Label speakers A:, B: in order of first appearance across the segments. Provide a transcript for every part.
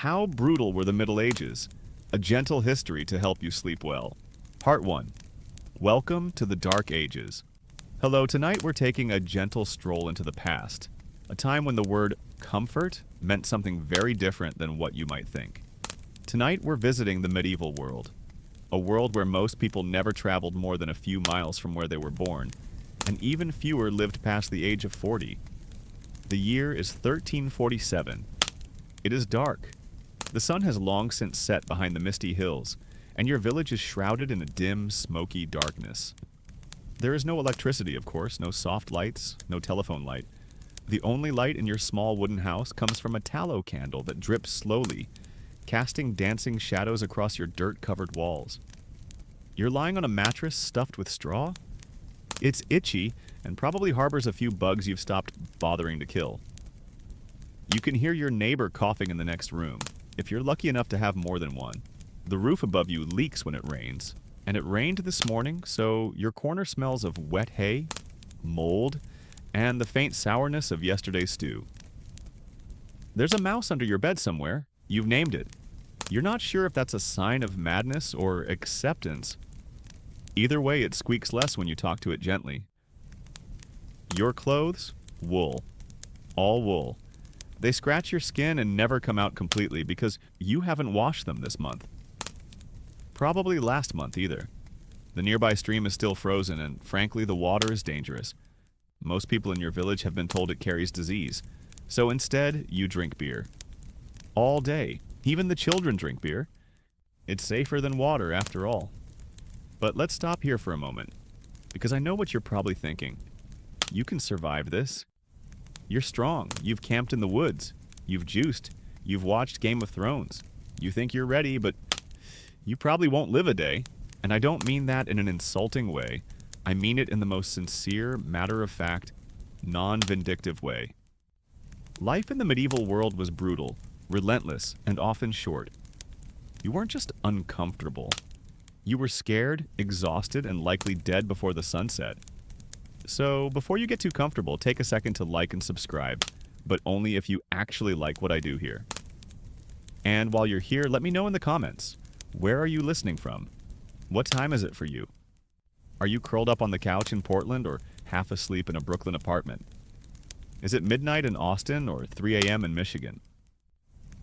A: How brutal were the Middle Ages? A gentle history to help you sleep well. Part 1. Welcome to the Dark Ages. Hello, tonight we're taking a gentle stroll into the past, a time when the word comfort meant something very different than what you might think. Tonight we're visiting the medieval world, a world where most people never traveled more than a few miles from where they were born, and even fewer lived past the age of 40. The year is 1347. It is dark. The sun has long since set behind the misty hills, and your village is shrouded in a dim, smoky darkness. There is no electricity, of course, no soft lights, no telephone light. The only light in your small wooden house comes from a tallow candle that drips slowly, casting dancing shadows across your dirt-covered walls. You're lying on a mattress stuffed with straw? It's itchy and probably harbors a few bugs you've stopped bothering to kill. You can hear your neighbor coughing in the next room, if you're lucky enough to have more than one. The roof above you leaks when it rains, and it rained this morning, so your corner smells of wet hay, mold, and the faint sourness of yesterday's stew. There's a mouse under your bed somewhere. You've named it. You're not sure if that's a sign of madness or acceptance. Either way, it squeaks less when you talk to it gently. Your clothes? Wool. All wool. They scratch your skin and never come out completely because you haven't washed them this month. Probably last month either. The nearby stream is still frozen and, frankly, the water is dangerous. Most people in your village have been told it carries disease, so instead you drink beer. All day. Even the children drink beer. It's safer than water after all. But let's stop here for a moment, because I know what you're probably thinking. You can survive this. You're strong. You've camped in the woods. You've juiced. You've watched Game of Thrones. You think you're ready, but you probably won't live a day. And I don't mean that in an insulting way. I mean it in the most sincere, matter-of-fact, non-vindictive way. Life in the medieval world was brutal, relentless, and often short. You weren't just uncomfortable. You were scared, exhausted, and likely dead before the sun set. So, before you get too comfortable, take a second to like and subscribe, but only if you actually like what I do here. And while you're here, let me know in the comments. Where are you listening from? What time is it for you? Are you curled up on the couch in Portland or half asleep in a Brooklyn apartment? Is it midnight in Austin or 3 a.m. in Michigan?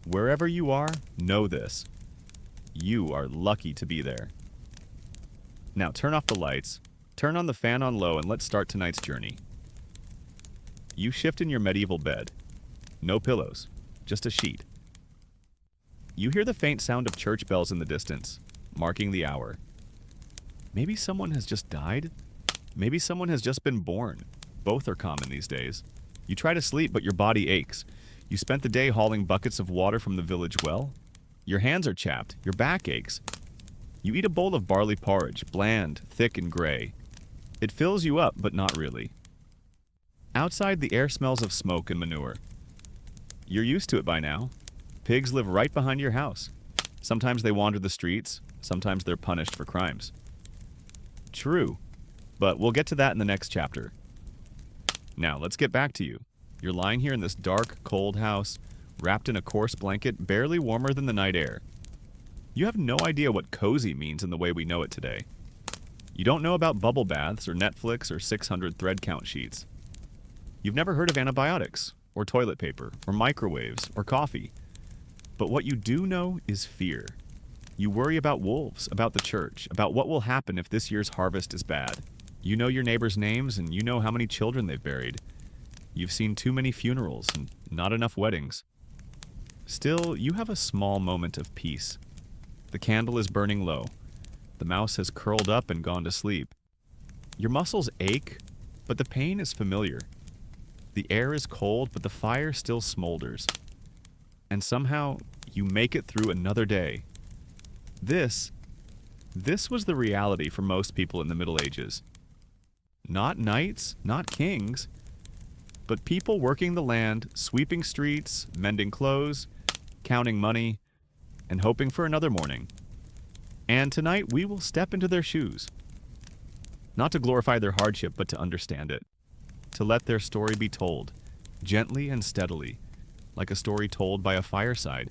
A: Wherever you are, know this. You are lucky to be there. Now turn off the lights, turn on the fan on low, and let's start tonight's journey. You shift in your medieval bed. No pillows, just a sheet. You hear the faint sound of church bells in the distance, marking the hour. Maybe someone has just died. Maybe someone has just been born. Both are common these days. You try to sleep, but your body aches. You spent the day hauling buckets of water from the village well. Your hands are chapped. Your back aches. You eat a bowl of barley porridge, bland, thick, and gray. It fills you up, but not really. Outside, the air smells of smoke and manure. You're used to it by now. Pigs live right behind your house. Sometimes they wander the streets. Sometimes they're punished for crimes. True, but we'll get to that in the next chapter. Now, let's get back to you. You're lying here in this dark, cold house, wrapped in a coarse blanket, barely warmer than the night air. You have no idea what cozy means in the way we know it today. You don't know about bubble baths or Netflix or 600 thread count sheets. You've never heard of antibiotics, or toilet paper, or microwaves, or coffee. But what you do know is fear. You worry about wolves, about the church, about what will happen if this year's harvest is bad. You know your neighbors' names, and you know how many children they've buried. You've seen too many funerals and not enough weddings. Still, you have a small moment of peace. The candle is burning low. The mouse has curled up and gone to sleep. Your muscles ache, but the pain is familiar. The air is cold, but the fire still smolders. And somehow, you make it through another day. This was the reality for most people in the Middle Ages. Not knights, not kings, but people working the land, sweeping streets, mending clothes, counting money, and hoping for another morning. And tonight we will step into their shoes. Not to glorify their hardship, but to understand it. To let their story be told, gently and steadily, like a story told by a fireside.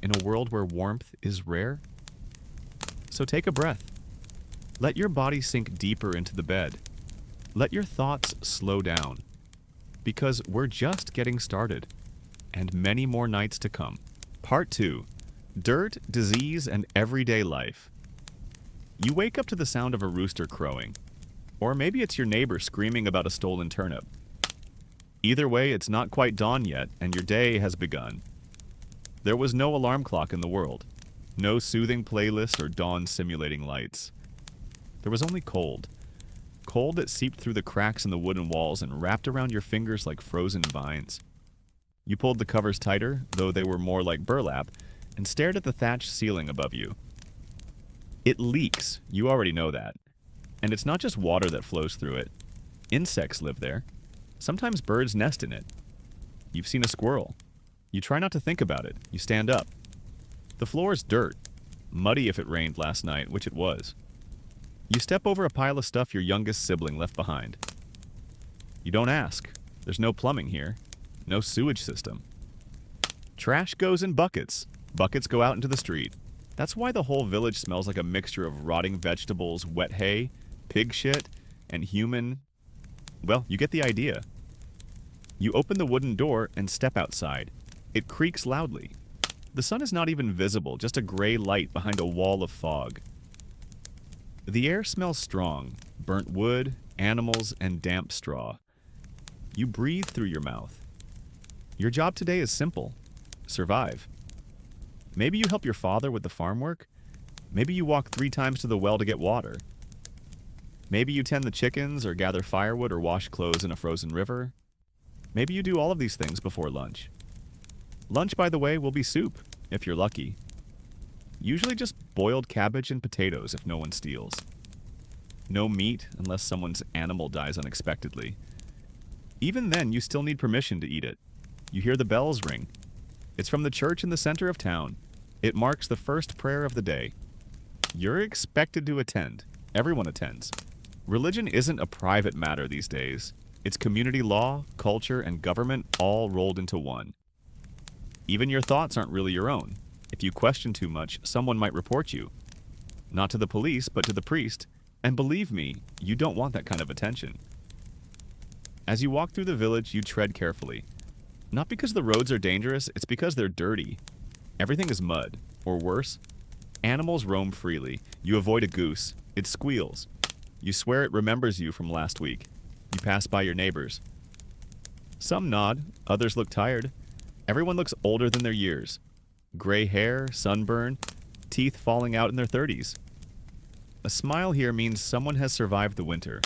A: in a world where warmth is rare? So take a breath. Let your body sink deeper into the bed. Let your thoughts slow down. Because we're just getting started, and many more nights to come. Part 2. Dirt, Disease, and Everyday Life. You wake up to the sound of a rooster crowing. Or maybe it's your neighbor screaming about a stolen turnip. Either way, it's not quite dawn yet, and your day has begun. There was no alarm clock in the world. No soothing playlist or dawn simulating lights. There was only cold. Cold that seeped through the cracks in the wooden walls and wrapped around your fingers like frozen vines. You pulled the covers tighter, though they were more like burlap, and stared at the thatched ceiling above you. It leaks, you already know that. And it's not just water that flows through it. Insects live there. Sometimes birds nest in it. You've seen a squirrel. You try not to think about it. You stand up. The floor is dirt. Muddy if it rained last night, which it was. You step over a pile of stuff your youngest sibling left behind. You don't ask. There's no plumbing here. No sewage system. Trash goes in buckets. Buckets go out into the street. That's why the whole village smells like a mixture of rotting vegetables, wet hay, pig shit, and human... Well, you get the idea. You open the wooden door and step outside. It creaks loudly. The sun is not even visible, just a gray light behind a wall of fog. The air smells strong, burnt wood, animals, and damp straw. You breathe through your mouth. Your job today is simple. Survive. Maybe you help your father with the farm work. Maybe you walk 3 times to the well to get water. Maybe you tend the chickens or gather firewood or wash clothes in a frozen river. Maybe you do all of these things before lunch. Lunch, by the way, will be soup, if you're lucky. Usually just boiled cabbage and potatoes if no one steals. No meat unless someone's animal dies unexpectedly. Even then, you still need permission to eat it. You hear the bells ring. It's from the church in the center of town. It marks the first prayer of the day. You're expected to attend. Everyone attends. Religion isn't a private matter these days. It's community law, culture, and government all rolled into one. Even your thoughts aren't really your own. If you question too much, someone might report you. Not to the police, but to the priest. And believe me, you don't want that kind of attention. As you walk through the village, you tread carefully. Not because the roads are dangerous, it's because they're dirty. Everything is mud, or worse. Animals roam freely. You avoid a goose. It squeals. You swear it remembers you from last week. You pass by your neighbors. Some nod, others look tired. Everyone looks older than their years. Gray hair, sunburn, teeth falling out in their 30s. A smile here means someone has survived the winter.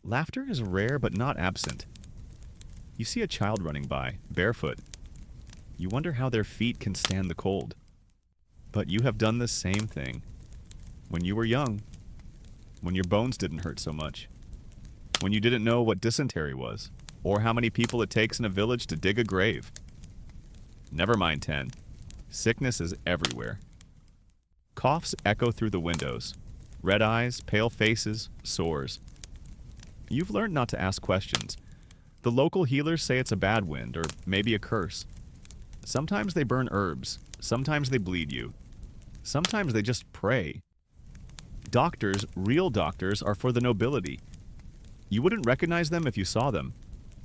A: Laughter is rare but not absent. You see a child running by, barefoot. You wonder how their feet can stand the cold. But you have done the same thing. When you were young. When your bones didn't hurt so much. When you didn't know what dysentery was, or how many people it takes in a village to dig a grave. Never mind 10. Sickness is everywhere. Coughs echo through the windows. Red eyes, pale faces, sores. You've learned not to ask questions. The local healers say it's a bad wind, or maybe a curse. Sometimes they burn herbs. Sometimes they bleed you. Sometimes they just pray. Doctors, real doctors, are for the nobility. You wouldn't recognize them if you saw them.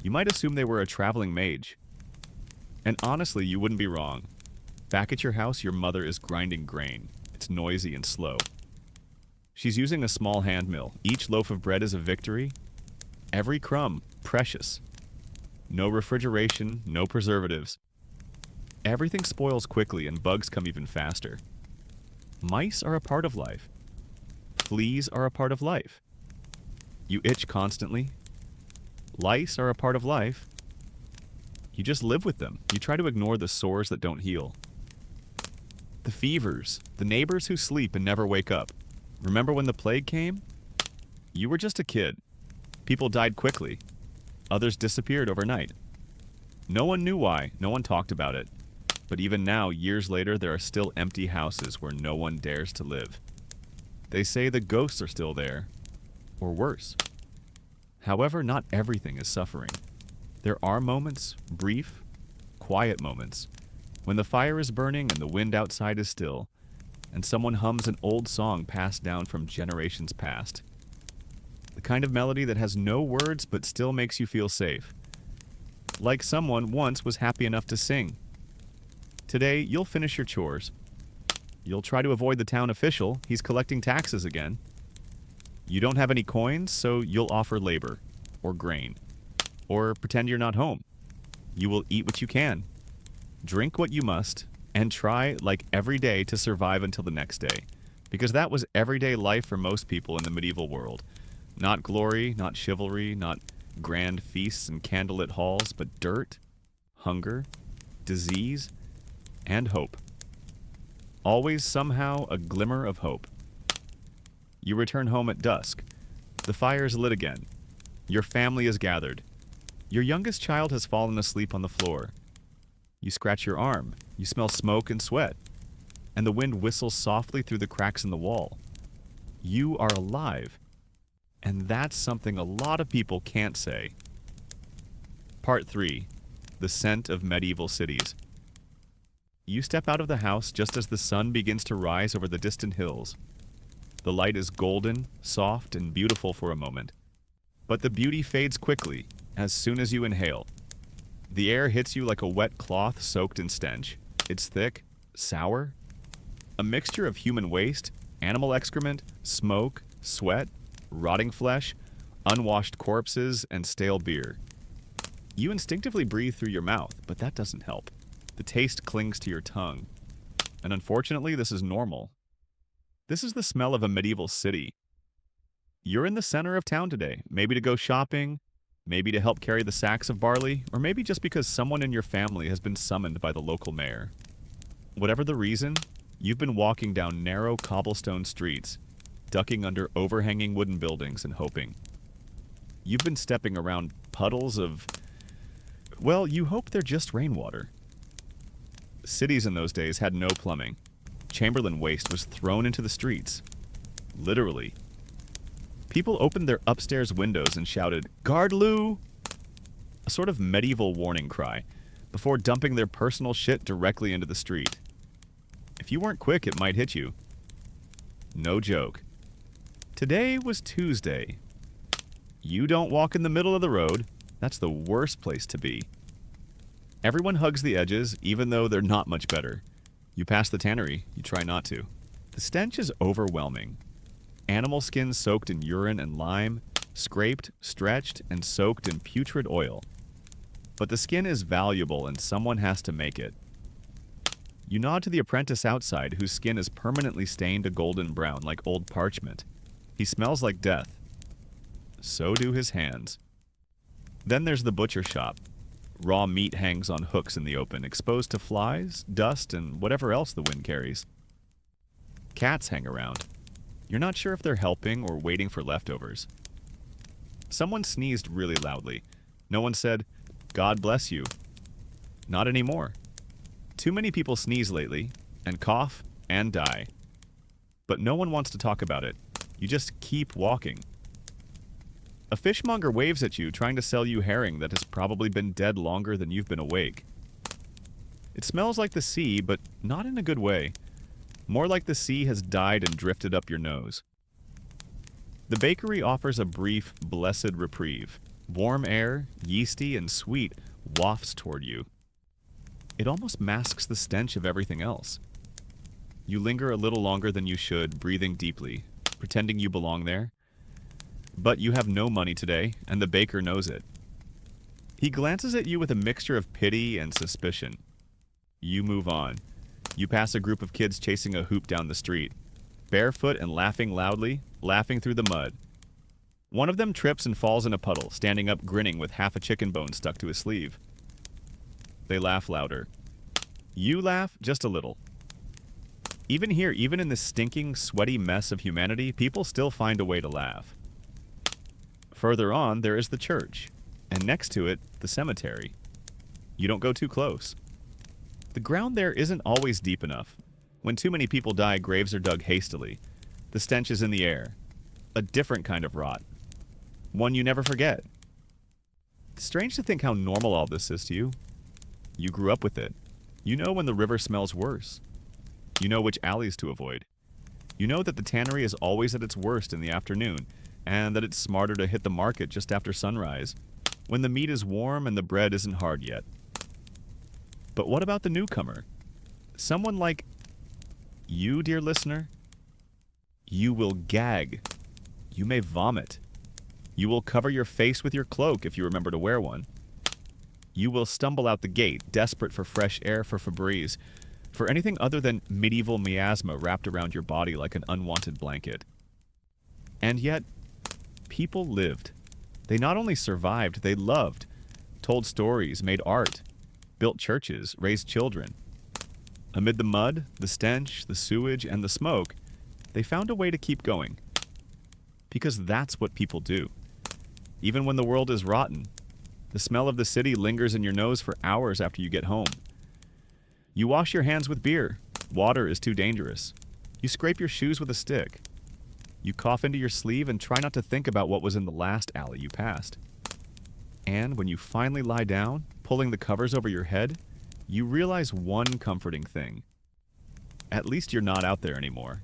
A: You might assume they were a traveling mage. And honestly, you wouldn't be wrong. Back at your house, your mother is grinding grain. It's noisy and slow. She's using a small hand mill. Each loaf of bread is a victory. Every crumb, precious. No refrigeration, no preservatives. Everything spoils quickly and bugs come even faster. Mice are a part of life. Fleas are a part of life. You itch constantly. Lice are a part of life. You just live with them. You try to ignore the sores that don't heal. The fevers, the neighbors who sleep and never wake up. Remember when the plague came? You were just a kid. People died quickly. Others disappeared overnight. No one knew why. No one talked about it. But even now, years later, there are still empty houses where no one dares to live. They say the ghosts are still there. Or worse. However, not everything is suffering. There are moments, brief, quiet moments, When the fire is burning and the wind outside is still, and someone hums an old song passed down from generations past. The kind of melody that has no words but still makes you feel safe. Like someone once was happy enough to sing. Today, you'll finish your chores. You'll try to avoid the town official. He's collecting taxes again. You don't have any coins, so you'll offer labor, or grain, or pretend you're not home. You will eat what you can, drink what you must, and try, like every day, to survive until the next day. Because that was everyday life for most people in the medieval world. Not glory, not chivalry, not grand feasts and candlelit halls, but dirt, hunger, disease, and hope. Always somehow a glimmer of hope. You return home at dusk. The fire is lit again. Your family is gathered. Your youngest child has fallen asleep on the floor. You scratch your arm. You smell smoke and sweat. And the wind whistles softly through the cracks in the wall. You are alive. And that's something a lot of people can't say. Part 3. The Scent of Medieval Cities. You step out of the house just as the sun begins to rise over the distant hills. The light is golden, soft, and beautiful for a moment. But the beauty fades quickly as soon as you inhale. The air hits you like a wet cloth soaked in stench. It's thick, sour, a mixture of human waste, animal excrement, smoke, sweat, rotting flesh, unwashed corpses, and stale beer. You instinctively breathe through your mouth, but that doesn't help. The taste clings to your tongue. And unfortunately, this is normal. This is the smell of a medieval city. You're in the center of town today, maybe to go shopping, maybe to help carry the sacks of barley, or maybe just because someone in your family has been summoned by the local mayor. Whatever the reason, you've been walking down narrow cobblestone streets, ducking under overhanging wooden buildings and hoping. You've been stepping around puddles of, well, you hope they're just rainwater. Cities in those days had no plumbing. Chamberlain waste was thrown into the streets. Literally. People opened their upstairs windows and shouted, "Guard Lou!" A sort of medieval warning cry, before dumping their personal shit directly into the street. If you weren't quick, it might hit you. No joke. Today was Tuesday. You don't walk in the middle of the road. That's the worst place to be. Everyone hugs the edges, even though they're not much better. You pass the tannery, you try not to. The stench is overwhelming. Animal skins soaked in urine and lime, scraped, stretched, and soaked in putrid oil. But the skin is valuable and someone has to make it. You nod to the apprentice outside, whose skin is permanently stained a golden brown like old parchment. He smells like death. So do his hands. Then there's the butcher shop. Raw meat hangs on hooks in the open, exposed to flies, dust, and whatever else the wind carries. Cats hang around. You're not sure if they're helping or waiting for leftovers. Someone sneezed really loudly. No one said, "God bless you." Not anymore. Too many people sneeze lately, and cough, and die. But no one wants to talk about it. You just keep walking. A fishmonger waves at you, trying to sell you herring that has probably been dead longer than you've been awake. It smells like the sea, but not in a good way. More like the sea has died and drifted up your nose. The bakery offers a brief, blessed reprieve. Warm air, yeasty and sweet, wafts toward you. It almost masks the stench of everything else. You linger a little longer than you should, breathing deeply, pretending you belong there. But you have no money today, and the baker knows it. He glances at you with a mixture of pity and suspicion. You move on. You pass a group of kids chasing a hoop down the street, barefoot and laughing loudly, laughing through the mud. One of them trips and falls in a puddle, standing up grinning with half a chicken bone stuck to his sleeve. They laugh louder. You laugh just a little. Even here, even in this stinking, sweaty mess of humanity, people still find a way to laugh. Further on, there is the church, and next to it, the cemetery. You don't go too close. The ground there isn't always deep enough. When too many people die, graves are dug hastily. The stench is in the air. A different kind of rot. One you never forget. It's strange to think how normal all this is to you. You grew up with it. You know when the river smells worse. You know which alleys to avoid. You know that the tannery is always at its worst in the afternoon, and that it's smarter to hit the market just after sunrise, when the meat is warm and the bread isn't hard yet. But what about the newcomer? Someone like you, dear listener? You will gag. You may vomit. You will cover your face with your cloak if you remember to wear one. You will stumble out the gate, desperate for fresh air, for Febreze, for anything other than medieval miasma wrapped around your body like an unwanted blanket. And yet, people lived. They not only survived, they loved, told stories, made art, built churches, raised children. Amid the mud, the stench, the sewage, and the smoke, they found a way to keep going. Because that's what people do. Even when the world is rotten, the smell of the city lingers in your nose for hours after you get home. You wash your hands with beer. Water is too dangerous. You scrape your shoes with a stick. You cough into your sleeve and try not to think about what was in the last alley you passed. And when you finally lie down, pulling the covers over your head, you realize one comforting thing. At least you're not out there anymore.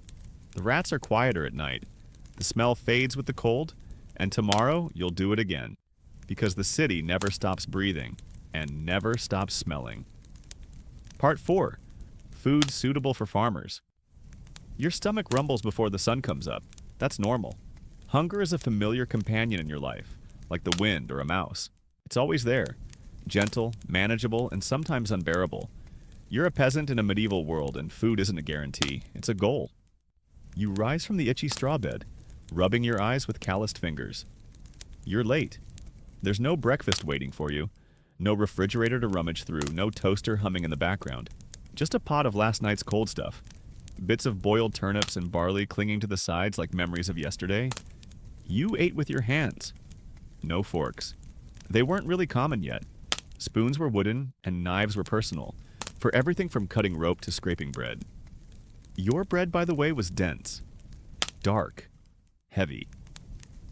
A: The rats are quieter at night. The smell fades with the cold, and tomorrow you'll do it again. Because the city never stops breathing and never stops smelling. Part 4. Food suitable for farmers. Your stomach rumbles before the sun comes up. That's normal. Hunger is a familiar companion in your life, like the wind or a mouse. It's always there, gentle, manageable, and sometimes unbearable. You're a peasant in a medieval world, and food isn't a guarantee. It's a goal. You rise from the itchy straw bed, rubbing your eyes with calloused fingers. You're late. There's no breakfast waiting for you, no refrigerator to rummage through, no toaster humming in the background. Just a pot of last night's cold stuff. Bits of boiled turnips and barley clinging to the sides like memories of yesterday. You ate with your hands. No forks. They weren't really common yet. Spoons were wooden and knives were personal, for everything from cutting rope to scraping bread. Your bread, by the way, was dense, dark, heavy.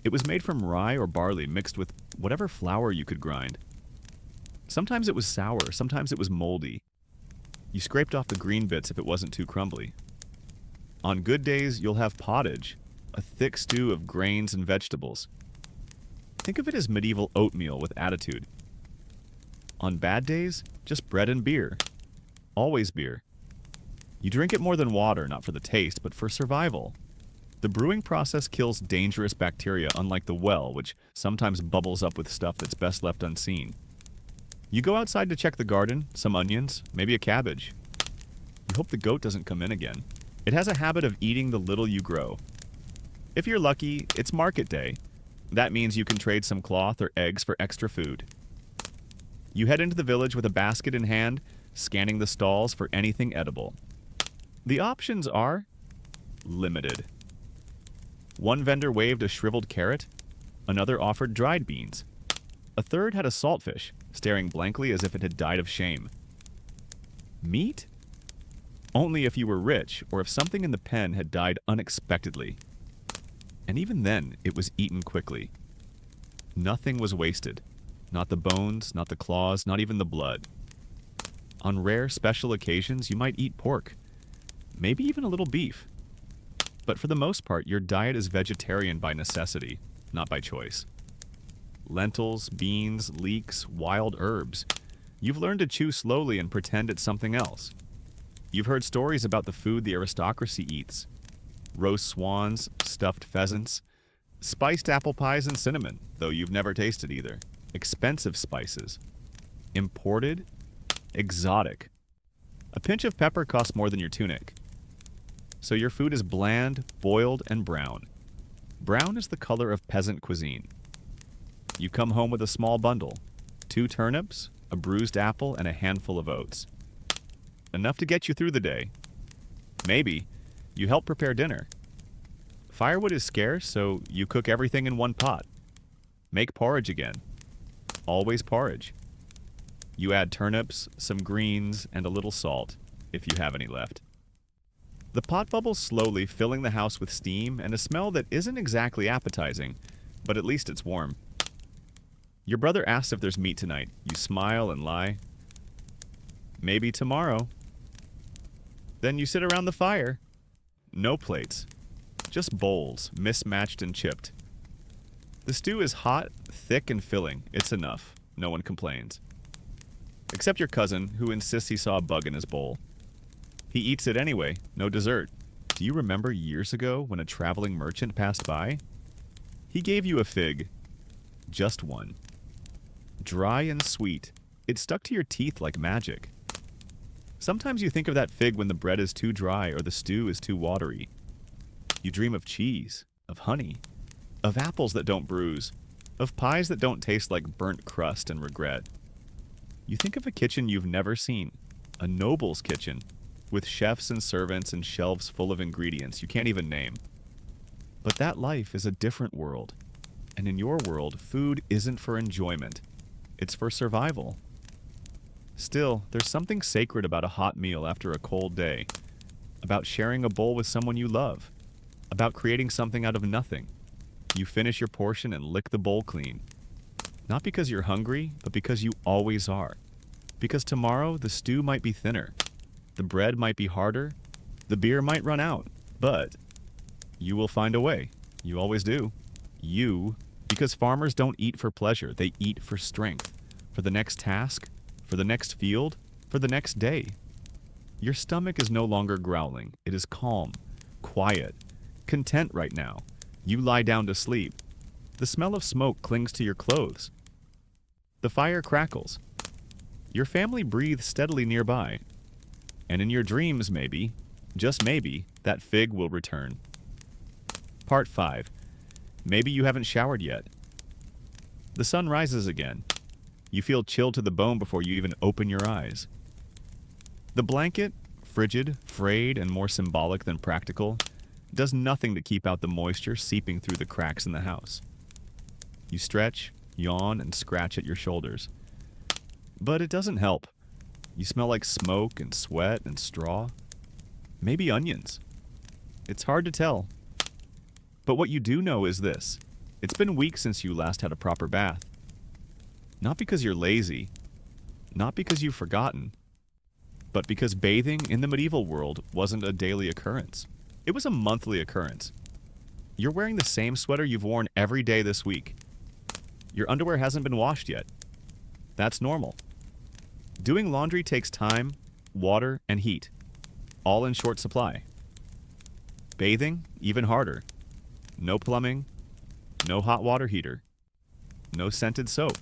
A: It was made from rye or barley mixed with whatever flour you could grind. Sometimes it was sour, sometimes it was moldy. You scraped off the green bits if it wasn't too crumbly. On good days, you'll have pottage, a thick stew of grains and vegetables. Think of it as medieval oatmeal with attitude. On bad days, just bread and beer. Always beer. You drink it more than water, not for the taste, but for survival. The brewing process kills dangerous bacteria, unlike the well, which sometimes bubbles up with stuff that's best left unseen. You go outside to check the garden, some onions, maybe a cabbage. You hope the goat doesn't come in again. It has a habit of eating the little you grow. If you're lucky, it's market day. That means you can trade some cloth or eggs for extra food. You head into the village with a basket in hand, scanning the stalls for anything edible. The options are limited. One vendor waved a shriveled carrot, another offered dried beans. A third had a saltfish, staring blankly as if it had died of shame. Meat? Only if you were rich, or if something in the pen had died unexpectedly. And even then, it was eaten quickly. Nothing was wasted. Not the bones, not the claws, not even the blood. On rare, special occasions, you might eat pork. Maybe even a little beef. But for the most part, your diet is vegetarian by necessity, not by choice. Lentils, beans, leeks, wild herbs. You've learned to chew slowly and pretend it's something else. You've heard stories about the food the aristocracy eats. Roast swans, stuffed pheasants, spiced apple pies and cinnamon, though you've never tasted either. Expensive spices. Imported. Exotic. A pinch of pepper costs more than your tunic. So your food is bland, boiled, and brown. Brown is the color of peasant cuisine. You come home with a small bundle. 2 turnips, a bruised apple, and a handful of oats. Enough to get you through the day. Maybe you help prepare dinner. Firewood is scarce, so you cook everything in one pot. Make porridge again. Always porridge. You add turnips, some greens, and a little salt, if you have any left. The pot bubbles slowly, filling the house with steam and a smell that isn't exactly appetizing, but at least it's warm. Your brother asks if there's meat tonight. You smile and lie. Maybe tomorrow. Then you sit around the fire. No plates. Just bowls, mismatched and chipped. The stew is hot, thick, and filling. It's enough. No one complains. Except your cousin, who insists he saw a bug in his bowl. He eats it anyway, no dessert. Do you remember years ago when a traveling merchant passed by? He gave you a fig. Just one. Dry and sweet. It stuck to your teeth like magic. Sometimes you think of that fig when the bread is too dry or the stew is too watery. You dream of cheese, of honey, of apples that don't bruise, of pies that don't taste like burnt crust and regret. You think of a kitchen you've never seen, a noble's kitchen, with chefs and servants and shelves full of ingredients you can't even name. But that life is a different world, and in your world, food isn't for enjoyment, it's for survival. Still, there's something sacred about a hot meal after a cold day, about sharing a bowl with someone you love, about creating something out of nothing. You finish your portion and lick the bowl clean. Not because you're hungry, but because you always are. Because tomorrow the stew might be thinner, the bread might be harder, the beer might run out, but you will find a way. You always do. Because farmers don't eat for pleasure, they eat for strength, for the next task, for the next field, for the next day. Your stomach is no longer growling. It is calm, quiet, content right now. You lie down to sleep. The smell of smoke clings to your clothes. The fire crackles. Your family breathes steadily nearby. And in your dreams, maybe, just maybe, that fig will return. Part 5. Maybe you haven't showered yet. The sun rises again. You feel chilled to the bone before you even open your eyes. The blanket, frigid, frayed, and more symbolic than practical, does nothing to keep out the moisture seeping through the cracks in the house. You stretch, yawn, and scratch at your shoulders. But it doesn't help. You smell like smoke and sweat and straw. Maybe onions. It's hard to tell. But what you do know is this. It's been weeks since you last had a proper bath. Not because you're lazy, not because you've forgotten, but because bathing in the medieval world wasn't a daily occurrence. It was a monthly occurrence. You're wearing the same sweater you've worn every day this week. Your underwear hasn't been washed yet. That's normal. Doing laundry takes time, water, and heat, all in short supply. Bathing, even harder. No plumbing, no hot water heater, no scented soap.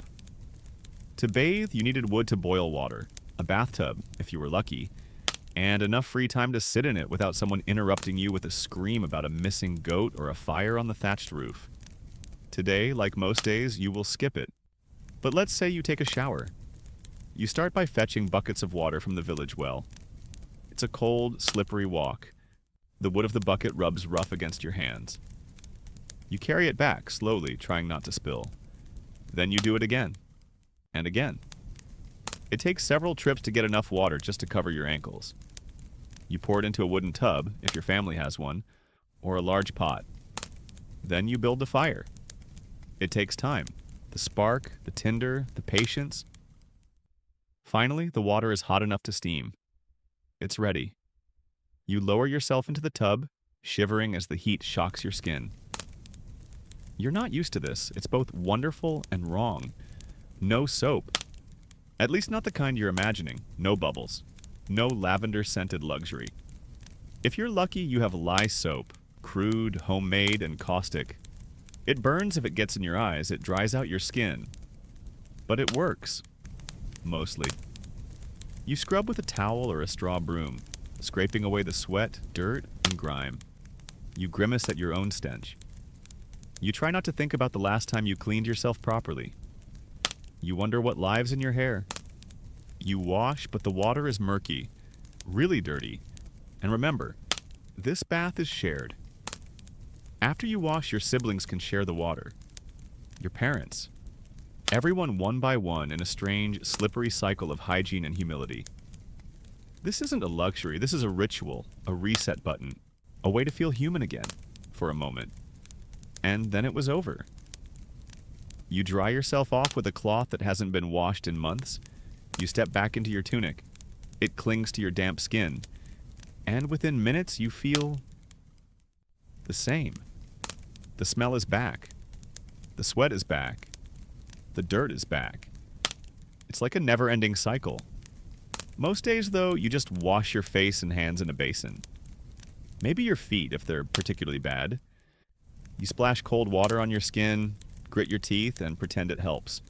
A: To bathe, you needed wood to boil water, a bathtub, if you were lucky, and enough free time to sit in it without someone interrupting you with a scream about a missing goat or a fire on the thatched roof. Today, like most days, you will skip it. But let's say you take a shower. You start by fetching buckets of water from the village well. It's a cold, slippery walk. The wood of the bucket rubs rough against your hands. You carry it back, slowly, trying not to spill. Then you do it again. And again. It takes several trips to get enough water just to cover your ankles. You pour it into a wooden tub, if your family has one, or a large pot. Then you build the fire. It takes time. The spark, the tinder, the patience. Finally, the water is hot enough to steam. It's ready. You lower yourself into the tub, shivering as the heat shocks your skin. You're not used to this. It's both wonderful and wrong. No soap. At least not the kind you're imagining. No bubbles. No lavender-scented luxury. If you're lucky, you have lye soap, crude, homemade, and caustic. It burns if it gets in your eyes. It dries out your skin. But it works. Mostly. You scrub with a towel or a straw broom, scraping away the sweat, dirt, and grime. You grimace at your own stench. You try not to think about the last time you cleaned yourself properly. You wonder what lives in your hair. You wash, but the water is murky, really dirty. And remember, this bath is shared. After you wash, your siblings can share the water. Your parents. Everyone one by one in a strange, slippery cycle of hygiene and humility. This isn't a luxury, this is a ritual, a reset button, a way to feel human again, for a moment. And then it was over. You dry yourself off with a cloth that hasn't been washed in months. You step back into your tunic. It clings to your damp skin, and within minutes you feel the same. The smell is back. The sweat is back. The dirt is back. It's like a never-ending cycle. Most days, though, you just wash your face and hands in a basin. Maybe your feet, if they're particularly bad. You splash cold water on your skin, grit your teeth, and pretend it helps.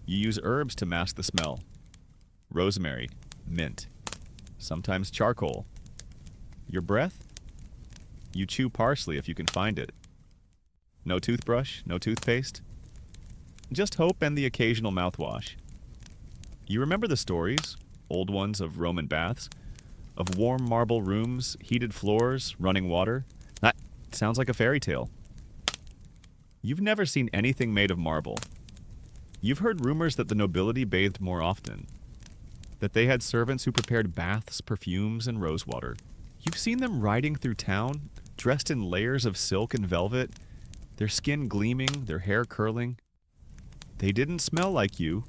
A: You use herbs to mask the smell. Rosemary, mint, sometimes charcoal. Your breath? You chew parsley if you can find it. No toothbrush, no toothpaste. Just hope and the occasional mouthwash. You remember the stories, old ones of Roman baths, of warm marble rooms, heated floors, running water? That sounds like a fairy tale. You've never seen anything made of marble. You've heard rumors that the nobility bathed more often, that they had servants who prepared baths, perfumes, and rosewater. You've seen them riding through town, dressed in layers of silk and velvet, their skin gleaming, their hair curling. They didn't smell like you.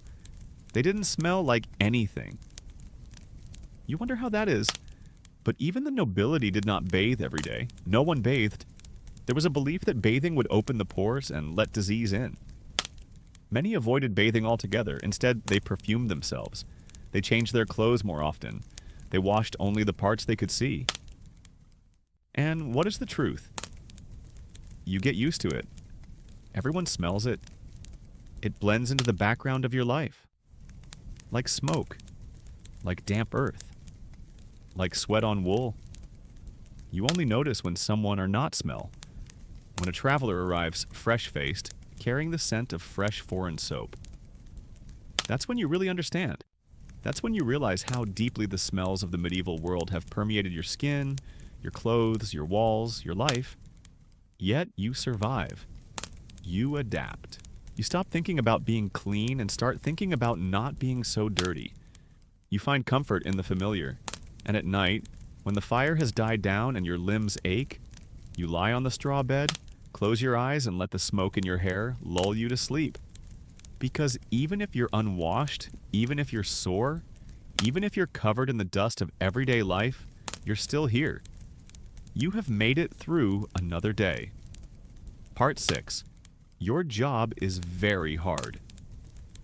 A: They didn't smell like anything. You wonder how that is, but even the nobility did not bathe every day. No one bathed. There was a belief that bathing would open the pores and let disease in. Many avoided bathing altogether. Instead, they perfumed themselves. They changed their clothes more often. They washed only the parts they could see. And what is the truth? You get used to it. Everyone smells it. It blends into the background of your life. Like smoke. Like damp earth. Like sweat on wool. You only notice when someone or not smell. When a traveler arrives fresh-faced, carrying the scent of fresh foreign soap. That's when you really understand. That's when you realize how deeply the smells of the medieval world have permeated your skin, your clothes, your walls, your life. Yet you survive. You adapt. You stop thinking about being clean and start thinking about not being so dirty. You find comfort in the familiar. And at night, when the fire has died down and your limbs ache, you lie on the straw bed, close your eyes and let the smoke in your hair lull you to sleep. Because even if you're unwashed, even if you're sore, even if you're covered in the dust of everyday life, you're still here. You have made it through another day. Part 6. Your job is very hard.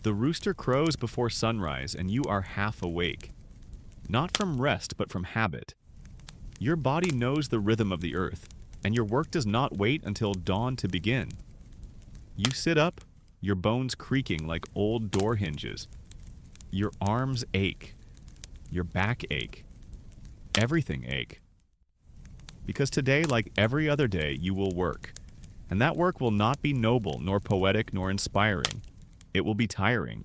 A: The rooster crows before sunrise and you are half awake. Not from rest, but from habit. Your body knows the rhythm of the earth, and your work does not wait until dawn to begin. You sit up, your bones creaking like old door hinges. Your arms ache. Your back ache. Everything ache. Because today, like every other day, you will work. And that work will not be noble, nor poetic, nor inspiring. It will be tiring.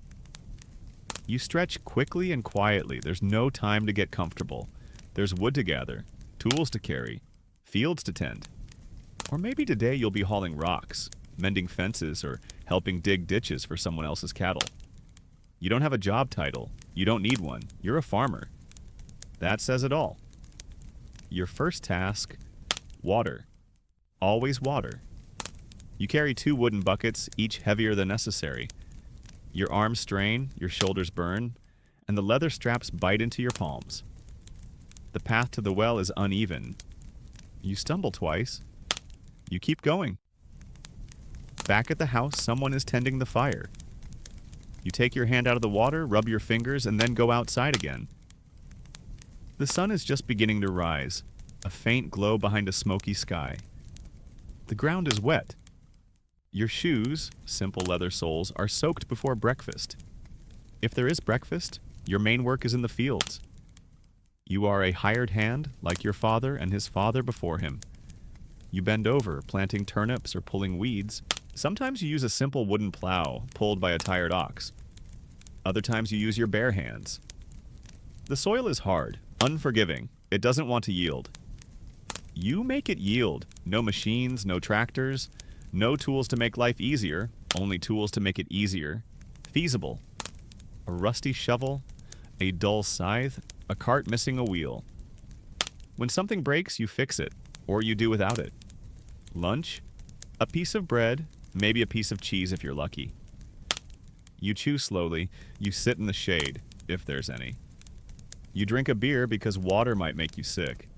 A: You stretch quickly and quietly. There's no time to get comfortable. There's wood to gather, tools to carry, fields to tend. Or maybe today you'll be hauling rocks, mending fences, or helping dig ditches for someone else's cattle. You don't have a job title. You don't need one. You're a farmer. That says it all. Your first task, water. Always water. You carry 2 wooden buckets, each heavier than necessary. Your arms strain, your shoulders burn, and the leather straps bite into your palms. The path to the well is uneven. You stumble twice. You keep going. Back at the house, someone is tending the fire. You take your hand out of the water, rub your fingers, and then go outside again. The sun is just beginning to rise, a faint glow behind a smoky sky. The ground is wet. Your shoes, simple leather soles, are soaked before breakfast. If there is breakfast, your main work is in the fields. You are a hired hand, like your father and his father before him. You bend over, planting turnips or pulling weeds. Sometimes you use a simple wooden plow, pulled by a tired ox. Other times you use your bare hands. The soil is hard, unforgiving. It doesn't want to yield. You make it yield. No machines, no tractors, no tools to make life easier, only tools to make it easier. Feasible. A rusty shovel, a dull scythe, a cart missing a wheel. When something breaks, you fix it, or you do without it. Lunch? A piece of bread, maybe a piece of cheese if you're lucky. You chew slowly, you sit in the shade, if there's any. You drink a beer because water might make you sick.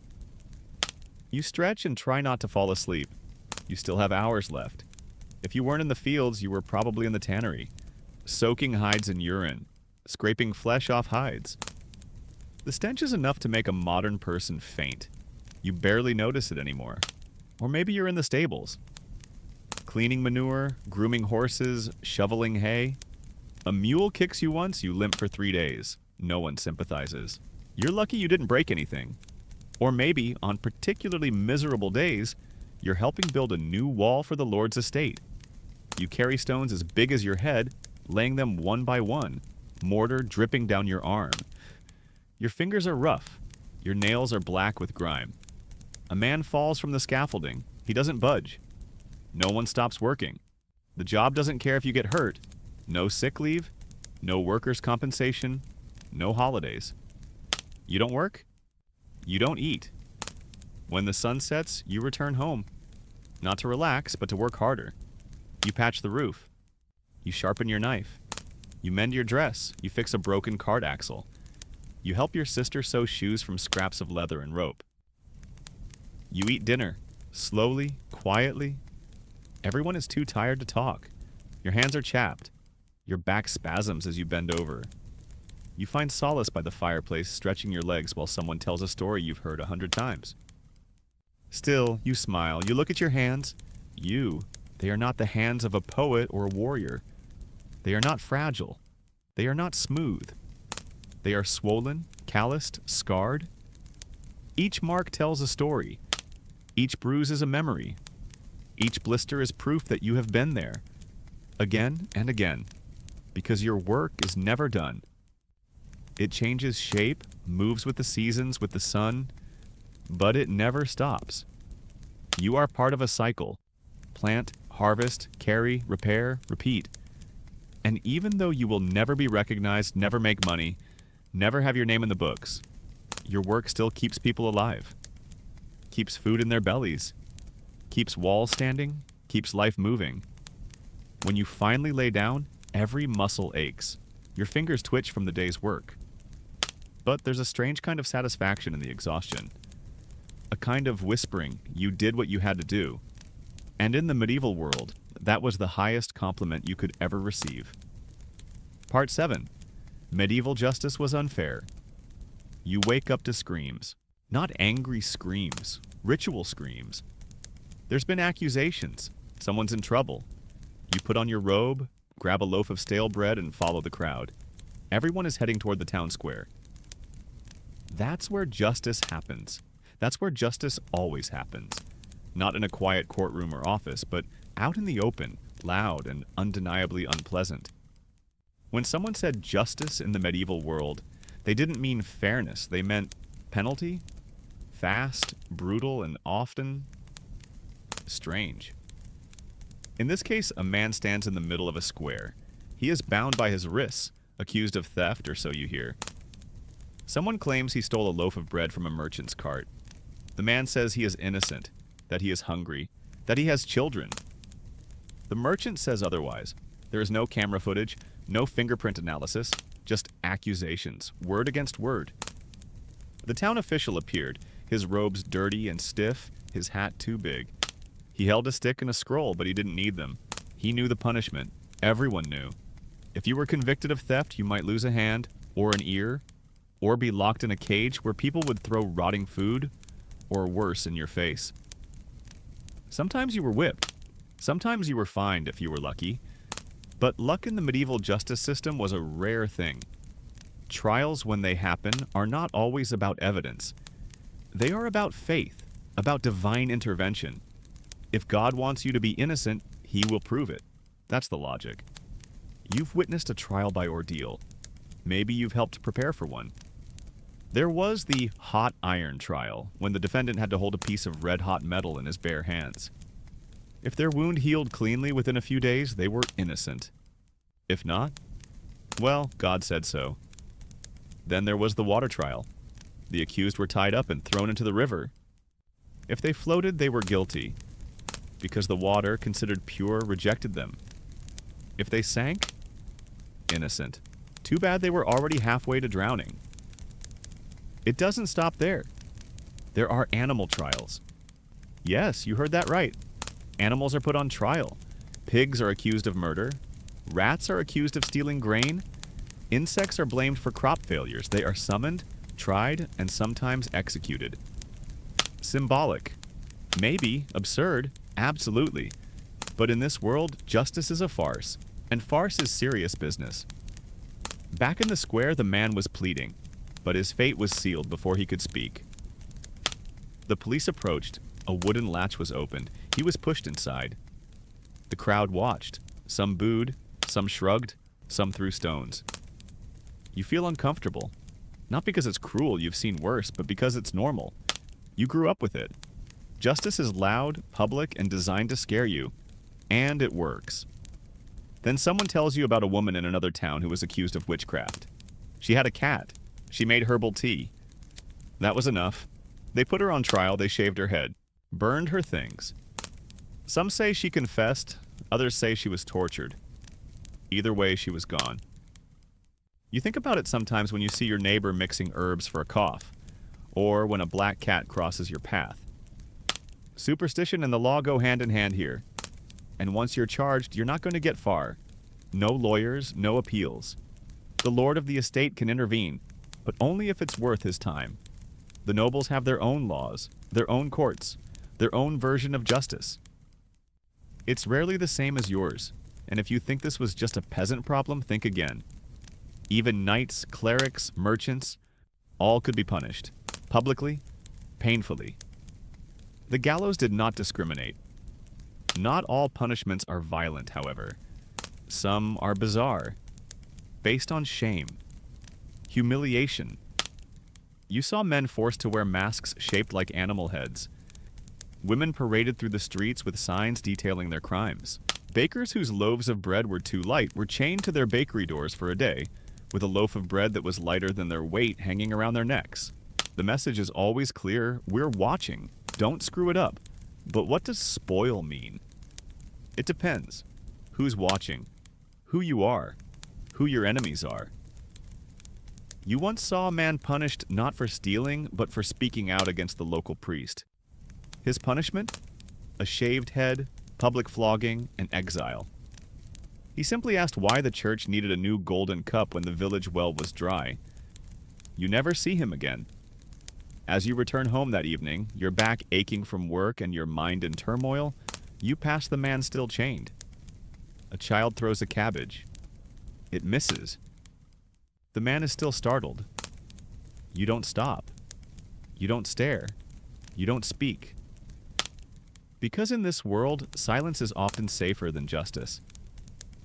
A: You stretch and try not to fall asleep. You still have hours left. If you weren't in the fields, you were probably in the tannery, soaking hides in urine, scraping flesh off hides. The stench is enough to make a modern person faint. You barely notice it anymore. Or maybe you're in the stables, cleaning manure, grooming horses, shoveling hay. A mule kicks you once, you limp for 3 days. No one sympathizes. You're lucky you didn't break anything. Or maybe, on particularly miserable days, you're helping build a new wall for the Lord's estate. You carry stones as big as your head, laying them one by one, mortar dripping down your arm. Your fingers are rough. Your nails are black with grime. A man falls from the scaffolding. He doesn't budge. No one stops working. The job doesn't care if you get hurt. No sick leave, no workers' compensation, no holidays. You don't work? You don't eat. When the sun sets, you return home. Not to relax, but to work harder. You patch the roof. You sharpen your knife. You mend your dress. You fix a broken cart axle. You help your sister sew shoes from scraps of leather and rope. You eat dinner, slowly, quietly. Everyone is too tired to talk. Your hands are chapped. Your back spasms as you bend over. You find solace by the fireplace, stretching your legs while someone tells a story you've heard 100 times. Still, you smile. You look at your hands. They are not the hands of a poet or a warrior. They are not fragile. They are not smooth. They are swollen, calloused, scarred. Each mark tells a story. Each bruise is a memory. Each blister is proof that you have been there. Again and again. Because your work is never done. It changes shape, moves with the seasons, with the sun, but it never stops. You are part of a cycle. Plant, harvest, carry, repair, repeat. And even though you will never be recognized, never make money, never have your name in the books, your work still keeps people alive. Keeps food in their bellies. Keeps walls standing. Keeps life moving. When you finally lay down, every muscle aches. Your fingers twitch from the day's work. But there's a strange kind of satisfaction in the exhaustion. A kind of whispering, you did what you had to do. And in the medieval world, that was the highest compliment you could ever receive. Part 7. Medieval justice was unfair. You wake up to screams. Not angry screams, ritual screams. There's been accusations. Someone's in trouble. You put on your robe, grab a loaf of stale bread, and follow the crowd. Everyone is heading toward the town square. That's where justice happens. That's where justice always happens. Not in a quiet courtroom or office, but out in the open, loud and undeniably unpleasant. When someone said justice in the medieval world, they didn't mean fairness. They meant penalty, fast, brutal, and often strange. In this case, a man stands in the middle of a square. He is bound by his wrists, accused of theft, or so you hear. Someone claims he stole a loaf of bread from a merchant's cart. The man says he is innocent, that he is hungry, that he has children. The merchant says otherwise. There is no camera footage, no fingerprint analysis, just accusations, word against word. The town official appeared, his robes dirty and stiff, his hat too big. He held a stick and a scroll, but he didn't need them. He knew the punishment. Everyone knew. If you were convicted of theft, you might lose a hand, or an ear, or be locked in a cage where people would throw rotting food, or worse, in your face. Sometimes you were whipped. Sometimes you were fined if you were lucky. But luck in the medieval justice system was a rare thing. Trials, when they happen, are not always about evidence. They are about faith, about divine intervention. If God wants you to be innocent, He will prove it. That's the logic. You've witnessed a trial by ordeal. Maybe you've helped prepare for one. There was the hot iron trial, when the defendant had to hold a piece of red-hot metal in his bare hands. If their wound healed cleanly within a few days, they were innocent. If not, well, God said so. Then there was the water trial. The accused were tied up and thrown into the river. If they floated, they were guilty, because the water, considered pure, rejected them. If they sank, innocent. Too bad they were already halfway to drowning. It doesn't stop there. There are animal trials. Yes, you heard that right. Animals are put on trial. Pigs are accused of murder. Rats are accused of stealing grain. Insects are blamed for crop failures. They are summoned, tried, and sometimes executed. Symbolic. Maybe. Absurd. Absolutely. But in this world, justice is a farce, and farce is serious business. Back in the square, the man was pleading, but his fate was sealed before he could speak. The police approached. A wooden latch was opened. He was pushed inside. The crowd watched. Some booed, some shrugged, some threw stones. You feel uncomfortable. Not because it's cruel, you've seen worse, but because it's normal. You grew up with it. Justice is loud, public, and designed to scare you. And it works. Then someone tells you about a woman in another town who was accused of witchcraft. She had a cat. She made herbal tea. That was enough. They put her on trial, they shaved her head, burned her things. Some say she confessed, others say she was tortured. Either way, she was gone. You think about it sometimes when you see your neighbor mixing herbs for a cough, or when a black cat crosses your path. Superstition and the law go hand in hand here. And once you're charged, you're not going to get far. No lawyers, no appeals. The lord of the estate can intervene, but only if it's worth his time. The nobles have their own laws, their own courts, their own version of justice. It's rarely the same as yours, and if you think this was just a peasant problem, think again. Even knights, clerics, merchants, all could be punished, publicly, painfully. The gallows did not discriminate. Not all punishments are violent, however. Some are bizarre, based on shame, humiliation. You saw men forced to wear masks shaped like animal heads. Women paraded through the streets with signs detailing their crimes. Bakers whose loaves of bread were too light were chained to their bakery doors for a day, with a loaf of bread that was lighter than their weight hanging around their necks. The message is always clear: we're watching. Don't screw it up. But what does spoil mean? It depends. Who's watching? Who you are? Who your enemies are? You once saw a man punished not for stealing, but for speaking out against the local priest. His punishment? A shaved head, public flogging, and exile. He simply asked why the church needed a new golden cup when the village well was dry. You never see him again. As you return home that evening, your back aching from work and your mind in turmoil, you pass the man still chained. A child throws a cabbage. It misses. The man is still startled. You don't stop. You don't stare. You don't speak. Because in this world, silence is often safer than justice.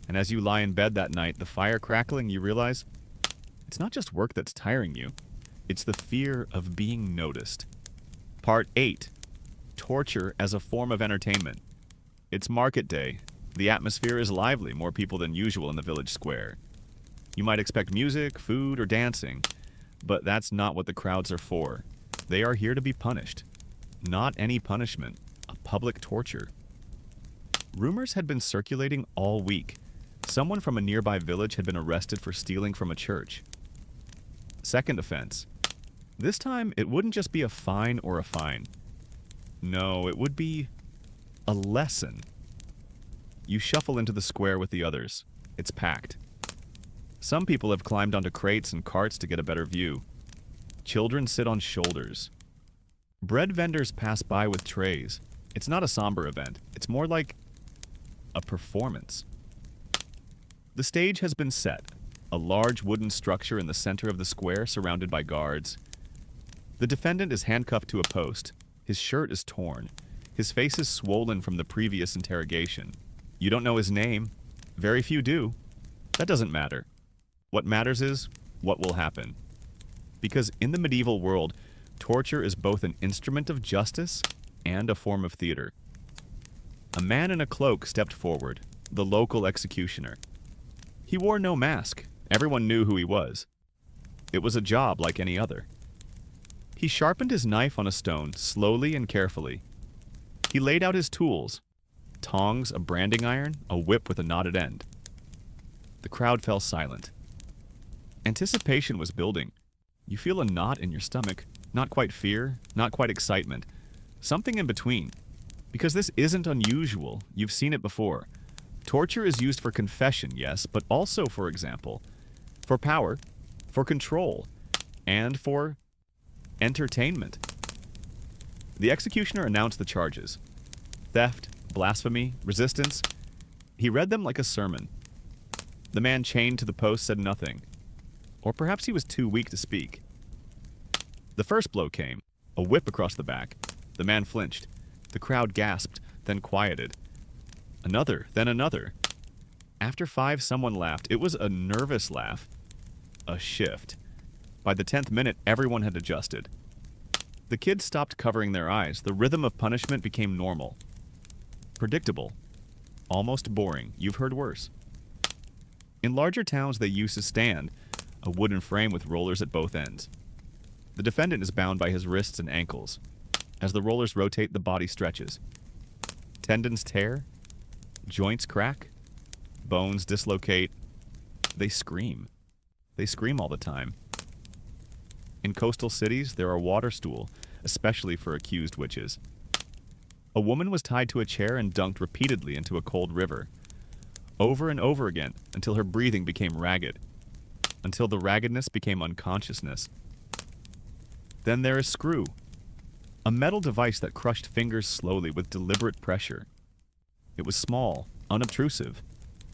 A: And as you lie in bed that night, the fire crackling, you realize it's not just work that's tiring you. It's the fear of being noticed. Part 8. Torture as a form of entertainment. It's market day. The atmosphere is lively, more people than usual in the village square. You might expect music, food, or dancing, but that's not what the crowds are for. They are here to be punished. Not any punishment, a public torture. Rumors had been circulating all week. Someone from a nearby village had been arrested for stealing from a church. Second offense. This time, it wouldn't just be a fine or a fine. No, it would be a lesson. You shuffle into the square with the others. It's packed. Some people have climbed onto crates and carts to get a better view. Children sit on shoulders. Bread vendors pass by with trays. It's not a somber event. It's more like a performance. The stage has been set. A large wooden structure in the center of the square surrounded by guards. The defendant is handcuffed to a post. His shirt is torn. His face is swollen from the previous interrogation. You don't know his name. Very few do. That doesn't matter. What matters is what will happen. Because in the medieval world, torture is both an instrument of justice and a form of theater. A man in a cloak stepped forward, the local executioner. He wore no mask. Everyone knew who he was. It was a job like any other. He sharpened his knife on a stone, slowly and carefully. He laid out his tools: tongs, a branding iron, a whip with a knotted end. The crowd fell silent. Anticipation was building. You feel a knot in your stomach, not quite fear, not quite excitement, something in between. Because this isn't unusual, you've seen it before. Torture is used for confession, yes, but also, for example, for power, for control, and for entertainment. The executioner announced the charges: theft, blasphemy, resistance. He read them like a sermon. The man chained to the post said nothing. Or perhaps he was too weak to speak. The first blow came, a whip across the back. The man flinched. The crowd gasped, then quieted. Another, then another. After 5, someone laughed. It was a nervous laugh. A shift. By the 10th minute, everyone had adjusted. The kids stopped covering their eyes. The rhythm of punishment became normal. Predictable. Almost boring. You've heard worse. In larger towns, they use a stand, a wooden frame with rollers at both ends. The defendant is bound by his wrists and ankles. As the rollers rotate, the body stretches. Tendons tear. Joints crack. Bones dislocate. They scream. They scream all the time. In coastal cities, there are water stool, especially for accused witches. A woman was tied to a chair and dunked repeatedly into a cold river. Over and over again, until her breathing became ragged. Until the raggedness became unconsciousness. Then there is screw, a metal device that crushed fingers slowly with deliberate pressure. It was small, unobtrusive,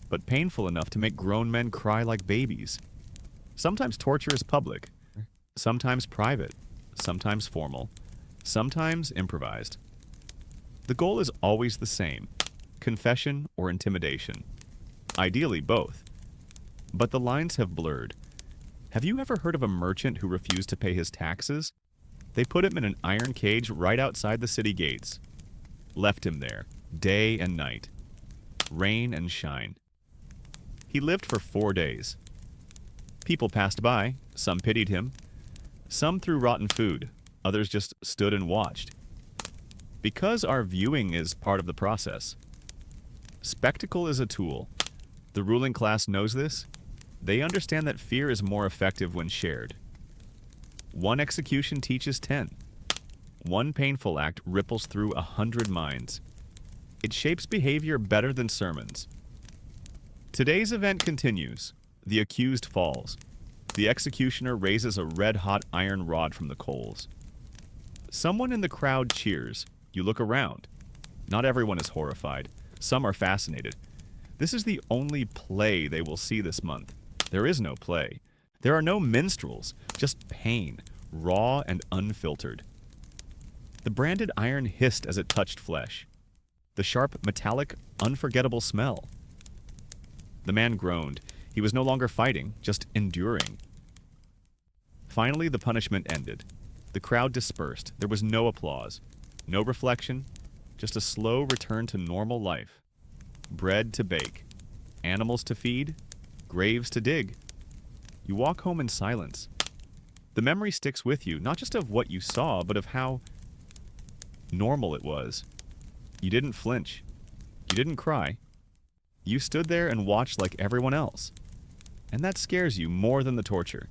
A: but painful enough to make grown men cry like babies. Sometimes torture is public, sometimes private, sometimes formal, sometimes improvised. The goal is always the same: confession or intimidation. Ideally, both. But the lines have blurred. Have you ever heard of a merchant who refused to pay his taxes? They put him in an iron cage right outside the city gates. Left him there, day and night. Rain and shine. He lived for 4 days. People passed by, some pitied him. Some threw rotten food, others just stood and watched. Because our viewing is part of the process. Spectacle is a tool. The ruling class knows this. They understand that fear is more effective when shared. One execution teaches 10. One painful act ripples through 100 minds. It shapes behavior better than sermons. Today's event continues. The accused falls. The executioner raises a red-hot iron rod from the coals. Someone in the crowd cheers. You look around. Not everyone is horrified. Some are fascinated. This is the only play they will see this month. There is no play. There are no minstrels, just pain, raw and unfiltered. The branded iron hissed as it touched flesh. The sharp, metallic, unforgettable smell. The man groaned. He was no longer fighting, just enduring. Finally, the punishment ended. The crowd dispersed. There was no applause, no reflection, just a slow return to normal life. Bread to bake, animals to feed, graves to dig. You walk home in silence. The memory sticks with you, not just of what you saw, but of how normal it was. You didn't flinch. You didn't cry. You stood there and watched like everyone else. And that scares you more than the torture.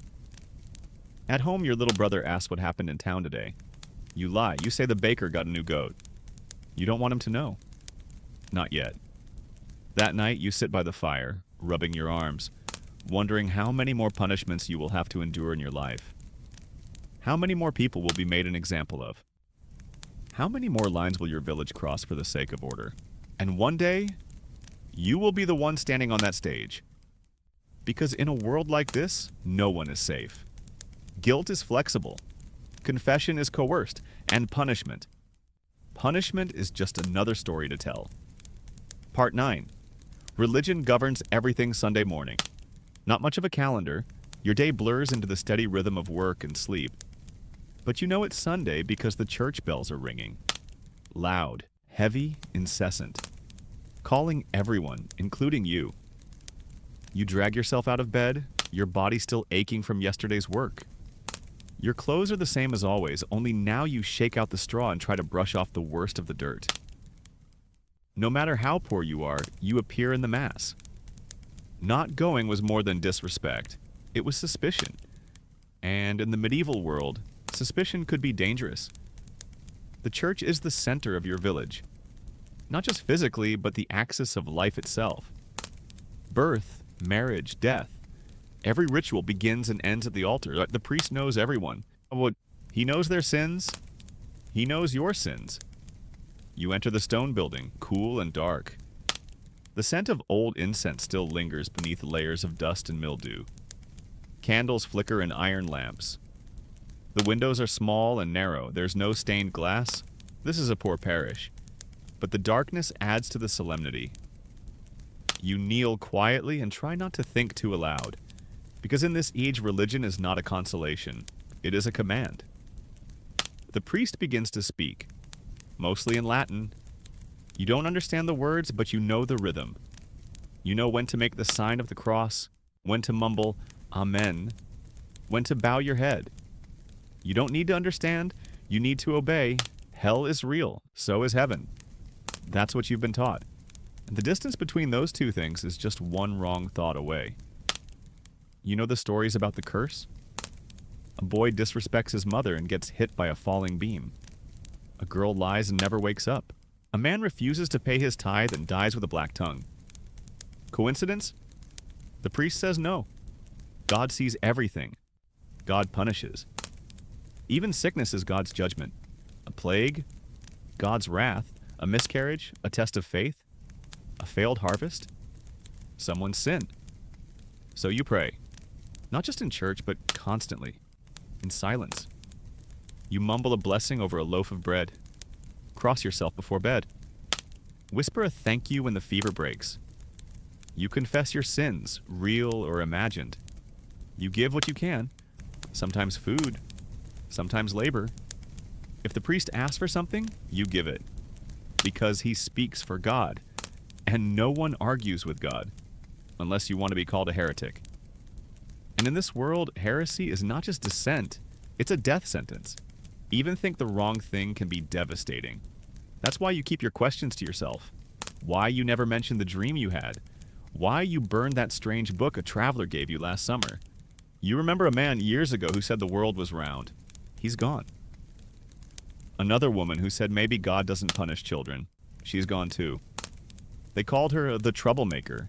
A: At home, your little brother asks what happened in town today. You lie. You say the baker got a new goat. You don't want him to know. Not yet. That night, you sit by the fire, rubbing your arms, wondering how many more punishments you will have to endure in your life. How many more people will be made an example of? How many more lines will your village cross for the sake of order? And one day, you will be the one standing on that stage. Because in a world like this, no one is safe. Guilt is flexible. Confession is coerced. And punishment. Punishment is just another story to tell. Part 9. Religion governs everything Sunday morning. Not much of a calendar. Your day blurs into the steady rhythm of work and sleep. But you know it's Sunday because the church bells are ringing. Loud, heavy, incessant. Calling everyone, including you. You drag yourself out of bed, your body still aching from yesterday's work. Your clothes are the same as always, only now you shake out the straw and try to brush off the worst of the dirt. No matter how poor you are, you appear in the mass. Not going was more than disrespect. It was suspicion. And in the medieval world, suspicion could be dangerous. The church is the center of your village, not just physically, but the axis of life itself. Birth, marriage, death. Every ritual begins and ends at the altar. The priest knows everyone. He knows their sins. He knows your sins. You enter the stone building, cool and dark. The scent of old incense still lingers beneath layers of dust and mildew. Candles flicker in iron lamps. The windows are small and narrow. There's no stained glass. This is a poor parish. But the darkness adds to the solemnity. You kneel quietly and try not to think too aloud, because in this age religion is not a consolation. It is a command. The priest begins to speak, mostly in Latin. You don't understand the words, but you know the rhythm. You know when to make the sign of the cross, when to mumble, Amen, when to bow your head. You don't need to understand, you need to obey. Hell is real, so is heaven. That's what you've been taught. And the distance between those two things is just one wrong thought away. You know the stories about the curse? A boy disrespects his mother and gets hit by a falling beam. A girl lies and never wakes up. A man refuses to pay his tithe and dies with a black tongue. Coincidence? The priest says no. God sees everything. God punishes. Even sickness is God's judgment. A plague, God's wrath, a miscarriage, a test of faith, a failed harvest, someone's sin. So you pray, not just in church, but constantly, in silence. You mumble a blessing over a loaf of bread. Cross yourself before bed. Whisper a thank you when the fever breaks. You confess your sins, real or imagined. You give what you can, sometimes food, sometimes labor. If the priest asks for something, you give it, because he speaks for God, and no one argues with God, unless you want to be called a heretic. And in this world, heresy is not just dissent, it's a death sentence. Even think the wrong thing can be devastating. That's why you keep your questions to yourself. Why you never mentioned the dream you had. Why you burned that strange book a traveler gave you last summer. You remember a man years ago who said the world was round. He's gone. Another woman who said maybe God doesn't punish children. She's gone too. They called her the troublemaker.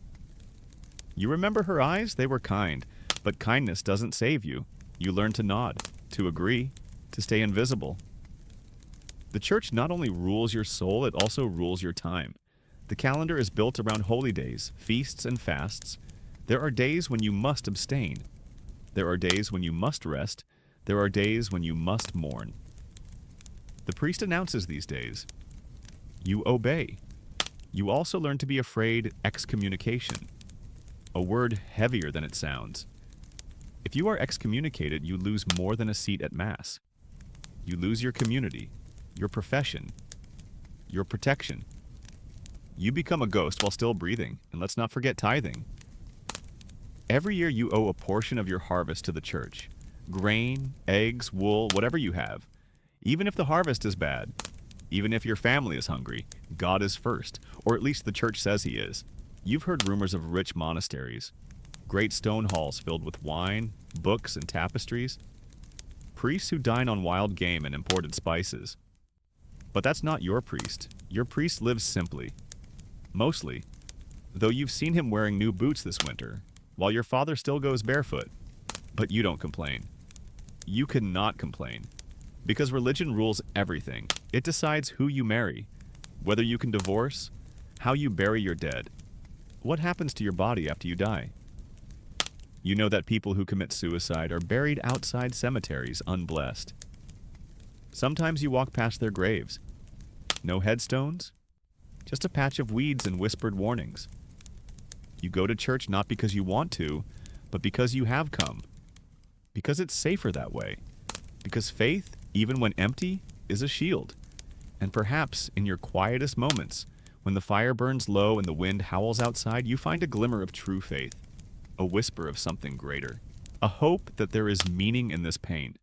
A: You remember her eyes? They were kind. But kindness doesn't save you. You learn to nod, to agree, to stay invisible. The church not only rules your soul, it also rules your time. The calendar is built around holy days, feasts and fasts. There are days when you must abstain. There are days when you must rest. There are days when you must mourn. The priest announces these days. You obey. You also learn to be afraid excommunication, a word heavier than it sounds. If you are excommunicated, you lose more than a seat at Mass. You lose your community, your profession, your protection. You become a ghost while still breathing, and let's not forget tithing. Every year you owe a portion of your harvest to the church. Grain, eggs, wool, whatever you have. Even if the harvest is bad, even if your family is hungry, God is first, or at least the church says he is. You've heard rumors of rich monasteries, great stone halls filled with wine, books, and tapestries, priests who dine on wild game and imported spices. But that's not your priest. Your priest lives simply. Mostly, though you've seen him wearing new boots this winter, while your father still goes barefoot. But you don't complain. You cannot complain. Because religion rules everything. It decides who you marry, whether you can divorce, how you bury your dead, what happens to your body after you die. You know that people who commit suicide are buried outside cemeteries unblessed. Sometimes you walk past their graves. No headstones, just a patch of weeds and whispered warnings. You go to church not because you want to, but because you have come. Because it's safer that way. Because faith, even when empty, is a shield. And perhaps in your quietest moments, when the fire burns low and the wind howls outside, you find a glimmer of true faith, a whisper of something greater, a hope that there is meaning in this pain,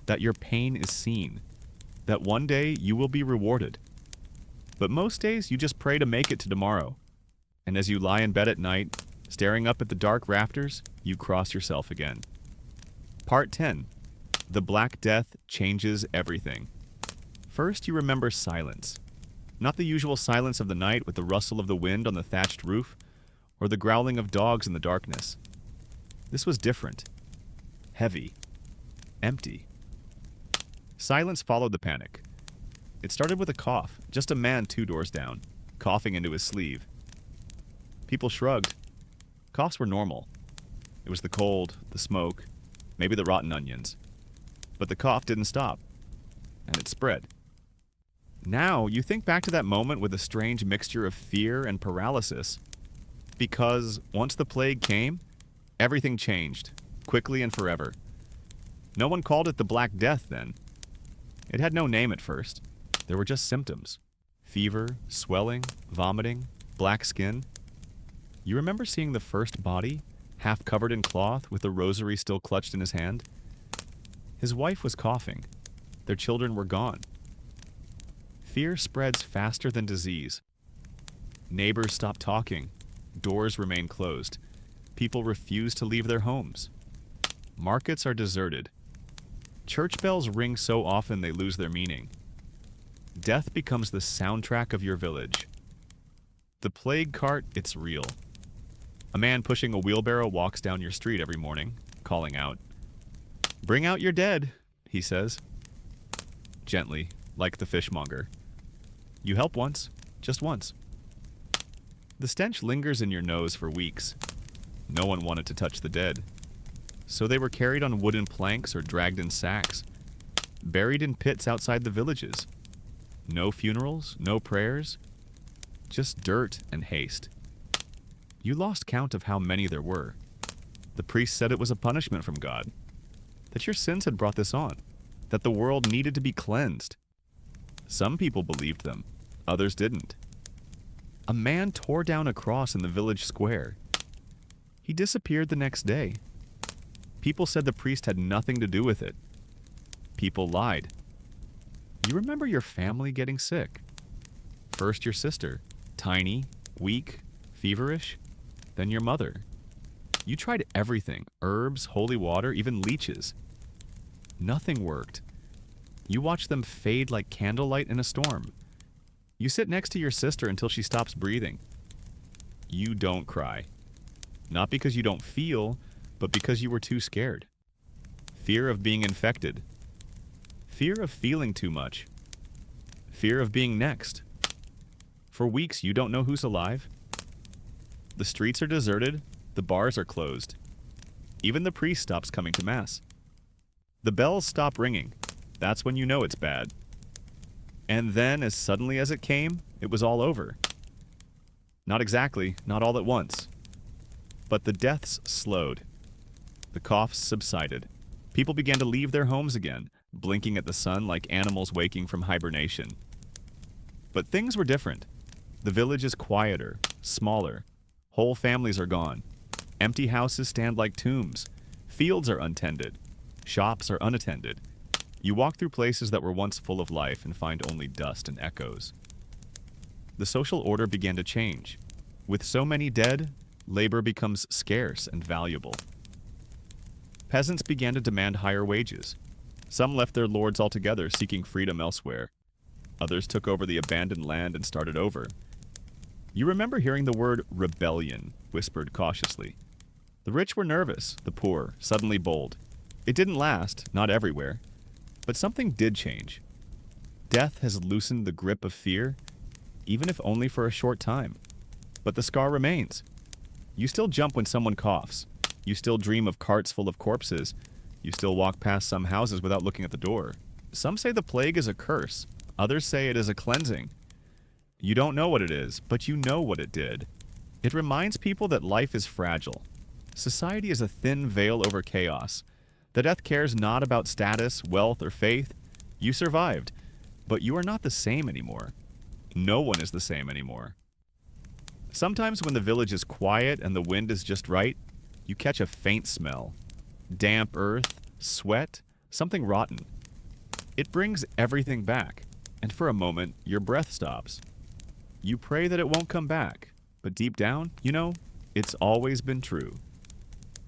A: that your pain is seen, that one day you will be rewarded. But most days you just pray to make it to tomorrow. And as you lie in bed at night, staring up at the dark rafters, you cross yourself again. Part 10. The Black Death changes everything. First, you remember silence. Not the usual silence of the night with the rustle of the wind on the thatched roof or the growling of dogs in the darkness. This was different. Heavy. Empty. Silence followed the panic. It started with a cough, just a man 2 doors down, coughing into his sleeve. People shrugged. Coughs were normal. It was the cold, the smoke, maybe the rotten onions. But the cough didn't stop, and it spread. Now, you think back to that moment with a strange mixture of fear and paralysis, because once the plague came, everything changed, quickly and forever. No one called it the Black Death then. It had no name at first. There were just symptoms. Fever, swelling, vomiting, black skin. You remember seeing the first body, half covered in cloth with the rosary still clutched in his hand? His wife was coughing. Their children were gone. Fear spreads faster than disease. Neighbors stop talking. Doors remain closed. People refuse to leave their homes. Markets are deserted. Church bells ring so often they lose their meaning. Death becomes the soundtrack of your village. The plague cart, it's real. A man pushing a wheelbarrow walks down your street every morning, calling out, "Bring out your dead," he says. Gently, like the fishmonger. You help once, just once. The stench lingers in your nose for weeks. No one wanted to touch the dead. So they were carried on wooden planks or dragged in sacks, buried in pits outside the villages. No funerals, no prayers, just dirt and haste. You lost count of how many there were. The priest said it was a punishment from God, that your sins had brought this on, that the world needed to be cleansed. Some people believed them, others didn't. A man tore down a cross in the village square. He disappeared the next day. People said the priest had nothing to do with it. People lied. You remember your family getting sick. First your sister, tiny, weak, feverish, then your mother. You tried everything, herbs, holy water, even leeches. Nothing worked. You watch them fade like candlelight in a storm. You sit next to your sister until she stops breathing. You don't cry. Not because you don't feel, but because you were too scared. Fear of being infected. Fear of feeling too much. Fear of being next. For weeks, you don't know who's alive. The streets are deserted. The bars are closed. Even the priest stops coming to Mass. The bells stop ringing. That's when you know it's bad. And then, as suddenly as it came, it was all over. Not exactly, not all at once. But the deaths slowed. The coughs subsided. People began to leave their homes again, blinking at the sun like animals waking from hibernation. But things were different. The village is quieter, smaller. Whole families are gone. Empty houses stand like tombs. Fields are untended. Shops are unattended. You walk through places that were once full of life and find only dust and echoes. The social order began to change. With so many dead, labor becomes scarce and valuable. Peasants began to demand higher wages. Some left their lords altogether, seeking freedom elsewhere. Others took over the abandoned land and started over. You remember hearing the word rebellion whispered cautiously. The rich were nervous, the poor suddenly bold. It didn't last, not everywhere. But something did change. Death has loosened the grip of fear, even if only for a short time. But the scar remains. You still jump when someone coughs. You still dream of carts full of corpses. You still walk past some houses without looking at the door. Some say the plague is a curse. Others say it is a cleansing. You don't know what it is, but you know what it did. It reminds people that life is fragile. Society is a thin veil over chaos. The death cares not about status, wealth, or faith. You survived, but you are not the same anymore. No one is the same anymore. Sometimes when the village is quiet and the wind is just right, you catch a faint smell. Damp earth, sweat, something rotten. It brings everything back, and for a moment, your breath stops. You pray that it won't come back, but deep down, you know, it's always been true.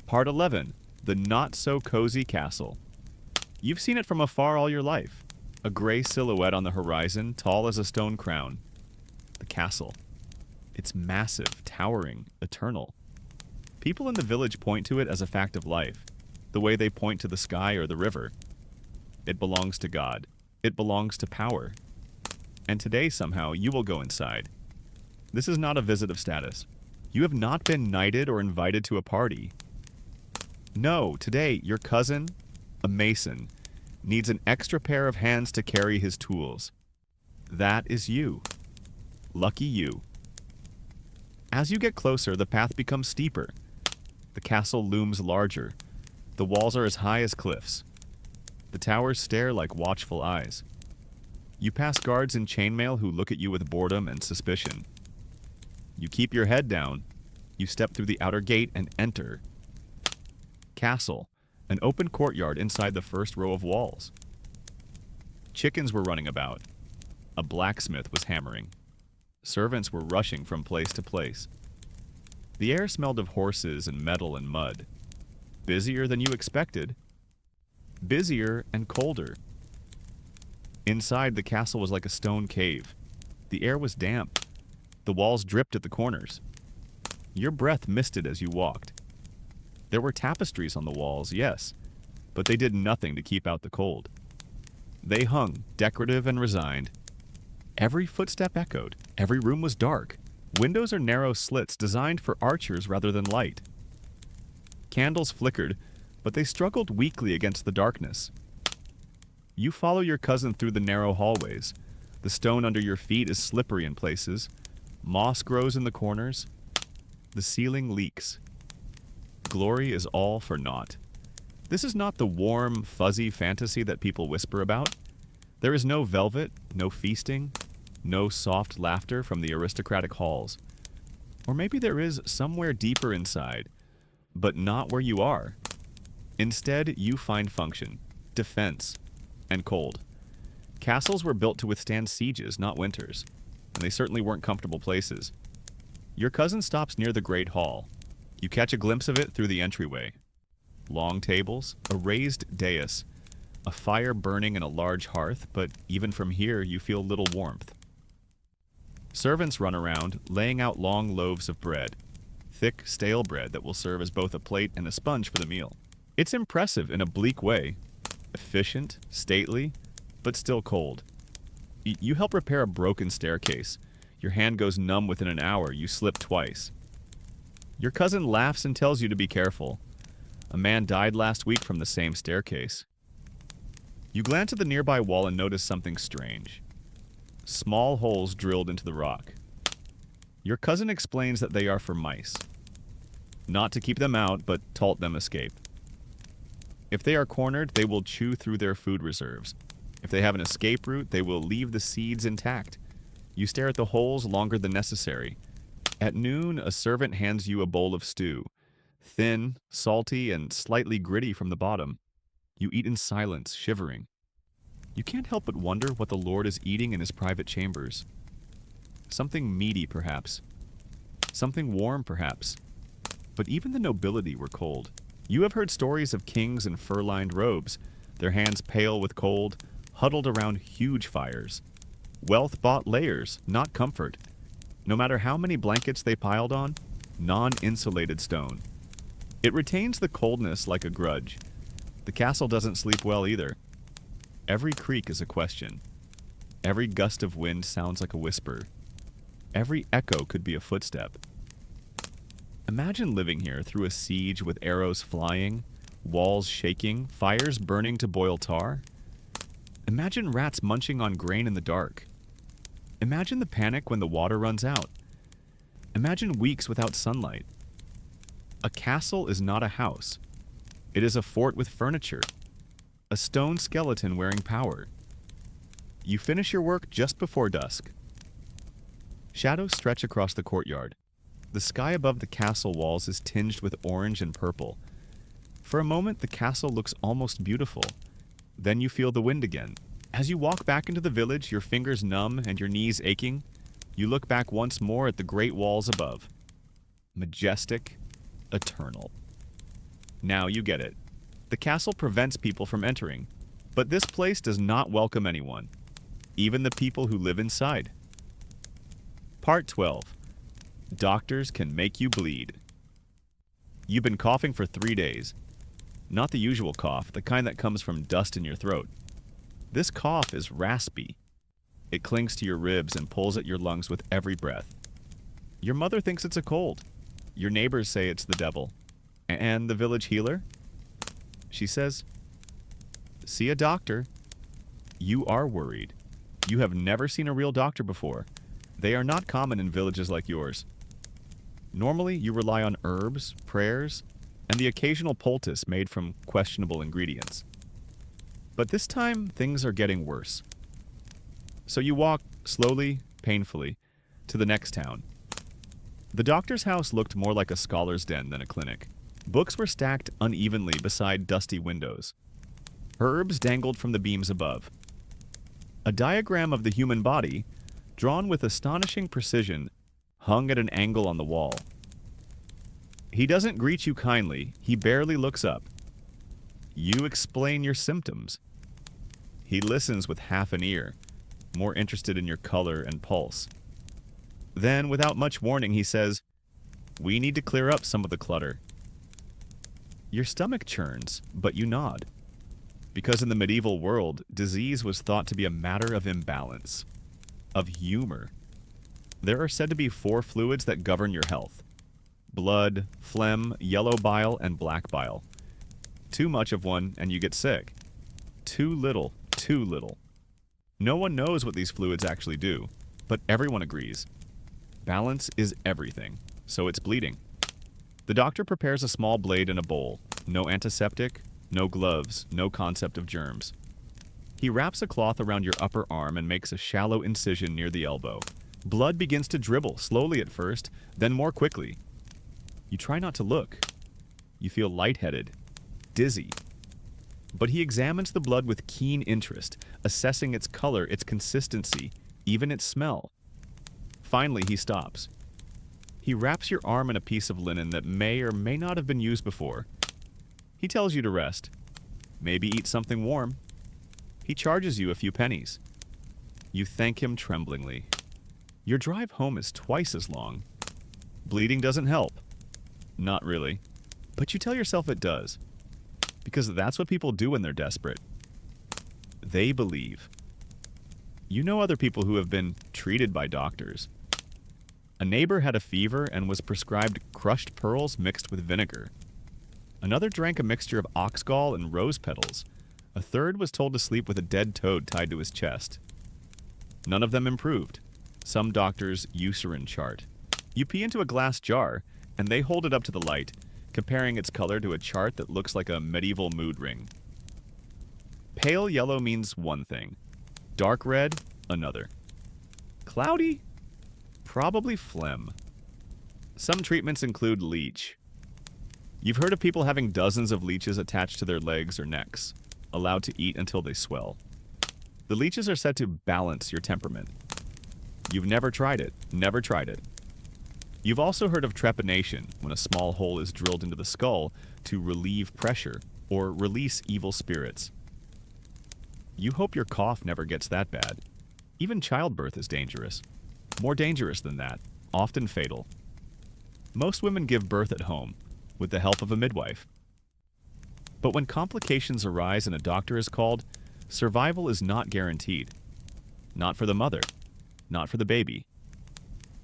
A: Part 11. the not-so-cozy castle. You've seen it from afar all your life. A gray silhouette on the horizon, tall as a stone crown. The castle. It's massive, towering, eternal. People in the village point to it as a fact of life, the way they point to the sky or the river. It belongs to God. It belongs to power. And today, somehow, you will go inside. This is not a visit of status. You have not been knighted or invited to a party. No, today, your cousin, a mason, needs an extra pair of hands to carry his tools. That is you. Lucky you. As you get closer, the path becomes steeper. The castle looms larger. The walls are as high as cliffs. The towers stare like watchful eyes. You pass guards in chainmail who look at you with boredom and suspicion. You keep your head down. You step through the outer gate and enter. Castle, an open courtyard inside the first row of walls. Chickens were running about. A blacksmith was hammering. Servants were rushing from place to place. The air smelled of horses and metal and mud. Busier than you expected. Busier and colder. Inside, the castle was like a stone cave. The air was damp. The walls dripped at the corners. Your breath misted as you walked. There were tapestries on the walls, yes, but they did nothing to keep out the cold. They hung, decorative and resigned. Every footstep echoed. Every room was dark. Windows are narrow slits designed for archers rather than light. Candles flickered, but they struggled weakly against the darkness. You follow your cousin through the narrow hallways. The stone under your feet is slippery in places. Moss grows in the corners. The ceiling leaks. Glory is all for naught. This is not the warm, fuzzy fantasy that people whisper about. There is no velvet, no feasting, no soft laughter from the aristocratic halls. Or maybe there is somewhere deeper inside, but not where you are. Instead, you find function, defense, and cold. Castles were built to withstand sieges, not winters, and they certainly weren't comfortable places. Your cousin stops near the Great Hall. You catch a glimpse of it through the entryway. Long tables, a raised dais, a fire burning in a large hearth, but even from here you feel little warmth. Servants run around, laying out long loaves of bread, thick, stale bread that will serve as both a plate and a sponge for the meal. It's impressive in a bleak way, efficient, stately, but still cold. You help repair a broken staircase. Your hand goes numb within an hour. You slip twice. Your cousin laughs and tells you to be careful. A man died last week from the same staircase. You glance at the nearby wall and notice something strange. Small holes drilled into the rock. Your cousin explains that they are for mice. Not to keep them out, but to help them escape. If they are cornered, they will chew through their food reserves. If they have an escape route, they will leave the seeds intact. You stare at the holes longer than necessary. At noon, a servant hands you a bowl of stew. Thin, salty, and slightly gritty from the bottom. You eat in silence, shivering. You can't help but wonder what the Lord is eating in his private chambers. Something meaty, perhaps. Something warm, perhaps. But even the nobility were cold. You have heard stories of kings in fur-lined robes, their hands pale with cold, huddled around huge fires. Wealth bought layers, not comfort. No matter how many blankets they piled on, non-insulated stone. It retains the coldness like a grudge. The castle doesn't sleep well either. Every creak is a question. Every gust of wind sounds like a whisper. Every echo could be a footstep. Imagine living here through a siege with arrows flying, walls shaking, fires burning to boil tar. Imagine rats munching on grain in the dark. Imagine the panic when the water runs out. Imagine weeks without sunlight. A castle is not a house. It is a fort with furniture. A stone skeleton wearing power. You finish your work just before dusk. Shadows stretch across the courtyard. The sky above the castle walls is tinged with orange and purple. For a moment, the castle looks almost beautiful. Then you feel the wind again. As you walk back into the village, your fingers numb and your knees aching, you look back once more at the great walls above. Majestic, eternal. Now you get it. The castle prevents people from entering, but this place does not welcome anyone, even the people who live inside. Part 12. Doctors can make you bleed. You've been coughing for 3 days. Not the usual cough, the kind that comes from dust in your throat. This cough is raspy. It clings to your ribs and pulls at your lungs with every breath. Your mother thinks it's a cold. Your neighbors say it's the devil. And the village healer? She says, "See a doctor." You are worried. You have never seen a real doctor before. They are not common in villages like yours. Normally, you rely on herbs, prayers, and the occasional poultice made from questionable ingredients. But this time, things are getting worse. So you walk slowly, painfully, to the next town. The doctor's house looked more like a scholar's den than a clinic. Books were stacked unevenly beside dusty windows. Herbs dangled from the beams above. A diagram of the human body, drawn with astonishing precision, hung at an angle on the wall. He doesn't greet you kindly, he barely looks up. You explain your symptoms. He listens with half an ear, more interested in your color and pulse. Then, without much warning, he says, "We need to clear up some of the clutter." Your stomach churns, but you nod. Because in the medieval world, disease was thought to be a matter of imbalance, of humor. There are said to be 4 fluids that govern your health: blood, phlegm, yellow bile, and black bile. Too much of one and you get sick. Too little, too little. No one knows what these fluids actually do, but everyone agrees. Balance is everything, so it's bleeding. The doctor prepares a small blade in a bowl. No antiseptic, no gloves, no concept of germs. He wraps a cloth around your upper arm and makes a shallow incision near the elbow. Blood begins to dribble, slowly at first, then more quickly. You try not to look. You feel lightheaded, dizzy. But he examines the blood with keen interest, assessing its color, its consistency, even its smell. Finally, he stops. He wraps your arm in a piece of linen that may or may not have been used before. He tells you to rest. Maybe eat something warm. He charges you a few pennies. You thank him tremblingly. Your drive home is twice as long. Bleeding doesn't help. Not really. But you tell yourself it does. Because that's what people do when they're desperate. They believe. You know other people who have been treated by doctors. A neighbor had a fever and was prescribed crushed pearls mixed with vinegar. Another drank a mixture of ox gall and rose petals. A third was told to sleep with a dead toad tied to his chest. None of them improved. Some doctors Eucerin chart. You pee into a glass jar, and they hold it up to the light, comparing its color to a chart that looks like a medieval mood ring. Pale yellow means one thing. Dark red, another. Cloudy? Probably phlegm. Some treatments include leech. You've heard of people having dozens of leeches attached to their legs or necks, allowed to eat until they swell. The leeches are said to balance your temperament. You've never tried it. Never tried it. You've also heard of trepanation, when a small hole is drilled into the skull to relieve pressure or release evil spirits. You hope your cough never gets that bad. Even childbirth is dangerous. More dangerous than that, often fatal. Most women give birth at home, with the help of a midwife. But when complications arise and a doctor is called, survival is not guaranteed. Not for the mother, not for the baby.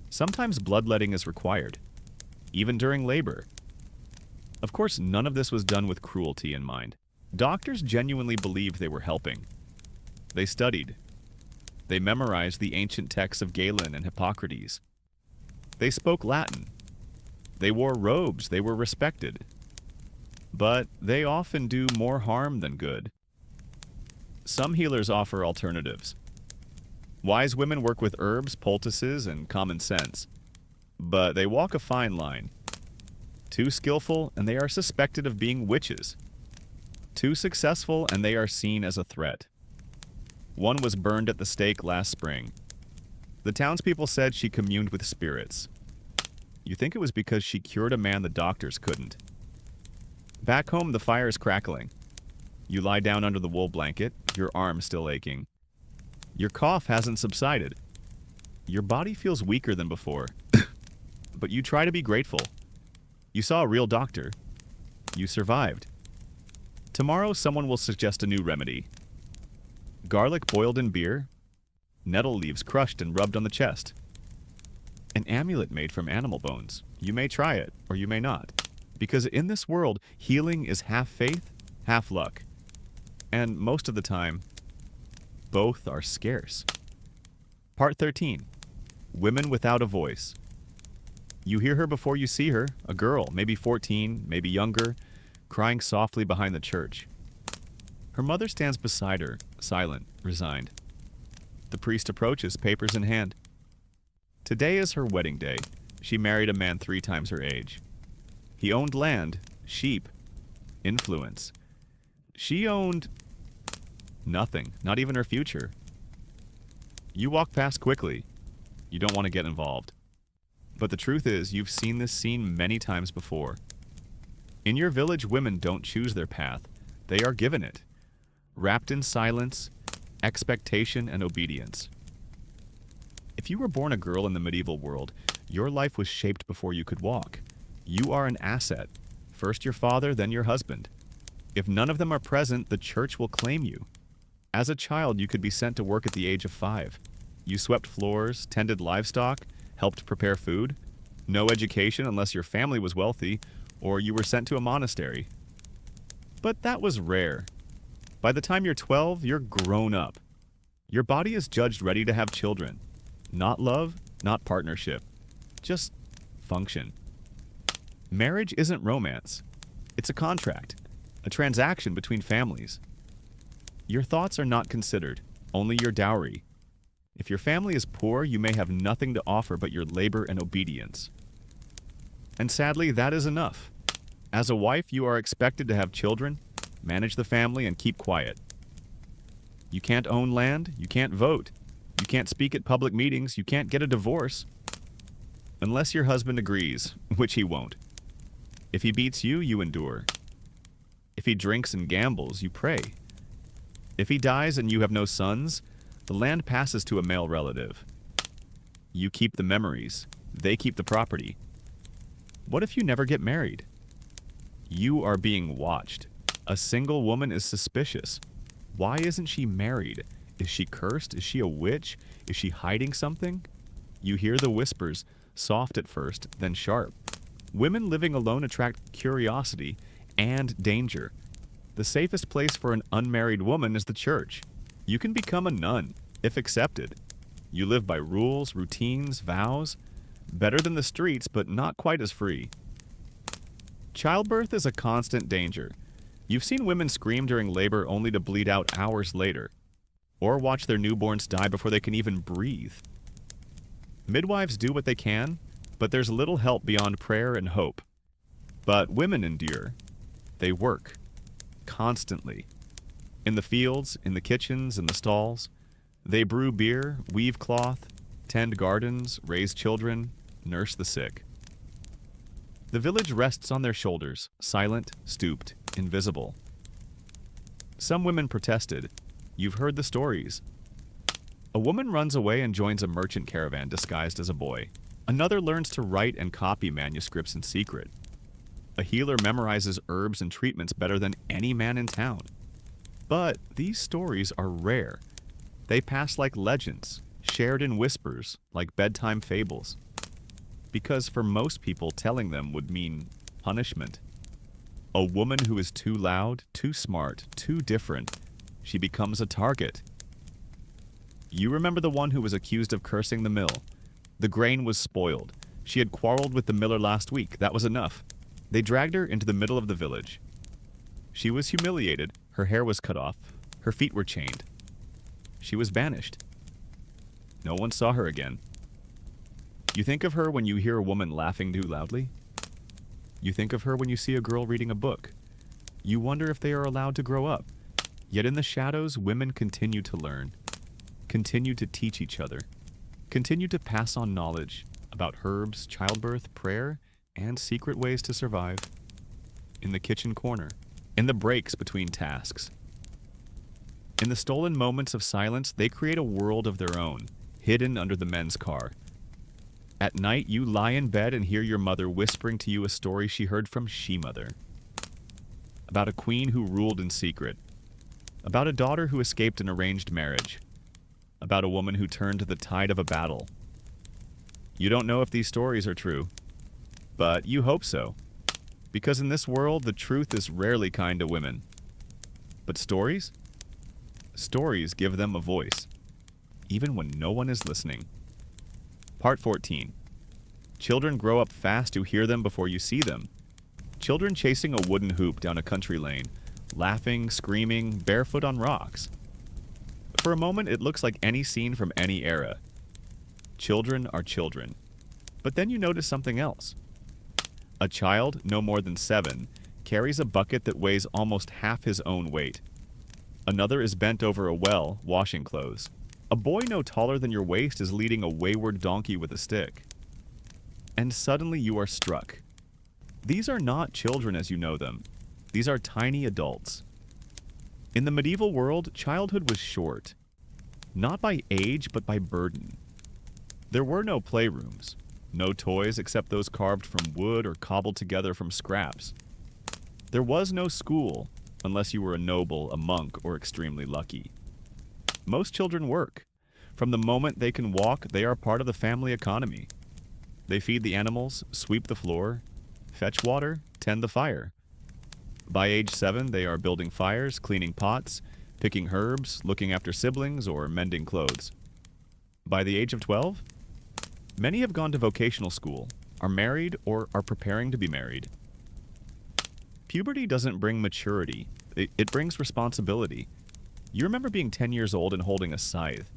A: Sometimes bloodletting is required, even during labor. Of course, none of this was done with cruelty in mind. Doctors genuinely believed they were helping. They studied. They memorized the ancient texts of Galen and Hippocrates. They spoke Latin. They wore robes. They were respected. But they often do more harm than good. Some healers offer alternatives. Wise women work with herbs, poultices, and common sense. But they walk a fine line. Too skillful, and they are suspected of being witches. Too successful, and they are seen as a threat. One was burned at the stake last spring. The townspeople said she communed with spirits. You think it was because she cured a man the doctors couldn't. Back home, the fire is crackling. You lie down under the wool blanket, your arm still aching. Your cough hasn't subsided. Your body feels weaker than before. But you try to be grateful. You saw a real doctor. You survived. Tomorrow, someone will suggest a new remedy. Garlic boiled in beer, nettle leaves crushed and rubbed on the chest. An amulet made from animal bones. You may try it, or you may not. Because in this world, healing is half faith, half luck. And most of the time, both are scarce. Part 13. Women without a voice. You hear her before you see her, a girl, maybe 14, maybe younger, crying softly behind the church. Her mother stands beside her, silent, resigned. The priest approaches, papers in hand. Today is her wedding day. She married a man 3 times her age. He owned land, sheep, influence. She owned nothing, not even her future. You walk past quickly. You don't want to get involved. But the truth is, you've seen this scene many times before. In your village, women don't choose their path. They are given it. Wrapped in silence, expectation, and obedience. If you were born a girl in the medieval world, your life was shaped before you could walk. You are an asset. First your father, then your husband. If none of them are present, the church will claim you. As a child, you could be sent to work at the age of 5. You swept floors, tended livestock, helped prepare food. No education unless your family was wealthy, or you were sent to a monastery. But that was rare. By the time you're 12, you're grown up. Your body is judged ready to have children. Not love, not partnership. Just function. Marriage isn't romance. It's a contract, a transaction between families. Your thoughts are not considered, only your dowry. If your family is poor, you may have nothing to offer but your labor and obedience. And sadly, that is enough. As a wife, you are expected to have children, manage the family, and keep quiet. You can't own land, you can't vote, you can't speak at public meetings, you can't get a divorce. Unless your husband agrees, which he won't. If he beats you, you endure. If he drinks and gambles, you pray. If he dies and you have no sons, the land passes to a male relative. You keep the memories, they keep the property. What if you never get married? You are being watched. A single woman is suspicious. Why isn't she married? Is she cursed? Is she a witch? Is she hiding something? You hear the whispers, soft at first, then sharp. Women living alone attract curiosity and danger. The safest place for an unmarried woman is the church. You can become a nun, if accepted. You live by rules, routines, vows. Better than the streets, but not quite as free. Childbirth is a constant danger. You've seen women scream during labor only to bleed out hours later, or watch their newborns die before they can even breathe. Midwives do what they can, but there's little help beyond prayer and hope. But women endure. They work. Constantly. In the fields, in the kitchens, in the stalls. They brew beer, weave cloth, tend gardens, raise children, nurse the sick. The village rests on their shoulders, silent, stooped, invisible. Some women protested. You've heard the stories. A woman runs away and joins a merchant caravan disguised as a boy. Another learns to write and copy manuscripts in secret. A healer memorizes herbs and treatments better than any man in town. But these stories are rare. They pass like legends, shared in whispers, like bedtime fables. Because for most people, telling them would mean punishment. A woman who is too loud, too smart, too different, she becomes a target. You remember the one who was accused of cursing the mill. The grain was spoiled. She had quarreled with the miller last week. That was enough. They dragged her into the middle of the village. She was humiliated. Her hair was cut off. Her feet were chained. She was banished. No one saw her again. You think of her when you hear a woman laughing too loudly. You think of her when you see a girl reading a book. You wonder if they are allowed to grow up. Yet in the shadows, women continue to learn, continue to teach each other, continue to pass on knowledge about herbs, childbirth, prayer, and secret ways to survive. in the kitchen corner, in the breaks between tasks. In the stolen moments of silence, they create a world of their own, hidden under the men's car. At night, you lie in bed and hear your mother whispering to you a story she heard from she-mother. About a queen who ruled in secret. About a daughter who escaped an arranged marriage. About a woman who turned to the tide of a battle. You don't know if these stories are true, but you hope so. Because in this world, the truth is rarely kind to women. But stories? Stories give them a voice, even when no one is listening. Part 14. Children grow up fast to hear them before you see them. Children chasing a wooden hoop down a country lane, laughing, screaming, barefoot on rocks. For a moment, it looks like any scene from any era. Children are children. But then you notice something else. A child, no more than 7, carries a bucket that weighs almost half his own weight. Another is bent over a well, washing clothes. A boy no taller than your waist is leading a wayward donkey with a stick. And suddenly you are struck. These are not children as you know them. These are tiny adults. In the medieval world, childhood was short. Not by age, but by burden. There were no playrooms, no toys except those carved from wood or cobbled together from scraps. There was no school, unless you were a noble, a monk, or extremely lucky. Most children work. From the moment they can walk, they are part of the family economy. They feed the animals, sweep the floor, fetch water, tend the fire. By age 7, they are building fires, cleaning pots, picking herbs, looking after siblings, or mending clothes. By the age of 12, many have gone to vocational school, are married, or are preparing to be married. Puberty doesn't bring maturity. It brings responsibility. You remember being 10 years old and holding a scythe.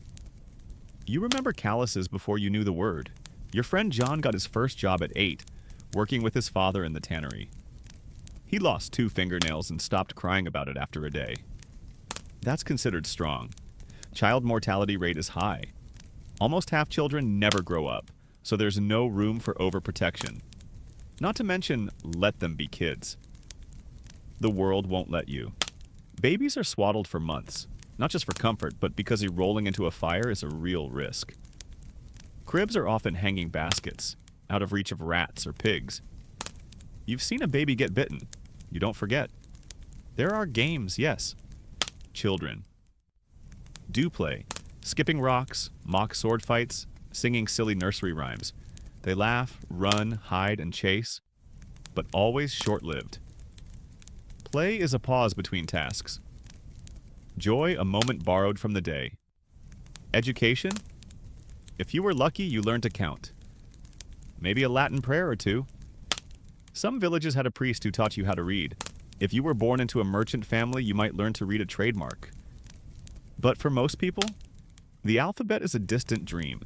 A: You remember calluses before you knew the word. Your friend John got his first job at 8, working with his father in the tannery. He lost 2 fingernails and stopped crying about it after a day. That's considered strong. Child mortality rate is high. Almost half children never grow up, so there's no room for overprotection. Not to mention, let them be kids. The world won't let you. Babies are swaddled for months, not just for comfort, but because rolling into a fire is a real risk. Cribs are often hanging baskets, out of reach of rats or pigs. You've seen a baby get bitten. You don't forget. There are games, yes. Children do play, skipping rocks, mock sword fights, singing silly nursery rhymes. They laugh, run, hide, and chase, but always short-lived. Play is a pause between tasks. Joy, a moment borrowed from the day. Education? If you were lucky, you learned to count. Maybe a Latin prayer or two. Some villages had a priest who taught you how to read. If you were born into a merchant family, you might learn to read a trademark. But for most people, the alphabet is a distant dream.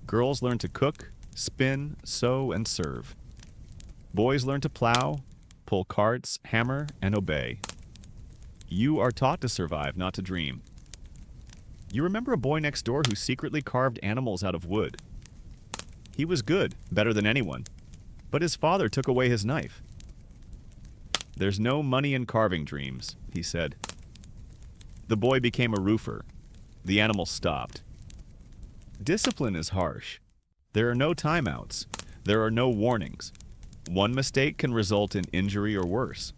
A: Girls learn to cook, spin, sew, and serve. Boys learn to plow, pull carts, hammer, and obey. You are taught to survive, not to dream. You remember a boy next door who secretly carved animals out of wood. He was good, better than anyone, but his father took away his knife. "There's no money in carving dreams," he said. The boy became a roofer. The animal stopped. Discipline is harsh. There are no timeouts. There are no warnings. One mistake can result in injury or worse.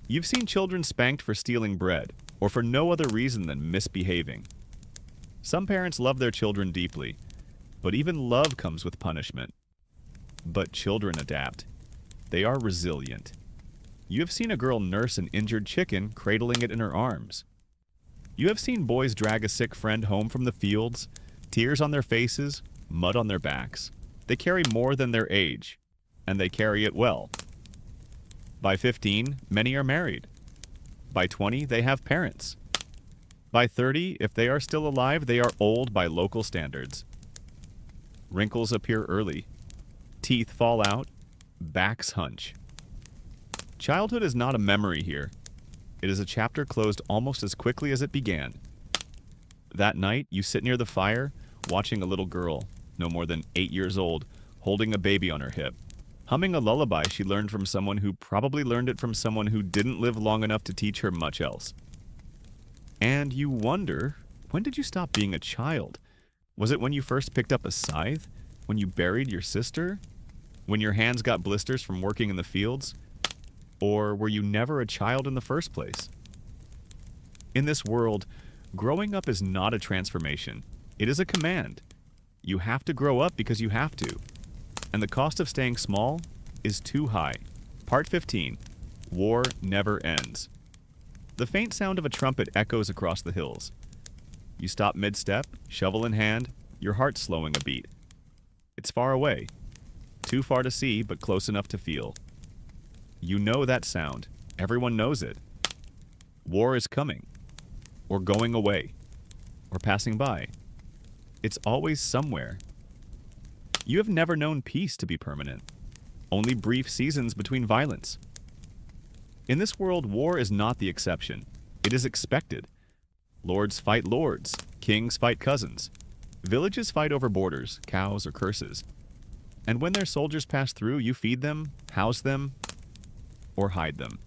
A: You've seen children spanked for stealing bread, or for no other reason than misbehaving. Some parents love their children deeply, but even love comes with punishment. But children adapt. They are resilient. You have seen a girl nurse an injured chicken, cradling it in her arms. You have seen boys drag a sick friend home from the fields, tears on their faces, mud on their backs. They carry more than their age, and they carry it well. By 15, many are married. By 20, they have parents. By 30, if they are still alive, they are old by local standards. Wrinkles appear early. Teeth fall out. Backs hunch. Childhood is not a memory here. It is a chapter closed almost as quickly as it began. That night, you sit near the fire, watching a little girl, no more than 8 years old, holding a baby on her hip. humming a lullaby she learned from someone who probably learned it from someone who didn't live long enough to teach her much else. And you wonder, when did you stop being a child? Was it when you first picked up a scythe? When you buried your sister? When your hands got blisters from working in the fields? Or were you never a child in the first place? In this world, growing up is not a transformation. It is a command. You have to grow up because you have to. And the cost of staying small is too high. Part 15. War never ends. The faint sound of a trumpet echoes across the hills. You stop mid-step, shovel in hand, your heart slowing a beat. It's far away. Too far to see, but close enough to feel. You know that sound. Everyone knows it. War is coming. Or going away. Or passing by. It's always somewhere. You have never known peace to be permanent. Only brief seasons between violence. In this world, war is not the exception. It is expected. Lords fight lords. Kings fight cousins. Villages fight over borders, cows or curses. And when their soldiers pass through, you feed them, house them, or hide them.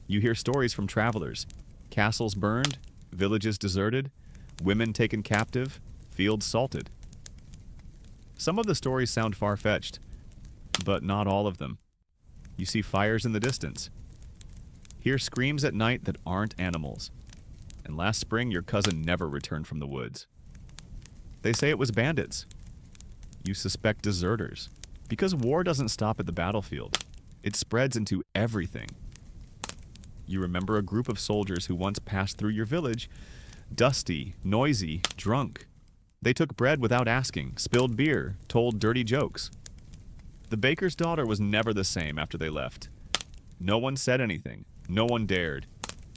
A: You hear stories from travelers. Castles burned, villages deserted, women taken captive, fields salted. Some of the stories sound far-fetched, but not all of them. You see fires in the distance. Hear screams at night that aren't animals. And last spring, your cousin never returned from the woods. They say it was bandits. You suspect deserters. Because war doesn't stop at the battlefield. It spreads into everything. You remember a group of soldiers who once passed through your village, dusty, noisy, drunk. They took bread without asking, spilled beer, told dirty jokes. The baker's daughter was never the same after they left. No one said anything. No one dared.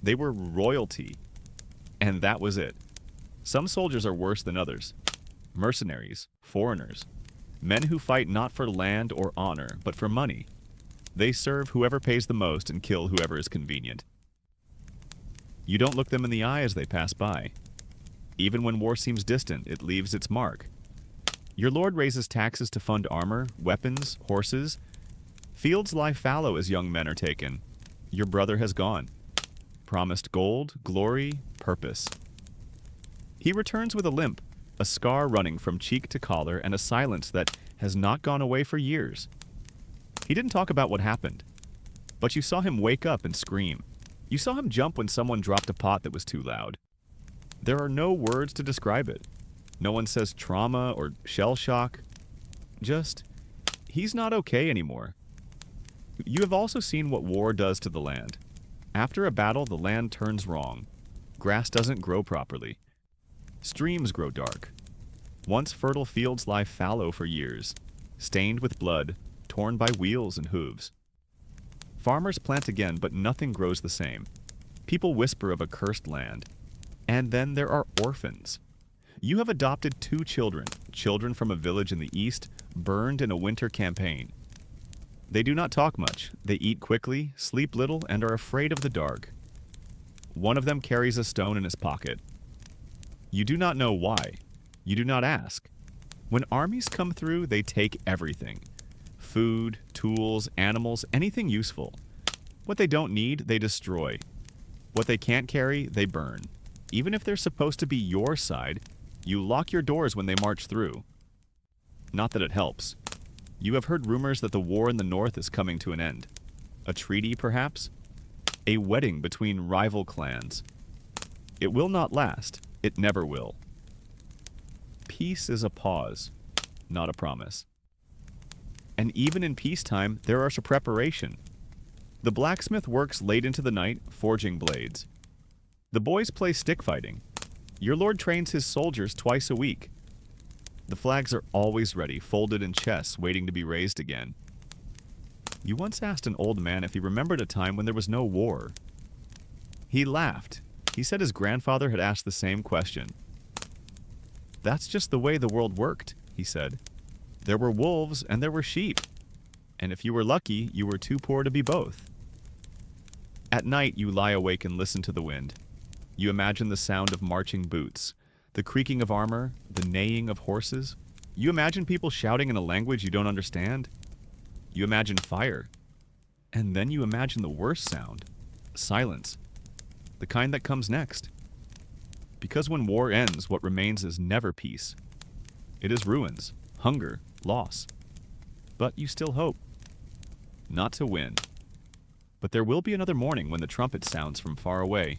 A: They were royalty. And that was it. Some soldiers are worse than others. Mercenaries, foreigners, men who fight not for land or honor, but for money. They serve whoever pays the most and kill whoever is convenient. You don't look them in the eye as they pass by. Even when war seems distant, it leaves its mark. Your lord raises taxes to fund armor, weapons, horses. Fields lie fallow as young men are taken. Your brother has gone. Promised gold, glory, purpose. He returns with a limp, a scar running from cheek to collar, and a silence that has not gone away for years. He didn't talk about what happened, but you saw him wake up and scream. You saw him jump when someone dropped a pot that was too loud. There are no words to describe it. No one says trauma or shell shock. Just, he's not okay anymore. You have also seen what war does to the land. After a battle, the land turns wrong. Grass doesn't grow properly. Streams grow dark. Once fertile fields lie fallow for years, stained with blood, torn by wheels and hooves. Farmers plant again, but nothing grows the same. People whisper of a cursed land. And then there are orphans. You have adopted 2 children, children from a village in the east, burned in a winter campaign. They do not talk much. They eat quickly, sleep little, and are afraid of the dark. One of them carries a stone in his pocket. You do not know why. You do not ask. When armies come through, they take everything. Food, tools, animals, anything useful. What they don't need, they destroy. What they can't carry, they burn. Even if they're supposed to be your side, you lock your doors when they march through. Not that it helps. You have heard rumors that the war in the north is coming to an end. A treaty, perhaps? A wedding between rival clans. It will not last. It never will. Peace is a pause, not a promise. And even in peacetime, there is a preparation. The blacksmith works late into the night, forging blades. The boys play stick fighting. Your lord trains his soldiers twice a week. The flags are always ready, folded in chess, waiting to be raised again. You once asked an old man if he remembered a time when there was no war. He laughed. He said his grandfather had asked the same question. That's just the way the world worked, he said. There were wolves and there were sheep. And if you were lucky, you were too poor to be both. At night, you lie awake and listen to the wind. You imagine the sound of marching boots, the creaking of armor, the neighing of horses. You imagine people shouting in a language you don't understand. You imagine fire. And then you imagine the worst sound. Silence. The kind that comes next. Because when war ends, what remains is never peace. It is ruins, hunger, loss. But you still hope. Not to win. But there will be another morning when the trumpet sounds from far away.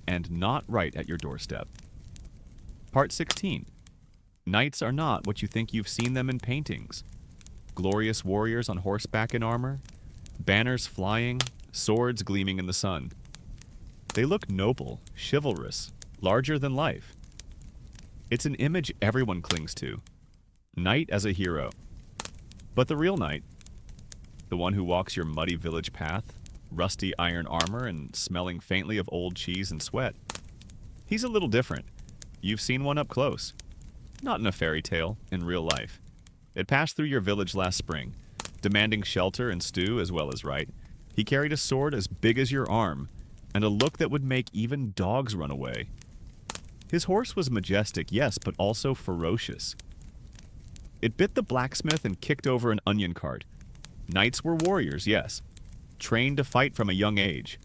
A: And not right at your doorstep. Part 16. Knights are not what you think you've seen them in paintings. Glorious warriors on horseback in armor, banners flying, swords gleaming in the sun. They look noble, chivalrous, larger than life. It's an image everyone clings to. Knight as a hero. But the real knight, the one who walks your muddy village path, rusty iron armor and smelling faintly of old cheese and sweat, he's a little different. You've seen one up close. Not in a fairy tale, in real life. It passed through your village last spring, demanding shelter and stew as well as right. He carried a sword as big as your arm, and a look that would make even dogs run away. His horse was majestic, yes, but also ferocious. It bit the blacksmith and kicked over an onion cart. Knights were warriors, yes, trained to fight from a young age.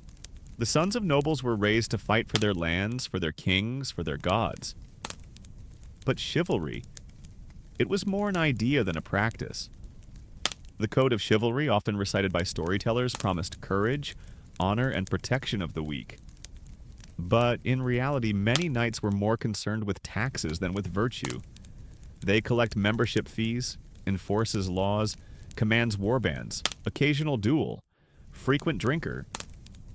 A: The sons of nobles were raised to fight for their lands, for their kings, for their gods. But chivalry, it was more an idea than a practice. The code of chivalry, often recited by storytellers, promised courage, honor, and protection of the weak. But in reality, many knights were more concerned with taxes than with virtue. They collect membership fees, enforces laws, commands warbands, occasional duel, frequent drinker,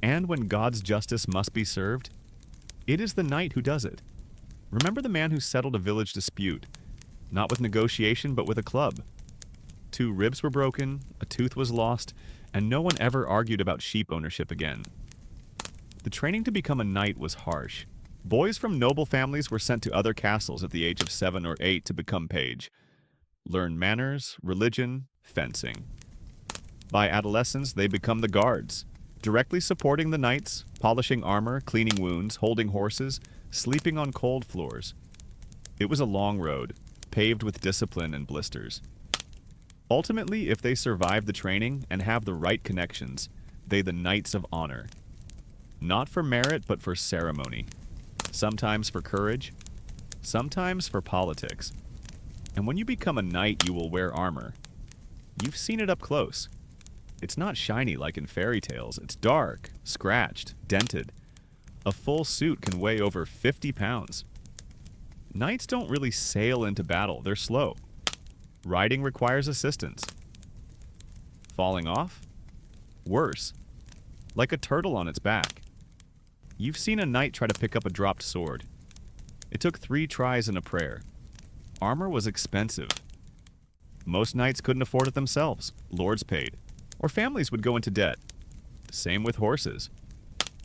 A: and when God's justice must be served, it is the knight who does it. Remember the man who settled a village dispute, not with negotiation but with a club. 2 ribs were broken, a tooth was lost, and no one ever argued about sheep ownership again. The training to become a knight was harsh. Boys from noble families were sent to other castles at the age of 7 or 8 to become page. Learn manners, religion, fencing. By adolescence, they become the guards, directly supporting the knights, polishing armor, cleaning wounds, holding horses, sleeping on cold floors. It was a long road, paved with discipline and blisters. Ultimately, if they survive the training and have the right connections, they the knights of honor. Not for merit, but for ceremony. Sometimes for courage, sometimes for politics. And when you become a knight, you will wear armor. You've seen it up close. It's not shiny like in fairy tales. It's dark, scratched, dented. A full suit can weigh over 50 pounds. Knights don't really sail into battle. They're slow. Riding requires assistance. Falling off? Worse. Like a turtle on its back. You've seen a knight try to pick up a dropped sword. It took 3 tries and a prayer. Armor was expensive. Most knights couldn't afford it themselves. Lords paid. Or families would go into debt. Same with horses.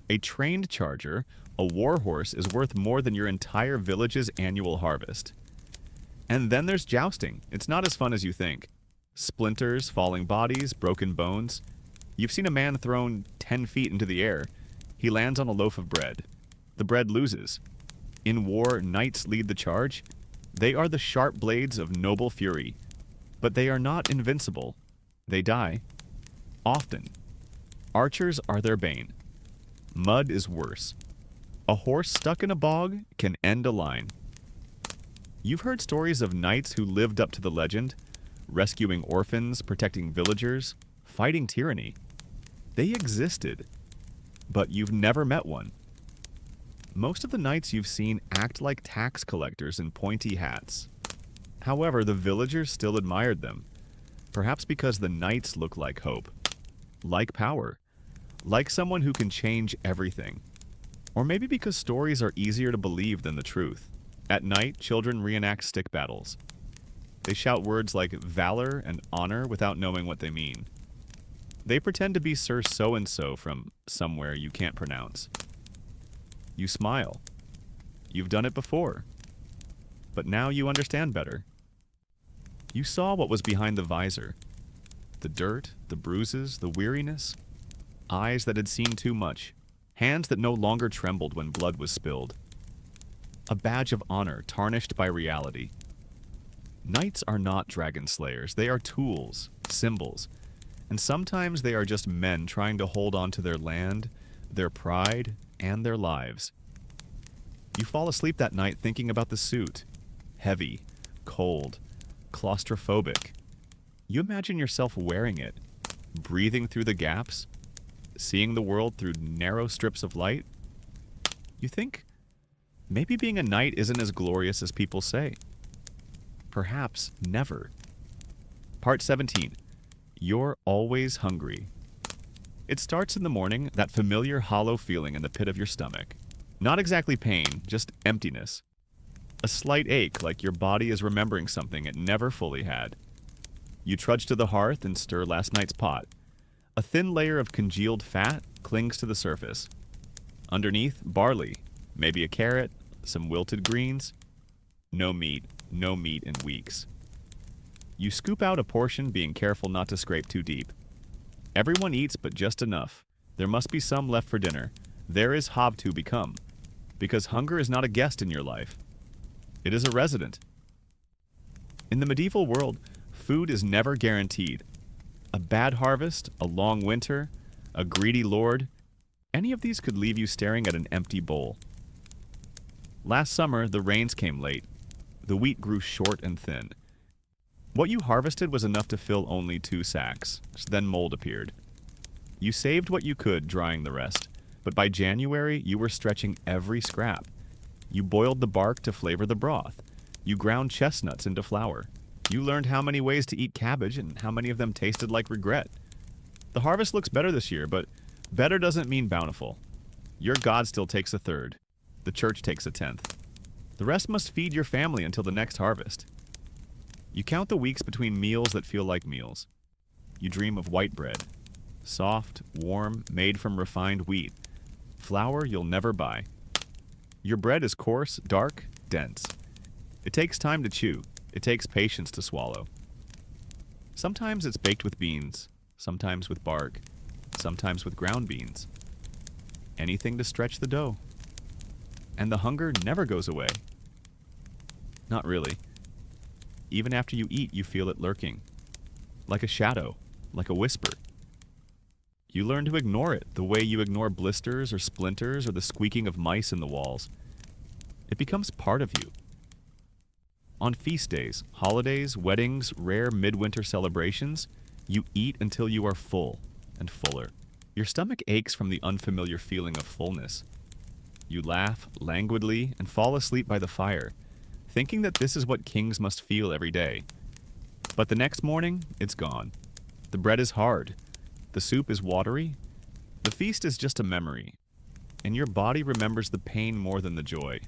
A: A trained charger, a war horse, is worth more than your entire village's annual harvest. And then there's jousting. It's not as fun as you think. Splinters, falling bodies, broken bones. You've seen a man thrown 10 feet into the air. He lands on a loaf of bread. The bread loses. In war, knights lead the charge. They are the sharp blades of noble fury. But they are not invincible. They die. Often. Archers are their bane. Mud is worse. A horse stuck in a bog can end a line. You've heard stories of knights who lived up to the legend, rescuing orphans, protecting villagers, fighting tyranny. They existed, but you've never met one. Most of the knights you've seen act like tax collectors in pointy hats. However, the villagers still admired them, perhaps because the knights look like hope, like power, like someone who can change everything. Or maybe because stories are easier to believe than the truth. At night, children reenact stick battles. They shout words like valor and honor without knowing what they mean. They pretend to be Sir So-and-so from somewhere you can't pronounce. You smile. You've done it before. But now you understand better. You saw what was behind the visor. The dirt, the bruises, the weariness. Eyes that had seen too much. Hands that no longer trembled when blood was spilled. A badge of honor tarnished by reality. Knights are not dragon slayers. They are tools. symbols, and sometimes they are just men trying to hold on to their land, their pride, and their lives. You fall asleep that night thinking about the suit. Heavy, cold, claustrophobic. You imagine yourself wearing it, breathing through the gaps, seeing the world through narrow strips of light. You think, maybe being a knight isn't as glorious as people say. Perhaps never. Part 17. You're always hungry. It starts in the morning, that familiar hollow feeling in the pit of your stomach. Not exactly pain, just emptiness. A slight ache, like your body is remembering something it never fully had. You trudge to the hearth and stir last night's pot. A thin layer of congealed fat clings to the surface. Underneath, barley, maybe a carrot, some wilted greens. No meat in weeks. You scoop out a portion, being careful not to scrape too deep. Everyone eats, but just enough. There must be some left for dinner. There is hob to become. Because hunger is not a guest in your life. It is a resident. In the medieval world, food is never guaranteed. A bad harvest, a long winter, a greedy lord, any of these could leave you staring at an empty bowl. Last summer, the rains came late. The wheat grew short and thin. What you harvested was enough to fill only 2 sacks. Then mold appeared. You saved what you could, drying the rest. But by January, you were stretching every scrap. You boiled the bark to flavor the broth. You ground chestnuts into flour. You learned how many ways to eat cabbage and how many of them tasted like regret. The harvest looks better this year, but better doesn't mean bountiful. Your God still takes a third. The church takes a tenth. The rest must feed your family until the next harvest. You count the weeks between meals that feel like meals. You dream of white bread. Soft, warm, made from refined wheat. Flour you'll never buy. Your bread is coarse, dark, dense. It takes time to chew. It takes patience to swallow. Sometimes it's baked with beans, sometimes with bark, sometimes with ground beans. Anything to stretch the dough. And the hunger never goes away. Not really. Even after you eat, you feel it lurking. Like a shadow, like a whisper. You learn to ignore it the way you ignore blisters or splinters or the squeaking of mice in the walls. It becomes part of you. On feast days, holidays, weddings, rare midwinter celebrations, you eat until you are full and fuller. Your stomach aches from the unfamiliar feeling of fullness. You laugh languidly and fall asleep by the fire, thinking that this is what kings must feel every day. But the next morning, it's gone. The bread is hard. The soup is watery. The feast is just a memory, and your body remembers the pain more than the joy.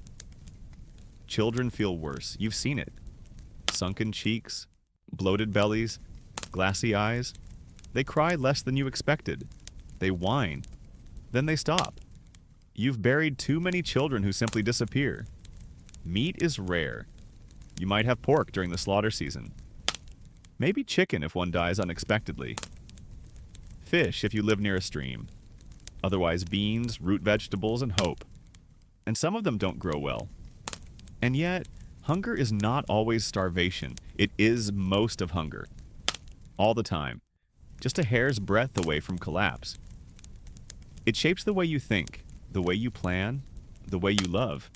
A: Children feel worse. You've seen it. Sunken cheeks, bloated bellies, glassy eyes. They cry less than you expected. They whine. Then they stop. You've buried too many children who simply disappear. Meat is rare. You might have pork during the slaughter season. Maybe chicken if one dies unexpectedly. Fish if you live near a stream. Otherwise beans, root vegetables, and hope. And some of them don't grow well. And yet, hunger is not always starvation. It is most of hunger. All the time. Just a hair's breadth away from collapse. It shapes the way you think, the way you plan, the way you love.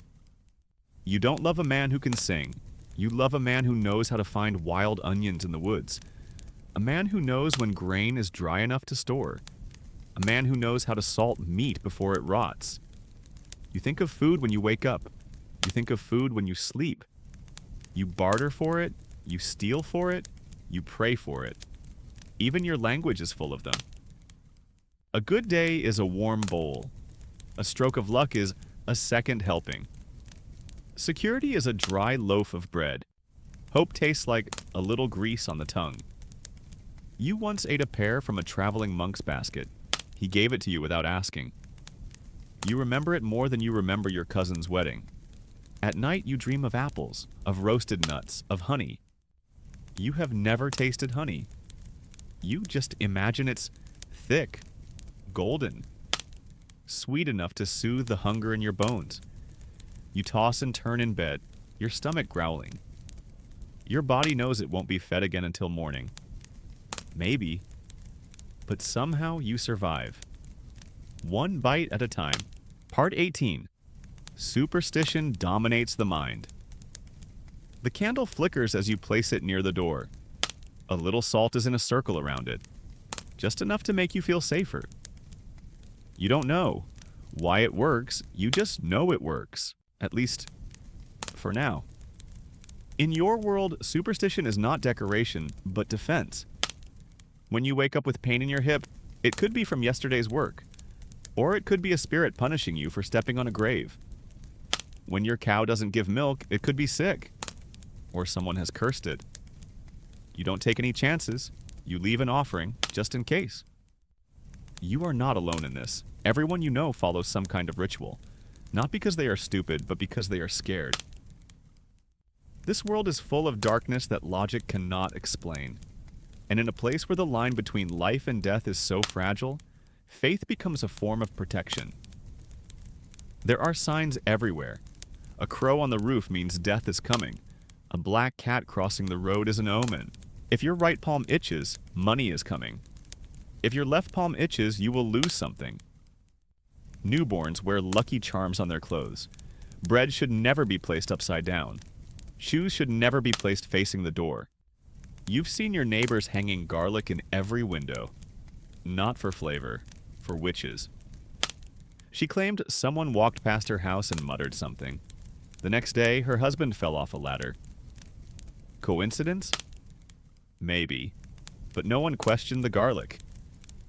A: You don't love a man who can sing. You love a man who knows how to find wild onions in the woods. A man who knows when grain is dry enough to store. A man who knows how to salt meat before it rots. You think of food when you wake up. You think of food when you sleep. You barter for it. You steal for it. You pray for it. Even your language is full of them. A good day is a warm bowl. A stroke of luck is a second helping. Security is a dry loaf of bread. Hope tastes like a little grease on the tongue. You once ate a pear from a traveling monk's basket. He gave it to you without asking. You remember it more than you remember your cousin's wedding. At night you dream of apples, of roasted nuts, of honey. You have never tasted honey. You just imagine it's thick, golden, sweet enough to soothe the hunger in your bones. You toss and turn in bed, your stomach growling. Your body knows it won't be fed again until morning. Maybe. But somehow you survive. One bite at a time. Part 18. Superstition dominates the mind. The candle flickers as you place it near the door. A little salt is in a circle around it, just enough to make you feel safer. You don't know why it works, you just know it works, at least for now. In your world, superstition is not decoration, but defense. When you wake up with pain in your hip, it could be from yesterday's work, or it could be a spirit punishing you for stepping on a grave. When your cow doesn't give milk, it could be sick, or someone has cursed it. You don't take any chances. You leave an offering, just in case. You are not alone in this. Everyone you know follows some kind of ritual. Not because they are stupid, but because they are scared. This world is full of darkness that logic cannot explain. And in a place where the line between life and death is so fragile, faith becomes a form of protection. There are signs everywhere. A crow on the roof means death is coming. A black cat crossing the road is an omen. If your right palm itches, money is coming. If your left palm itches, you will lose something. Newborns wear lucky charms on their clothes. Bread should never be placed upside down. Shoes should never be placed facing the door. You've seen your neighbors hanging garlic in every window. Not for flavor, for witches. She claimed someone walked past her house and muttered something. The next day, her husband fell off a ladder. Coincidence? Maybe. But no one questioned the garlic.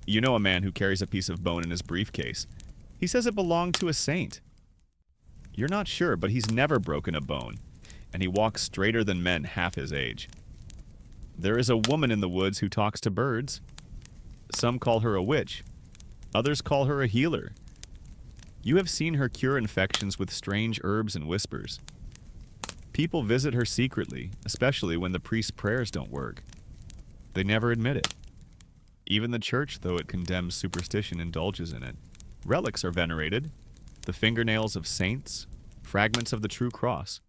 A: You know a man who carries a piece of bone in his briefcase. He says it belonged to a saint. You're not sure, but he's never broken a bone, and he walks straighter than men half his age. There is a woman in the woods who talks to birds. Some call her a witch. Others call her a healer. You have seen her cure infections with strange herbs and whispers. People visit her secretly, especially when the priest's prayers don't work. They never admit it. Even the church, though it condemns superstition, indulges in it. Relics are venerated. The fingernails of saints, fragments of the true cross,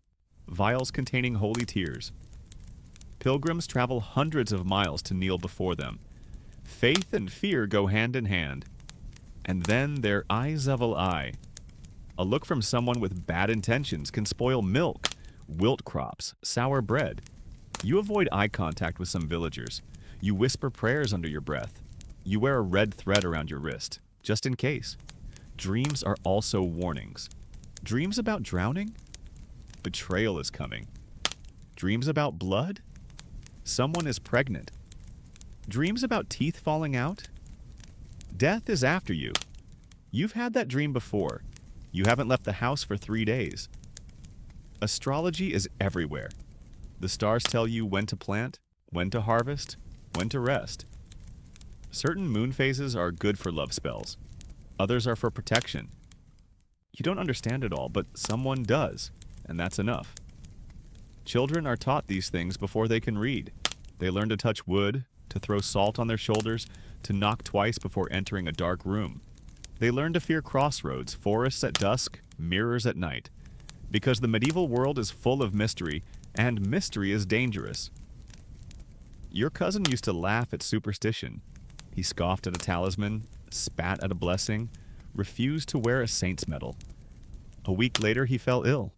A: vials containing holy tears. Pilgrims travel hundreds of miles to kneel before them. Faith and fear go hand in hand. And then their eye-zevel eye. A look from someone with bad intentions can spoil milk, wilt crops, sour bread. You avoid eye contact with some villagers. You whisper prayers under your breath. You wear a red thread around your wrist, just in case. Dreams are also warnings. Dreams about drowning? Betrayal is coming. Dreams about blood? Someone is pregnant. Dreams about teeth falling out? Death is after you. You've had that dream before. You haven't left the house for 3 days. Astrology is everywhere. The stars tell you when to plant, when to harvest, when to rest. Certain moon phases are good for love spells. Others are for protection. You don't understand it all, but someone does, and that's enough. Children are taught these things before they can read. They learn to touch wood, to throw salt on their shoulders, to knock twice before entering a dark room. They learn to fear crossroads, forests at dusk, mirrors at night. Because the medieval world is full of mystery, and mystery is dangerous. Your cousin used to laugh at superstition. He scoffed at a talisman, spat at a blessing, refused to wear a saint's medal. A week later, he fell ill.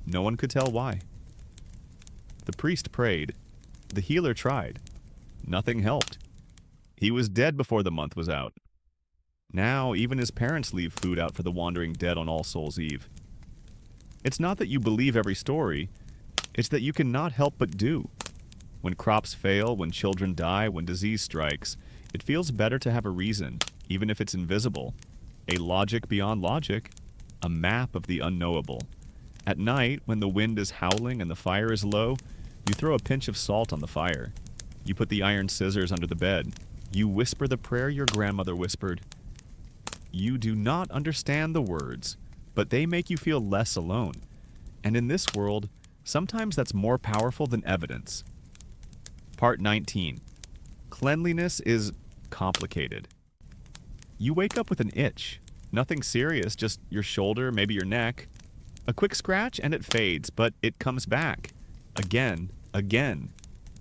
A: No one could tell why. The priest prayed. The healer tried. Nothing helped. He was dead before the month was out. Now, even his parents leave food out for the wandering dead on All Souls' Eve. It's not that you believe every story, it's that you cannot help but do. When crops fail, when children die, when disease strikes, it feels better to have a reason, even if it's invisible. A logic beyond logic, a map of the unknowable. At night, when the wind is howling and the fire is low, you throw a pinch of salt on the fire. You put the iron scissors under the bed. You whisper the prayer your grandmother whispered. You do not understand the words, but they make you feel less alone. And in this world, sometimes that's more powerful than evidence. Part 19. Cleanliness is complicated. You wake up with an itch. Nothing serious, just your shoulder, maybe your neck. A quick scratch and it fades, but it comes back. Again.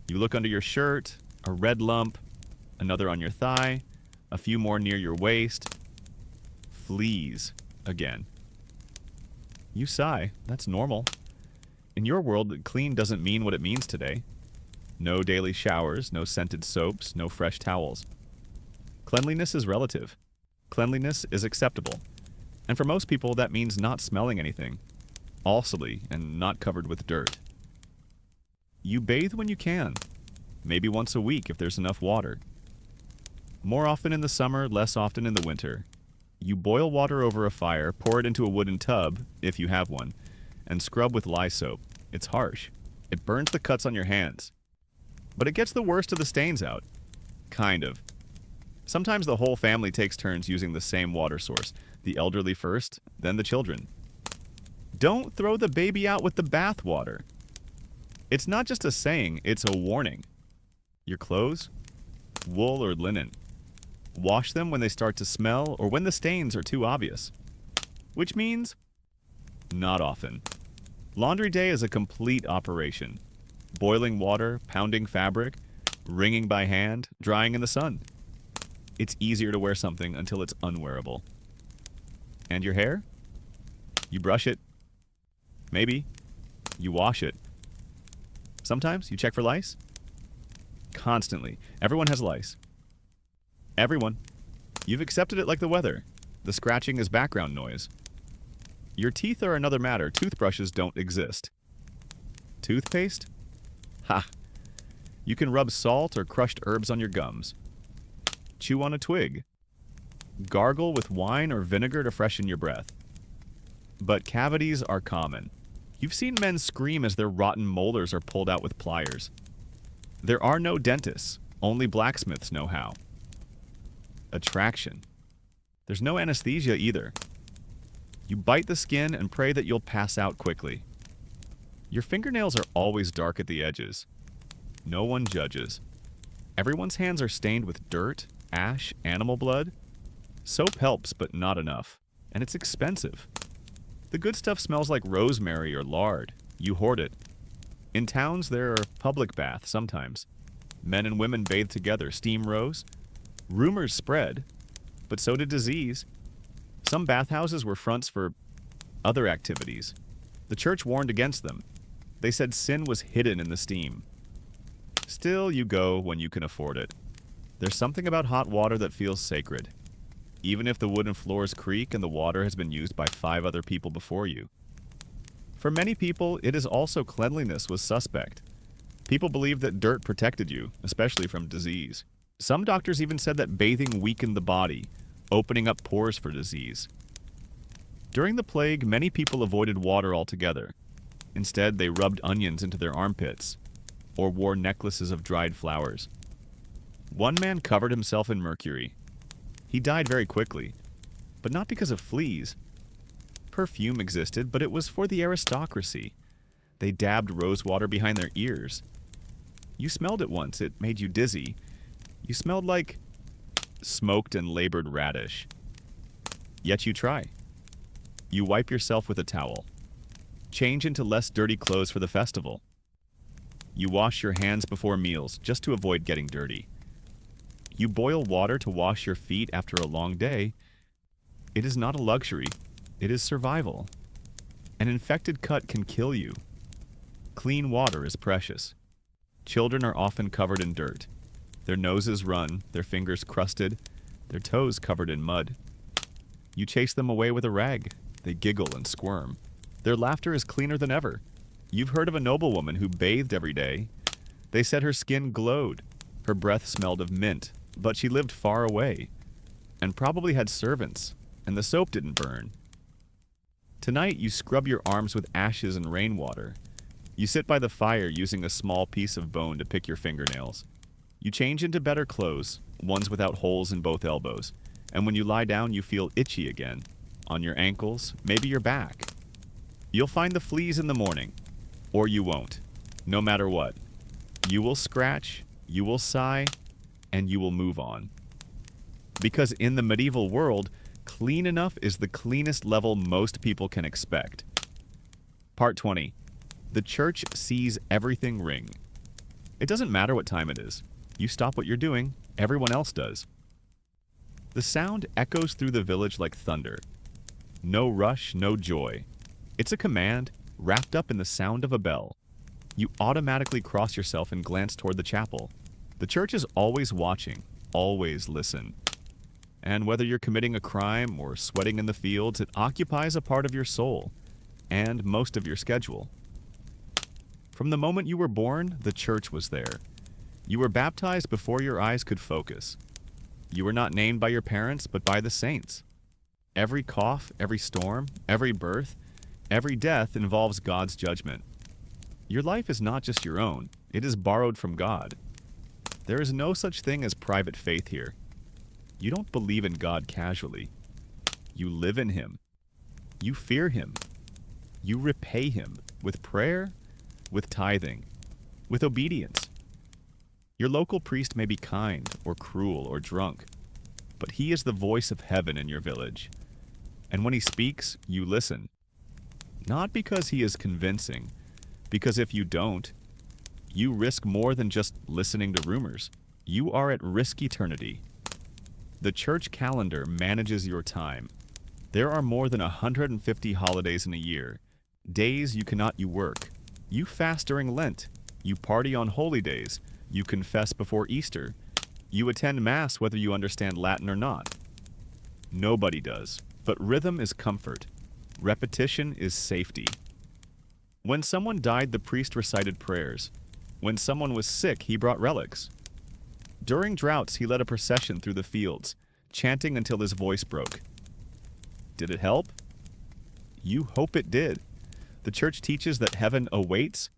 A: You look under your shirt, A red lump, another on your thigh, a few more near your waist. Fleas again. You sigh. That's normal. In your world, clean doesn't mean what it means today. No daily showers, no scented soaps, no fresh towels. Cleanliness is relative. Cleanliness is acceptable. And for most people, that means not smelling anything, alsily, and not covered with dirt. You bathe when you can, maybe once a week if there's enough water. More often in the summer, less often in the winter. You boil water over a fire, pour it into a wooden tub, if you have one, and scrub with lye soap. It's harsh. It burns the cuts on your hands. But it gets the worst of the stains out. Kind of. Sometimes the whole family takes turns using the same water source. The elderly first, then the children. Don't throw the baby out with the bath water. It's not just a saying, it's a warning. Your clothes? Wool or linen. Wash them when they start to smell or when the stains are too obvious. Which means, not often. Laundry day is a complete operation. Boiling water, pounding fabric, wringing by hand, drying in the sun. It's easier to wear something until it's unwearable. And your hair? You brush it. Maybe. You wash it. Sometimes you check for lice. Constantly. Everyone has lice. Everyone. You've accepted it like the weather. The scratching is background noise. Your teeth are another matter. Toothbrushes don't exist. Toothpaste? Ha! You can rub salt or crushed herbs on your gums. Chew on a twig. Gargle with wine or vinegar to freshen your breath. But cavities are common. You've seen men scream as their rotten molars are pulled out with pliers. There are no dentists. Only blacksmiths know how. Attraction. There's no anesthesia either. You bite the skin and pray that you'll pass out quickly. Your fingernails are always dark at the edges. No one judges. Everyone's hands are stained with dirt, ash, animal blood. Soap helps, but not enough. And it's expensive. The good stuff smells like rosemary or lard. You hoard it. In towns, there are public baths sometimes. Men and women bathe together, steam rose. Rumors spread, but so did disease. Some bathhouses were fronts for other activities. The church warned against them. They said sin was hidden in the steam. Still, you go when you can afford it. There's something about hot water that feels sacred, even if the wooden floors creak and the water has been used by 5 other people before you. For many people, it is also cleanliness was suspect. People believed that dirt protected you, especially from disease. Some doctors even said that bathing weakened the body, opening up pores for disease. During the plague, many people avoided water altogether. Instead, they rubbed onions into their armpits, or wore necklaces of dried flowers. One man covered himself in mercury. He died very quickly, but not because of fleas. Perfume existed, but it was for the aristocracy. They dabbed rosewater behind their ears. You smelled it once. It made you dizzy. You smelled like smoked and labored radish. Yet you try. You wipe yourself with a towel. Change into less dirty clothes for the festival. You wash your hands before meals, just to avoid getting dirty. You boil water to wash your feet after a long day. It is not a luxury. It is survival. An infected cut can kill you. Clean water is precious. Children are often covered in dirt. Their noses run, their fingers crusted, their toes covered in mud. You chase them away with a rag. They giggle and squirm. Their laughter is cleaner than ever. You've heard of a noblewoman who bathed every day. They said her skin glowed. Her breath smelled of mint, but she lived far away, and probably had servants, and the soap didn't burn. Tonight, you scrub your arms with ashes and rainwater. You sit by the fire using a small piece of bone to pick your fingernails. You change into better clothes, ones without holes in both elbows, and when you lie down, you feel itchy again. On your ankles, maybe your back. You'll find the fleas in the morning, or you won't, no matter what. You will scratch, you will sigh, and you will move on. Because in the medieval world, clean enough is the cleanest level most people can expect. Part 20. The church sees everything ring. It doesn't matter what time it is. You stop what you're doing, everyone else does. The sound echoes through the village like thunder. No rush, no joy. It's a command wrapped up in the sound of a bell. You automatically cross yourself and glance toward the chapel. The church is always watching, always listen. And whether you're committing a crime or sweating in the fields, it occupies a part of your soul and most of your schedule. From the moment you were born, the church was there. You were baptized before your eyes could focus. You were not named by your parents, but by the saints. Every cough, every storm, every birth, every death involves God's judgment. Your life is not just your own, it is borrowed from God. There is no such thing as private faith here. You don't believe in God casually. You live in Him. You fear Him. You repay Him with prayer, with tithing, with obedience. Your local priest may be kind or cruel or drunk, but he is the voice of heaven in your village. And when he speaks, you listen. Not because he is convincing, because if you don't, you risk more than just listening to rumors. You are at risk eternity. The church calendar manages your time. There are more than 150 holidays in a year. Days you work. You fast during Lent. You party on holy days. You confess before Easter. You attend Mass whether you understand Latin or not. Nobody does. But rhythm is comfort. Repetition is safety. When someone died, the priest recited prayers. When someone was sick, he brought relics. During droughts, he led a procession through the fields, chanting until his voice broke. Did it help? You hope it did. The church teaches that heaven awaits,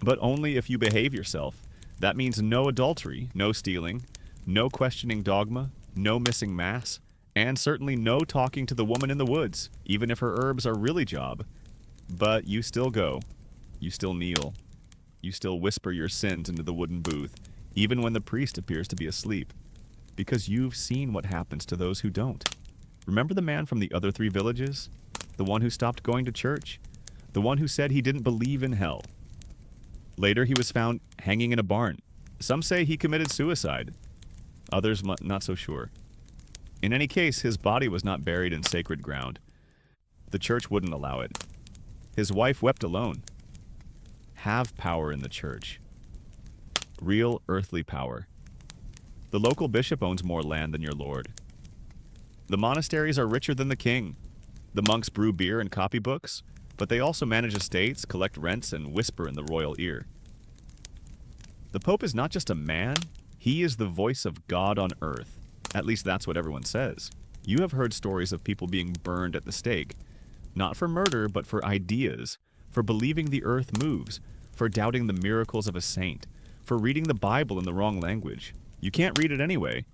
A: but only if you behave yourself. That means no adultery, no stealing, no questioning dogma, no missing Mass, and certainly no talking to the woman in the woods, even if her herbs are really job. But you still go. You still kneel. You still whisper your sins into the wooden booth, even when the priest appears to be asleep, because you've seen what happens to those who don't. Remember the man from the other 3 villages? The one who stopped going to church? The one who said he didn't believe in hell? Later, he was found hanging in a barn. Some say he committed suicide. Others not so sure. In any case, his body was not buried in sacred ground. The church wouldn't allow it. His wife wept alone. Have power in the church. Real earthly power. The local bishop owns more land than your lord. The monasteries are richer than the king. The monks brew beer and copy books, but they also manage estates, collect rents, and whisper in the royal ear. The Pope is not just a man, he is the voice of God on earth. At least that's what everyone says. You have heard stories of people being burned at the stake, not for murder, but for ideas, for believing the earth moves, for doubting the miracles of a saint, for reading the Bible in the wrong language. You can't read it anyway,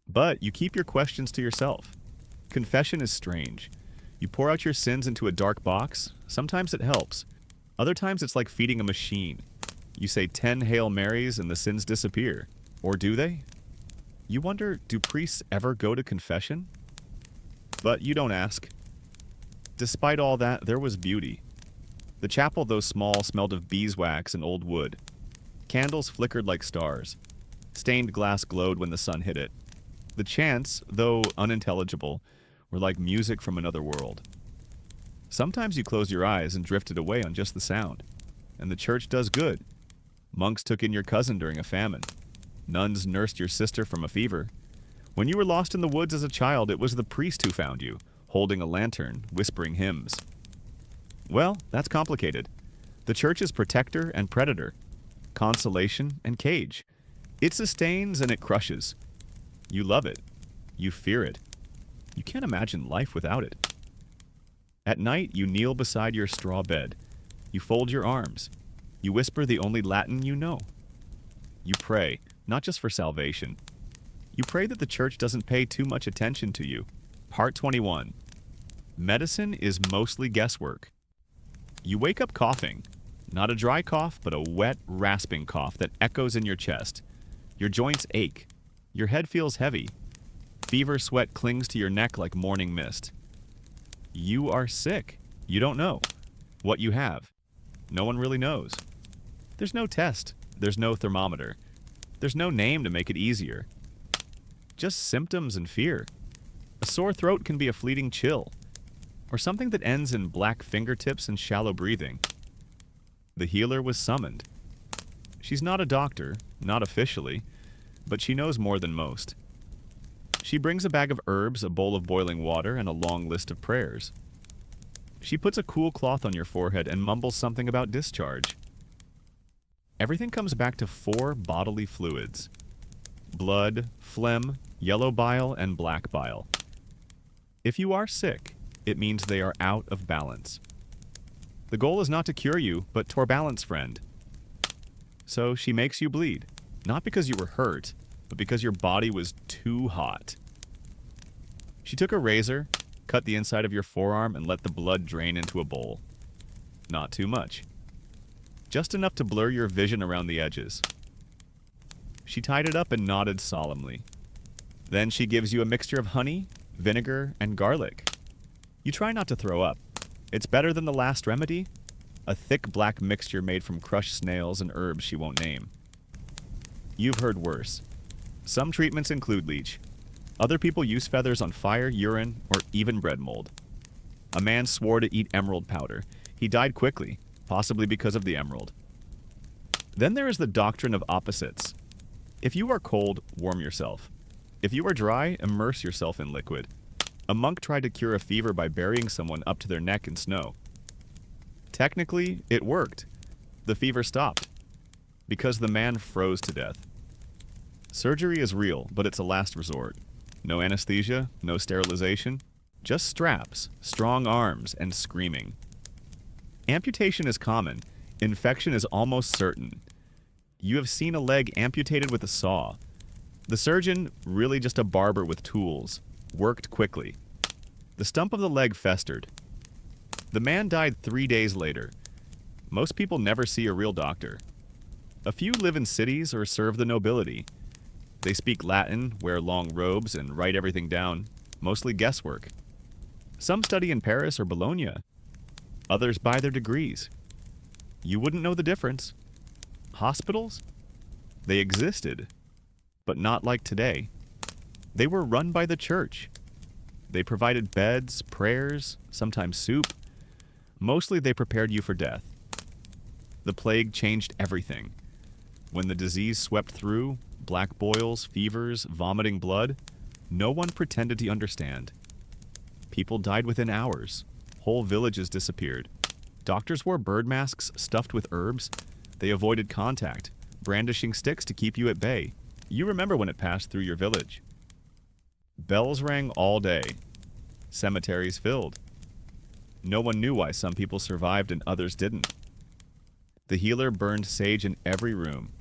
A: but you keep your questions to yourself. Confession is strange. You pour out your sins into a dark box. Sometimes it helps. Other times it's like feeding a machine. You say 10 Hail Marys and the sins disappear. Or do they? You wonder, do priests ever go to confession? But you don't ask. Despite all that, there was beauty. The chapel, though small, smelled of beeswax and old wood. Candles flickered like stars. Stained glass glowed when the sun hit it. The chants, though unintelligible, were like music from another world. Sometimes you closed your eyes and drifted away on just the sound. And the church does good. Monks took in your cousin during a famine. Nuns nursed your sister from a fever. When you were lost in the woods as a child, it was the priest who found you, holding a lantern, whispering hymns. Well, that's complicated. The church is protector and predator, consolation and cage. It sustains and it crushes. You love it. You fear it. You can't imagine life without it. At night, you kneel beside your straw bed. You fold your arms. You whisper the only Latin you know. You pray, not just for salvation. You pray that the church doesn't pay too much attention to you. Part 21. Medicine is mostly guesswork. You wake up coughing. Not a dry cough, but a wet, rasping cough that echoes in your chest. Your joints ache. Your head feels heavy. Fever sweat clings to your neck like morning mist. You are sick. You don't know what you have. No one really knows. There's no test. There's no thermometer. There's no name to make it easier. Just symptoms and fear. A sore throat can be a fleeting chill, or something that ends in black fingertips and shallow breathing. The healer was summoned. She's not a doctor, not officially, but she knows more than most. She brings a bag of herbs, a bowl of boiling water, and a long list of prayers. She puts a cool cloth on your forehead and mumbles something about discharge. Everything comes back to 4 bodily fluids: blood, phlegm, yellow bile, and black bile. If you are sick, it means they are out of balance. The goal is not to cure you, but to balance, friend. So she makes you bleed, not because you were hurt, but because your body was too hot. She took a razor, cut the inside of your forearm, and let the blood drain into a bowl. Not too much. Just enough to blur your vision around the edges. She tied it up and nodded solemnly. Then she gives you a mixture of honey, vinegar, and garlic. You try not to throw up. It's better than the last remedy, a thick black mixture made from crushed snails and herbs she won't name. You've heard worse. Some treatments include leech. Other people use feathers on fire, urine, or even bread mold. A man swore to eat emerald powder. He died quickly, possibly because of the emerald. Then there is the doctrine of opposites. If you are cold, warm yourself. If you are dry, immerse yourself in liquid. A monk tried to cure a fever by burying someone up to their neck in snow. Technically, it worked. The fever stopped, because the man froze to death. Surgery is real, but it's a last resort. No anesthesia, no sterilization, just straps, strong arms, and screaming. Amputation is common. Infection is almost certain. You have seen a leg amputated with a saw. The surgeon, really just a barber with tools, worked quickly. The stump of the leg festered. The man died 3 days later. Most people never see a real doctor. A few live in cities or serve the nobility. They speak Latin, wear long robes, and write everything down, mostly guesswork. Some study in Paris or Bologna. Others buy their degrees. You wouldn't know the difference. Hospitals? They existed, but not like today. They were run by the church. They provided beds, prayers, sometimes soup. Mostly they prepared you for death. The plague changed everything. When the disease swept through, black boils, fevers, vomiting blood, no one pretended to understand. People died within hours. Whole villages disappeared. Doctors wore bird masks stuffed with herbs. They avoided contact, brandishing sticks to keep you at bay. You remember when it passed through your village. Bells rang all day. Cemeteries filled. No one knew why some people survived and others didn't. The healer burned sage in every room.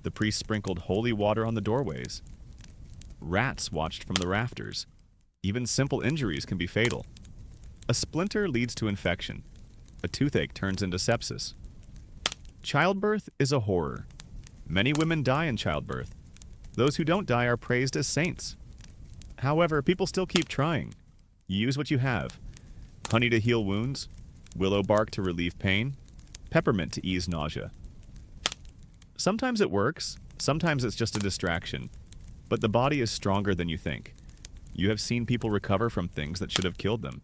A: The priest sprinkled holy water on the doorways. Rats watched from the rafters. Even simple injuries can be fatal. A splinter leads to infection. A toothache turns into sepsis. Childbirth is a horror. Many women die in childbirth. Those who don't die are praised as saints. However, people still keep trying. You use what you have. Honey to heal wounds, willow bark to relieve pain, peppermint to ease nausea. Sometimes it works, sometimes it's just a distraction, but the body is stronger than you think. You have seen people recover from things that should have killed them.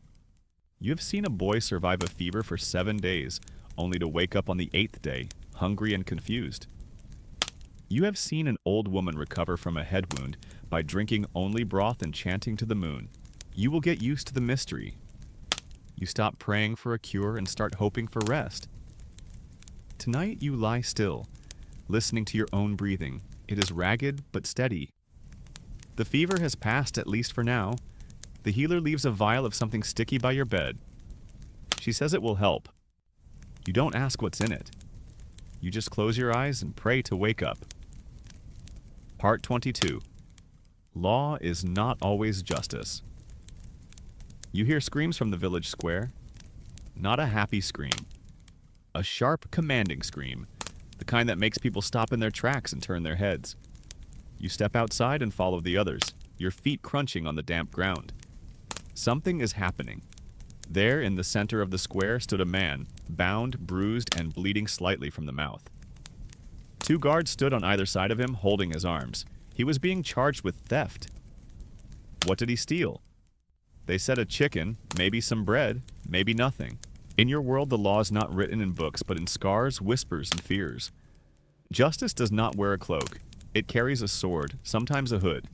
A: You have seen a boy survive a fever for 7 days, only to wake up on the 8th day, hungry and confused. You have seen an old woman recover from a head wound by drinking only broth and chanting to the moon. You will get used to the mystery. You stop praying for a cure and start hoping for rest. Tonight you lie still, listening to your own breathing. It is ragged but steady. The fever has passed, at least for now. The healer leaves a vial of something sticky by your bed. She says it will help. You don't ask what's in it. You just close your eyes and pray to wake up. Part 22. Law is not always justice. You hear screams from the village square. Not a happy scream. A sharp, commanding scream. The kind that makes people stop in their tracks and turn their heads. You step outside and follow the others, your feet crunching on the damp ground. Something is happening. There, in the center of the square, stood a man, bound, bruised, and bleeding slightly from the mouth. Two guards stood on either side of him, holding his arms. He was being charged with theft. What did he steal? They said a chicken, maybe some bread, maybe nothing. In your world, the law is not written in books, but in scars, whispers, and fears. Justice does not wear a cloak. It carries a sword, sometimes a hood.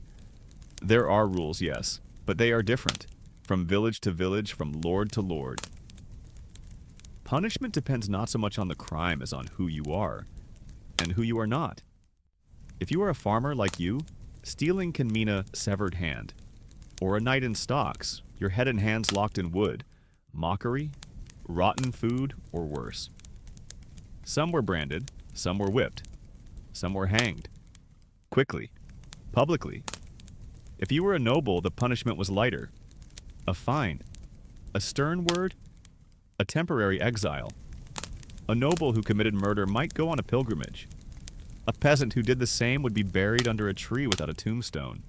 A: There are rules, yes, but they are different, from village to village, from lord to lord. Punishment depends not so much on the crime as on who you are, and who you are not. If you are a farmer like you, stealing can mean a severed hand, or a night in stocks, your head and hands locked in wood, mockery, rotten food, or worse. Some were branded, some were whipped, some were hanged. Quickly, publicly. If you were a noble, the punishment was lighter. A fine, a stern word, a temporary exile. A noble who committed murder might go on a pilgrimage. A peasant who did the same would be buried under a tree without a tombstone.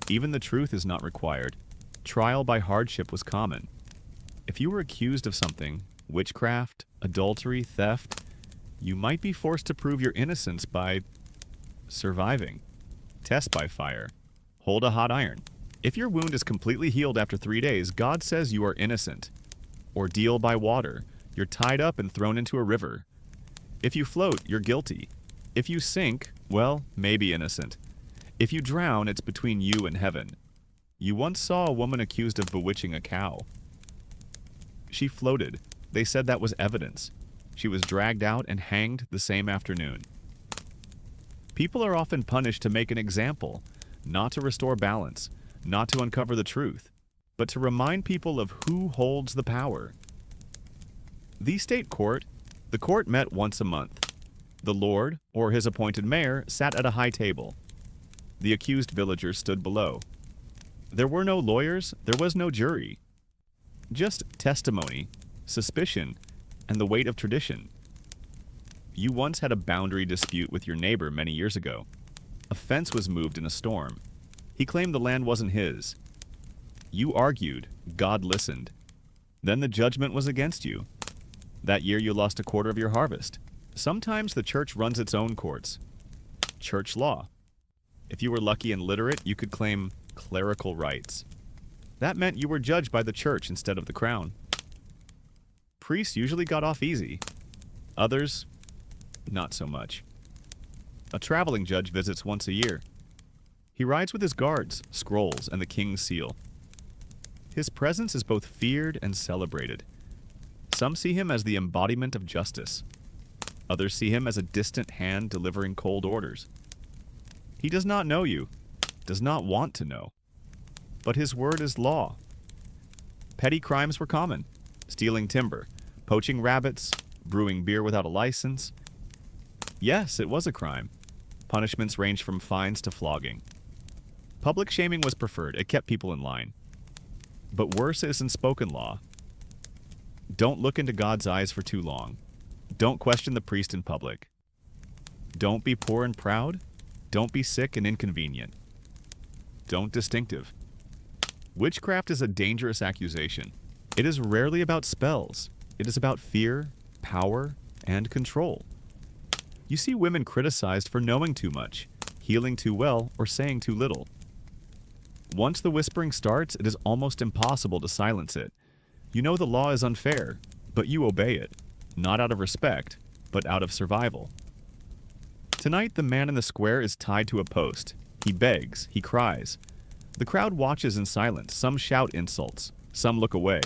A: Even the truth is not required. Trial by hardship was common. If you were accused of something, witchcraft, adultery, theft, you might be forced to prove your innocence by surviving. Test by fire. Hold a hot iron. If your wound is completely healed after 3 days, God says you are innocent. Ordeal by water. You're tied up and thrown into a river. If you float, you're guilty. If you sink, well, maybe innocent. If you drown, it's between you and heaven. You once saw a woman accused of bewitching a cow. She floated. They said that was evidence. She was dragged out and hanged the same afternoon. People are often punished to make an example, not to restore balance, not to uncover the truth, but to remind people of who holds the power. The state court, the court met once a month. The lord, or his appointed mayor, sat at a high table. The accused villagers stood below. There were no lawyers, there was no jury. Just testimony, suspicion, and the weight of tradition. You once had a boundary dispute with your neighbor many years ago. A fence was moved in a storm. He claimed the land wasn't his. You argued. God listened. Then the judgment was against you. That year you lost a quarter of your harvest. Sometimes the church runs its own courts. Church law. If you were lucky and literate, you could claim clerical rights. That meant you were judged by the church instead of the crown. Priests usually got off easy. Others, not so much. A traveling judge visits once a year. He rides with his guards, scrolls, and the king's seal. His presence is both feared and celebrated. Some see him as the embodiment of justice. Others see him as a distant hand delivering cold orders. He does not know you, does not want to know. But his word is law. Petty crimes were common. Stealing timber, poaching rabbits, brewing beer without a license. Yes, it was a crime. Punishments ranged from fines to flogging. Public shaming was preferred. It kept people in line. But worse is in spoken law. Don't look into God's eyes for too long. Don't question the priest in public. Don't be poor and proud. Don't be sick and inconvenient. Don't distinctive. Witchcraft is a dangerous accusation. It is rarely about spells. It is about fear, power, and control. You see women criticized for knowing too much, healing too well, or saying too little. Once the whispering starts, it is almost impossible to silence it. You know the law is unfair, but you obey it, not out of respect, but out of survival. Tonight, the man in the square is tied to a post. He begs, he cries. The crowd watches in silence. Some shout insults, some look away.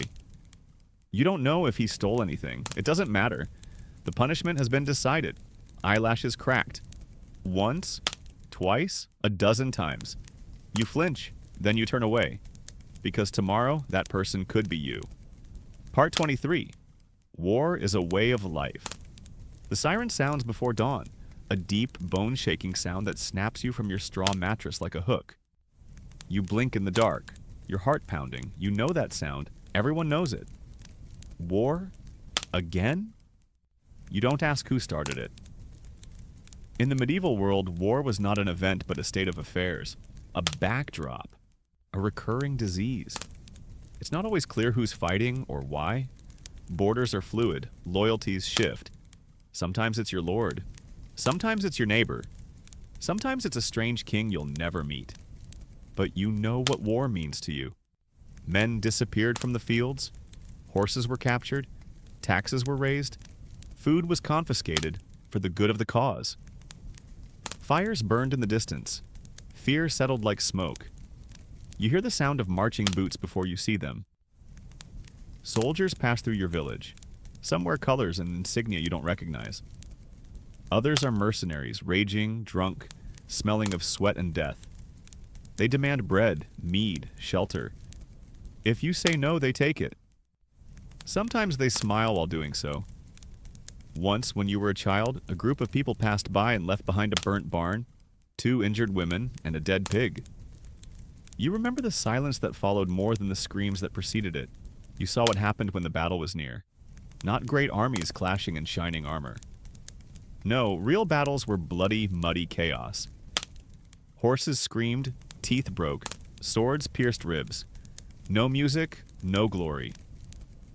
A: You don't know if he stole anything. It doesn't matter. The punishment has been decided. Eyelashes cracked. Once, twice, a dozen times. You flinch, then you turn away. Because tomorrow, that person could be you. Part 23. War is a way of life. The siren sounds before dawn. A deep, bone-shaking sound that snaps you from your straw mattress like a hook. You blink in the dark. Your heart pounding. You know that sound. Everyone knows it. War? Again? You don't ask who started it. In the medieval world, war was not an event but a state of affairs. A backdrop. A recurring disease. It's not always clear who's fighting or why. Borders are fluid. Loyalties shift. Sometimes it's your lord. Sometimes it's your neighbor. Sometimes it's a strange king you'll never meet. But you know what war means to you. Men disappeared from the fields. Horses were captured. Taxes were raised. Food was confiscated for the good of the cause. Fires burned in the distance. Fear settled like smoke. You hear the sound of marching boots before you see them. Soldiers pass through your village. Some wear colors and insignia you don't recognize. Others are mercenaries, raging, drunk, smelling of sweat and death. They demand bread, mead, shelter. If you say no, they take it. Sometimes they smile while doing so. Once, when you were a child, a group of people passed by and left behind a burnt barn, 2 injured women, and a dead pig. You remember the silence that followed more than the screams that preceded it. You saw what happened when the battle was near. Not great armies clashing in shining armor. No, real battles were bloody, muddy chaos. Horses screamed, teeth broke, swords pierced ribs. No music, no glory.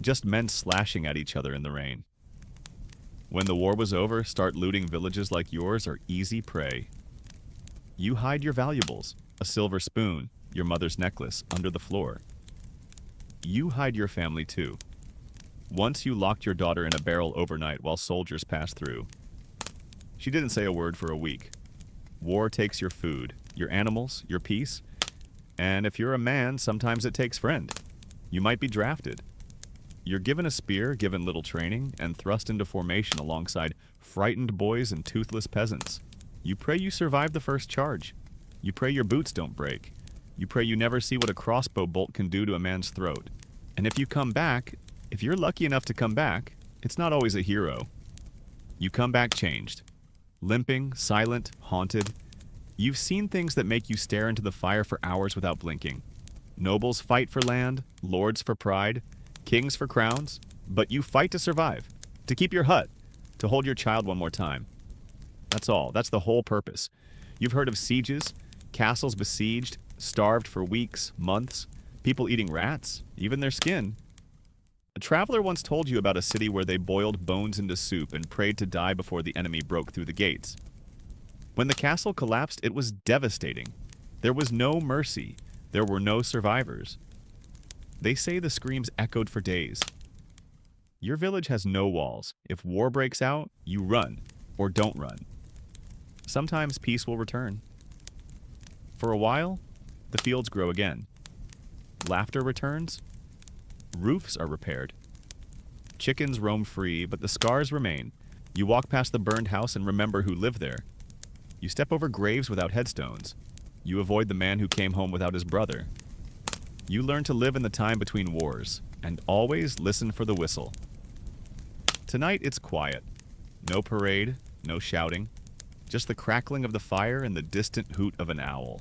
A: Just men slashing at each other in the rain. When the war was over, start looting villages like yours are easy prey. You hide your valuables, a silver spoon, your mother's necklace, under the floor. You hide your family too. Once you locked your daughter in a barrel overnight while soldiers passed through. She didn't say a word for a week. War takes your food, your animals, your peace, and if you're a man, sometimes it takes friend. You might be drafted. You're given a spear, given little training, and thrust into formation alongside frightened boys and toothless peasants. You pray you survive the first charge. You pray your boots don't break. You pray you never see what a crossbow bolt can do to a man's throat. And if you come back, if you're lucky enough to come back, it's not always a hero. You come back changed. Limping, silent, haunted. You've seen things that make you stare into the fire for hours without blinking. Nobles fight for land, lords for pride, kings for crowns, but you fight to survive, to keep your hut, to hold your child one more time. That's all. That's the whole purpose. You've heard of sieges, castles besieged, starved for weeks, months, people eating rats, even their skin. A traveler once told you about a city where they boiled bones into soup and prayed to die before the enemy broke through the gates. When the castle collapsed, it was devastating. There was no mercy. There were no survivors. They say the screams echoed for days. Your village has no walls. If war breaks out, you run, or don't run. Sometimes peace will return. For a while, the fields grow again. Laughter returns. Roofs are repaired. Chickens roam free, but the scars remain. You walk past the burned house and remember who lived there. You step over graves without headstones. You avoid the man who came home without his brother. You learn to live in the time between wars, and always listen for the whistle. Tonight it's quiet. No parade, no shouting. Just the crackling of the fire and the distant hoot of an owl.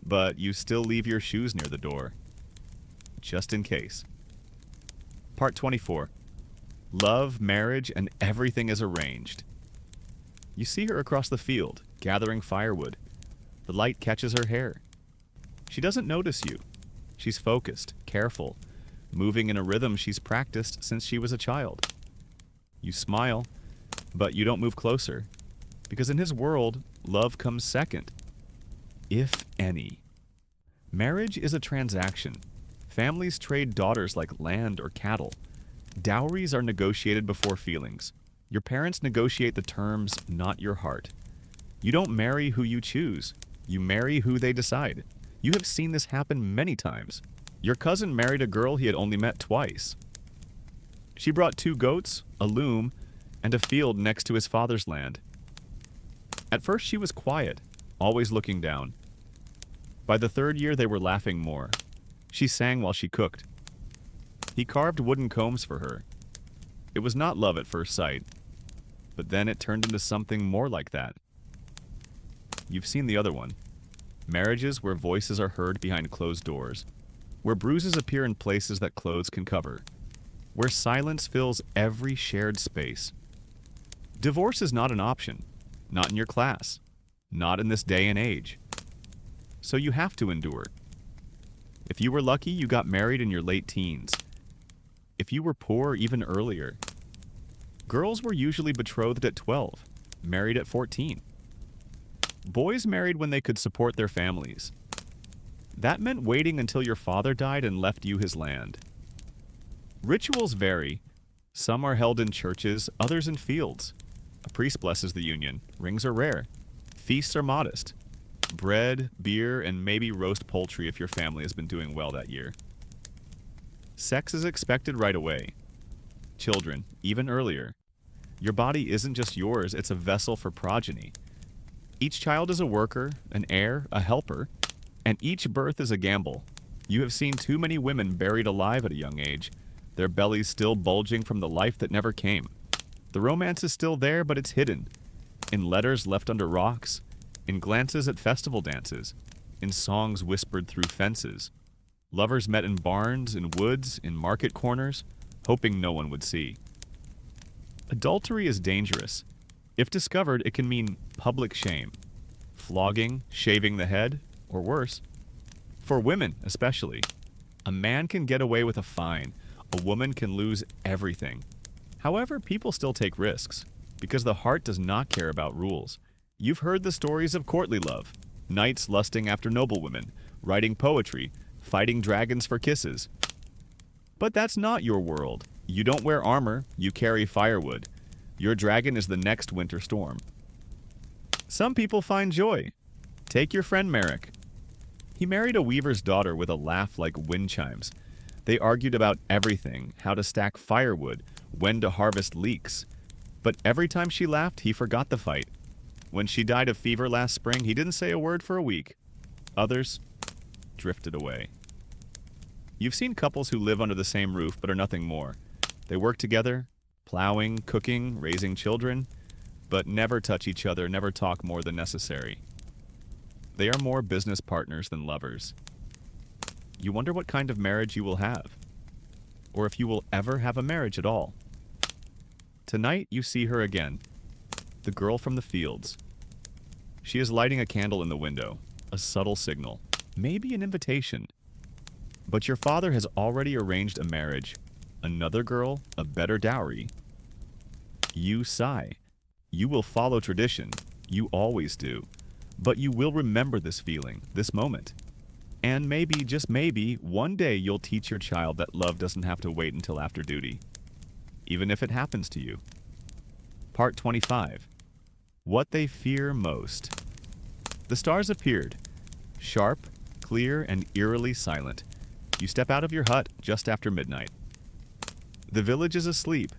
A: But you still leave your shoes near the door. Just in case. Part 24. Love, marriage, and everything is arranged. You see her across the field, gathering firewood. The light catches her hair. She doesn't notice you. She's focused, careful, moving in a rhythm she's practiced since she was a child. You smile, but you don't move closer, because in his world, love comes second, if any. Marriage is a transaction. Families trade daughters like land or cattle. Dowries are negotiated before feelings. Your parents negotiate the terms, not your heart. You don't marry who you choose. You marry who they decide. You have seen this happen many times. Your cousin married a girl he had only met twice. She brought 2 goats, a loom, and a field next to his father's land. At first she was quiet, always looking down. By the 3rd year they were laughing more. She sang while she cooked. He carved wooden combs for her. It was not love at first sight, but then it turned into something more like that. You've seen the other one. Marriages where voices are heard behind closed doors, where bruises appear in places that clothes can cover, where silence fills every shared space. Divorce is not an option, not in your class, not in this day and age. So you have to endure. If you were lucky, you got married in your late teens. If you were poor, even earlier. Girls were usually betrothed at 12. married at 14. Boys married when they could support their families. That meant waiting until your father died and left you his land. Rituals vary. Some are held in churches, others in fields. A priest blesses the union. Rings are rare. Feasts are modest. Bread, beer, and maybe roast poultry if your family has been doing well that year. Sex is expected right away. Children, even earlier. Your body isn't just yours, it's a vessel for progeny. Each child is a worker, an heir, a helper, and each birth is a gamble. You have seen too many women buried alive at a young age, their bellies still bulging from the life that never came. The romance is still there, but it's hidden. In letters left under rocks, in glances at festival dances, in songs whispered through fences. Lovers met in barns, in woods, in market corners, hoping no one would see. Adultery is dangerous. If discovered, it can mean public shame, flogging, shaving the head, or worse. For women, especially, a man can get away with a fine. A woman can lose everything. However, people still take risks, because the heart does not care about rules. You've heard the stories of courtly love, knights lusting after noblewomen, writing poetry, fighting dragons for kisses. But that's not your world. You don't wear armor, you carry firewood. Your dragon is the next winter storm. Some people find joy. Take your friend Merrick. He married a weaver's daughter with a laugh like wind chimes. They argued about everything, how to stack firewood, when to harvest leeks. But every time she laughed, he forgot the fight. When she died of fever last spring, he didn't say a word for a week. Others drifted away. You've seen couples who live under the same roof but are nothing more. They work together, plowing, cooking, raising children, but never touch each other, never talk more than necessary. They are more business partners than lovers. You wonder what kind of marriage you will have, or if you will ever have a marriage at all. Tonight you see her again, the girl from the fields. She is lighting a candle in the window, a subtle signal, maybe an invitation. But your father has already arranged a marriage, another girl, a better dowry. You sigh. You will follow tradition. You always do. But you will remember this feeling, this moment. And maybe, just maybe, one day you'll teach your child that love doesn't have to wait until after duty, even if it happens to you. Part 25. What they fear most. The stars appeared, sharp, clear, and eerily silent. You step out of your hut just after midnight. The village is asleep.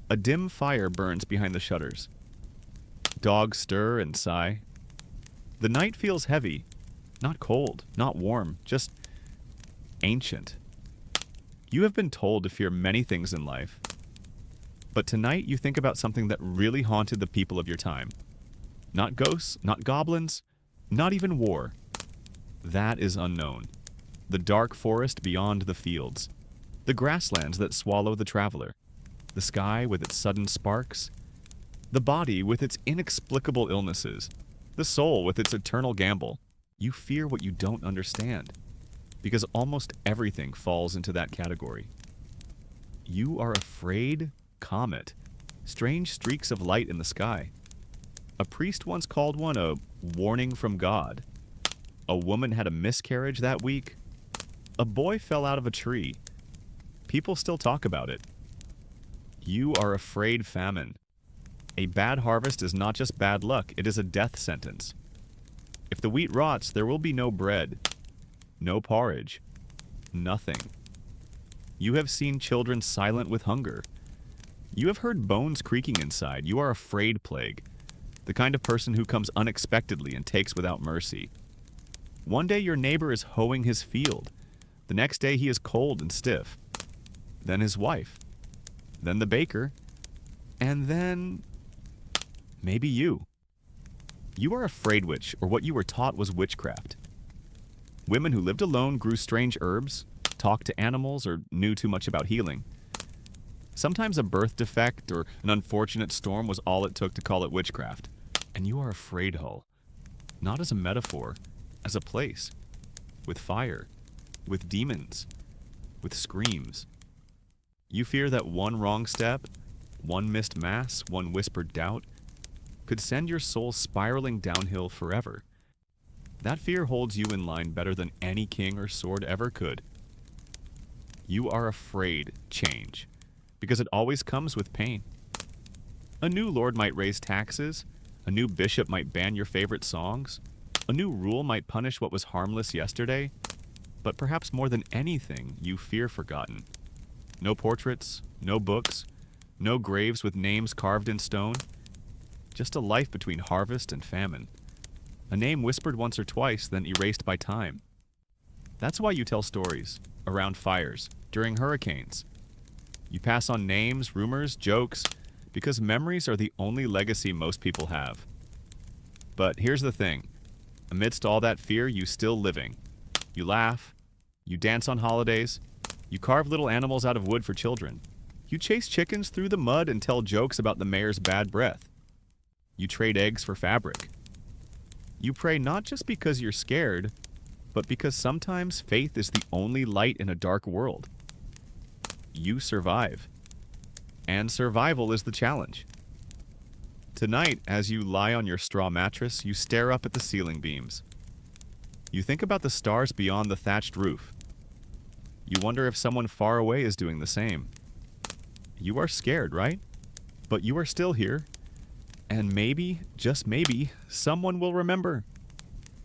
A: A dim fire burns behind the shutters. Dogs stir and sigh. The night feels heavy, not cold, not warm, just ancient. You have been told to fear many things in life, but tonight you think about something that really haunted the people of your time. Not ghosts, not goblins, not even war. That is unknown. The dark forest beyond the fields. The grasslands that swallow the traveler. The sky with its sudden sparks. The body with its inexplicable illnesses. The soul with its eternal gamble. You fear what you don't understand, because almost everything falls into that category. You are afraid comet, strange streaks of light in the sky. A priest once called one a warning from God. A woman had a miscarriage that week. A boy fell out of a tree. People still talk about it. You are afraid famine. A bad harvest is not just bad luck, it is a death sentence. If the wheat rots, there will be no bread, no porridge, nothing. You have seen children silent with hunger. You have heard bones creaking inside. You are afraid plague, the kind of person who comes unexpectedly and takes without mercy. One day your neighbor is hoeing his field. The next day he is cold and stiff. Then his wife. Then the baker. And then maybe you. You are afraid witch, or what you were taught was witchcraft. Women who lived alone grew strange herbs, talked to animals, or knew too much about healing. Sometimes a birth defect or an unfortunate storm was all it took to call it witchcraft. And you are afraid, Hull. Not as a metaphor, as a place. With fire. With demons. With screams. You fear that one wrong step, one missed mass, one whispered doubt, could send your soul spiraling downhill forever. That fear holds you in line better than any king or sword ever could. You are afraid change, because it always comes with pain. A new lord might raise taxes, a new bishop might ban your favorite songs, a new rule might punish what was harmless yesterday, but perhaps more than anything, you fear forgotten. No portraits, no books, no graves with names carved in stone, just a life between harvest and famine. A name whispered once or twice, then erased by time. That's why you tell stories, around fires, during hurricanes. You pass on names, rumors, jokes, because memories are the only legacy most people have. But here's the thing. Amidst all that fear, you still living. You laugh, you dance on holidays, you carve little animals out of wood for children. You chase chickens through the mud and tell jokes about the mayor's bad breath. You trade eggs for fabric. You pray not just because you're scared, but because sometimes faith is the only light in a dark world. You survive. And survival is the challenge. Tonight, as you lie on your straw mattress, you stare up at the ceiling beams. You think about the stars beyond the thatched roof. You wonder if someone far away is doing the same. You are scared, right? But you are still here. And maybe, just maybe, someone will remember.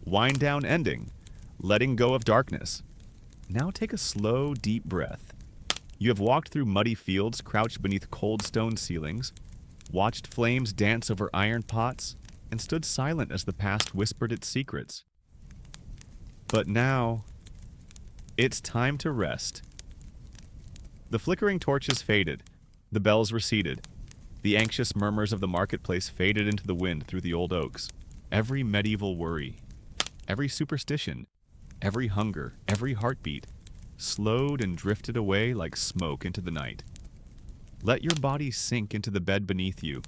A: Wind down ending. Letting go of darkness. Now take a slow, deep breath. You have walked through muddy fields, crouched beneath cold stone ceilings, watched flames dance over iron pots, and stood silent as the past whispered its secrets. But now, it's time to rest. The flickering torches faded. The bells receded. The anxious murmurs of the marketplace faded into the wind through the old oaks. Every medieval worry, every superstition, every hunger, every heartbeat, slowed and drifted away like smoke into the night. Let your body sink into the bed beneath you.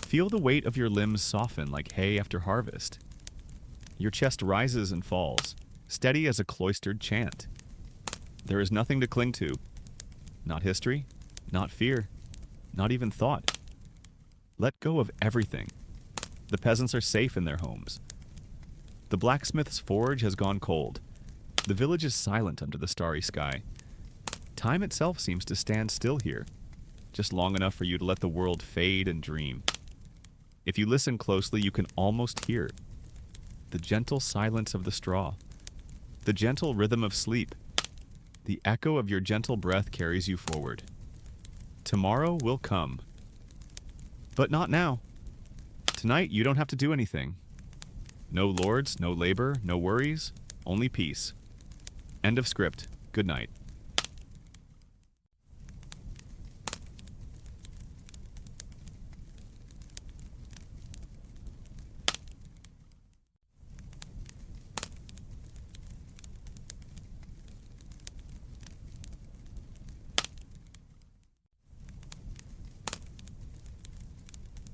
A: Feel the weight of your limbs soften like hay after harvest. Your chest rises and falls, steady as a cloistered chant. There is nothing to cling to. Not history, not fear, not even thought. Let go of everything. The peasants are safe in their homes. The blacksmith's forge has gone cold. The village is silent under the starry sky. Time itself seems to stand still here, just long enough for you to let the world fade and dream. If you listen closely, you can almost hear the gentle silence of the straw, the gentle rhythm of sleep. The echo of your gentle breath carries you forward. Tomorrow will come. But not now. Tonight, you don't have to do anything. No lords, no labor, no worries, only peace. End of script. Good night.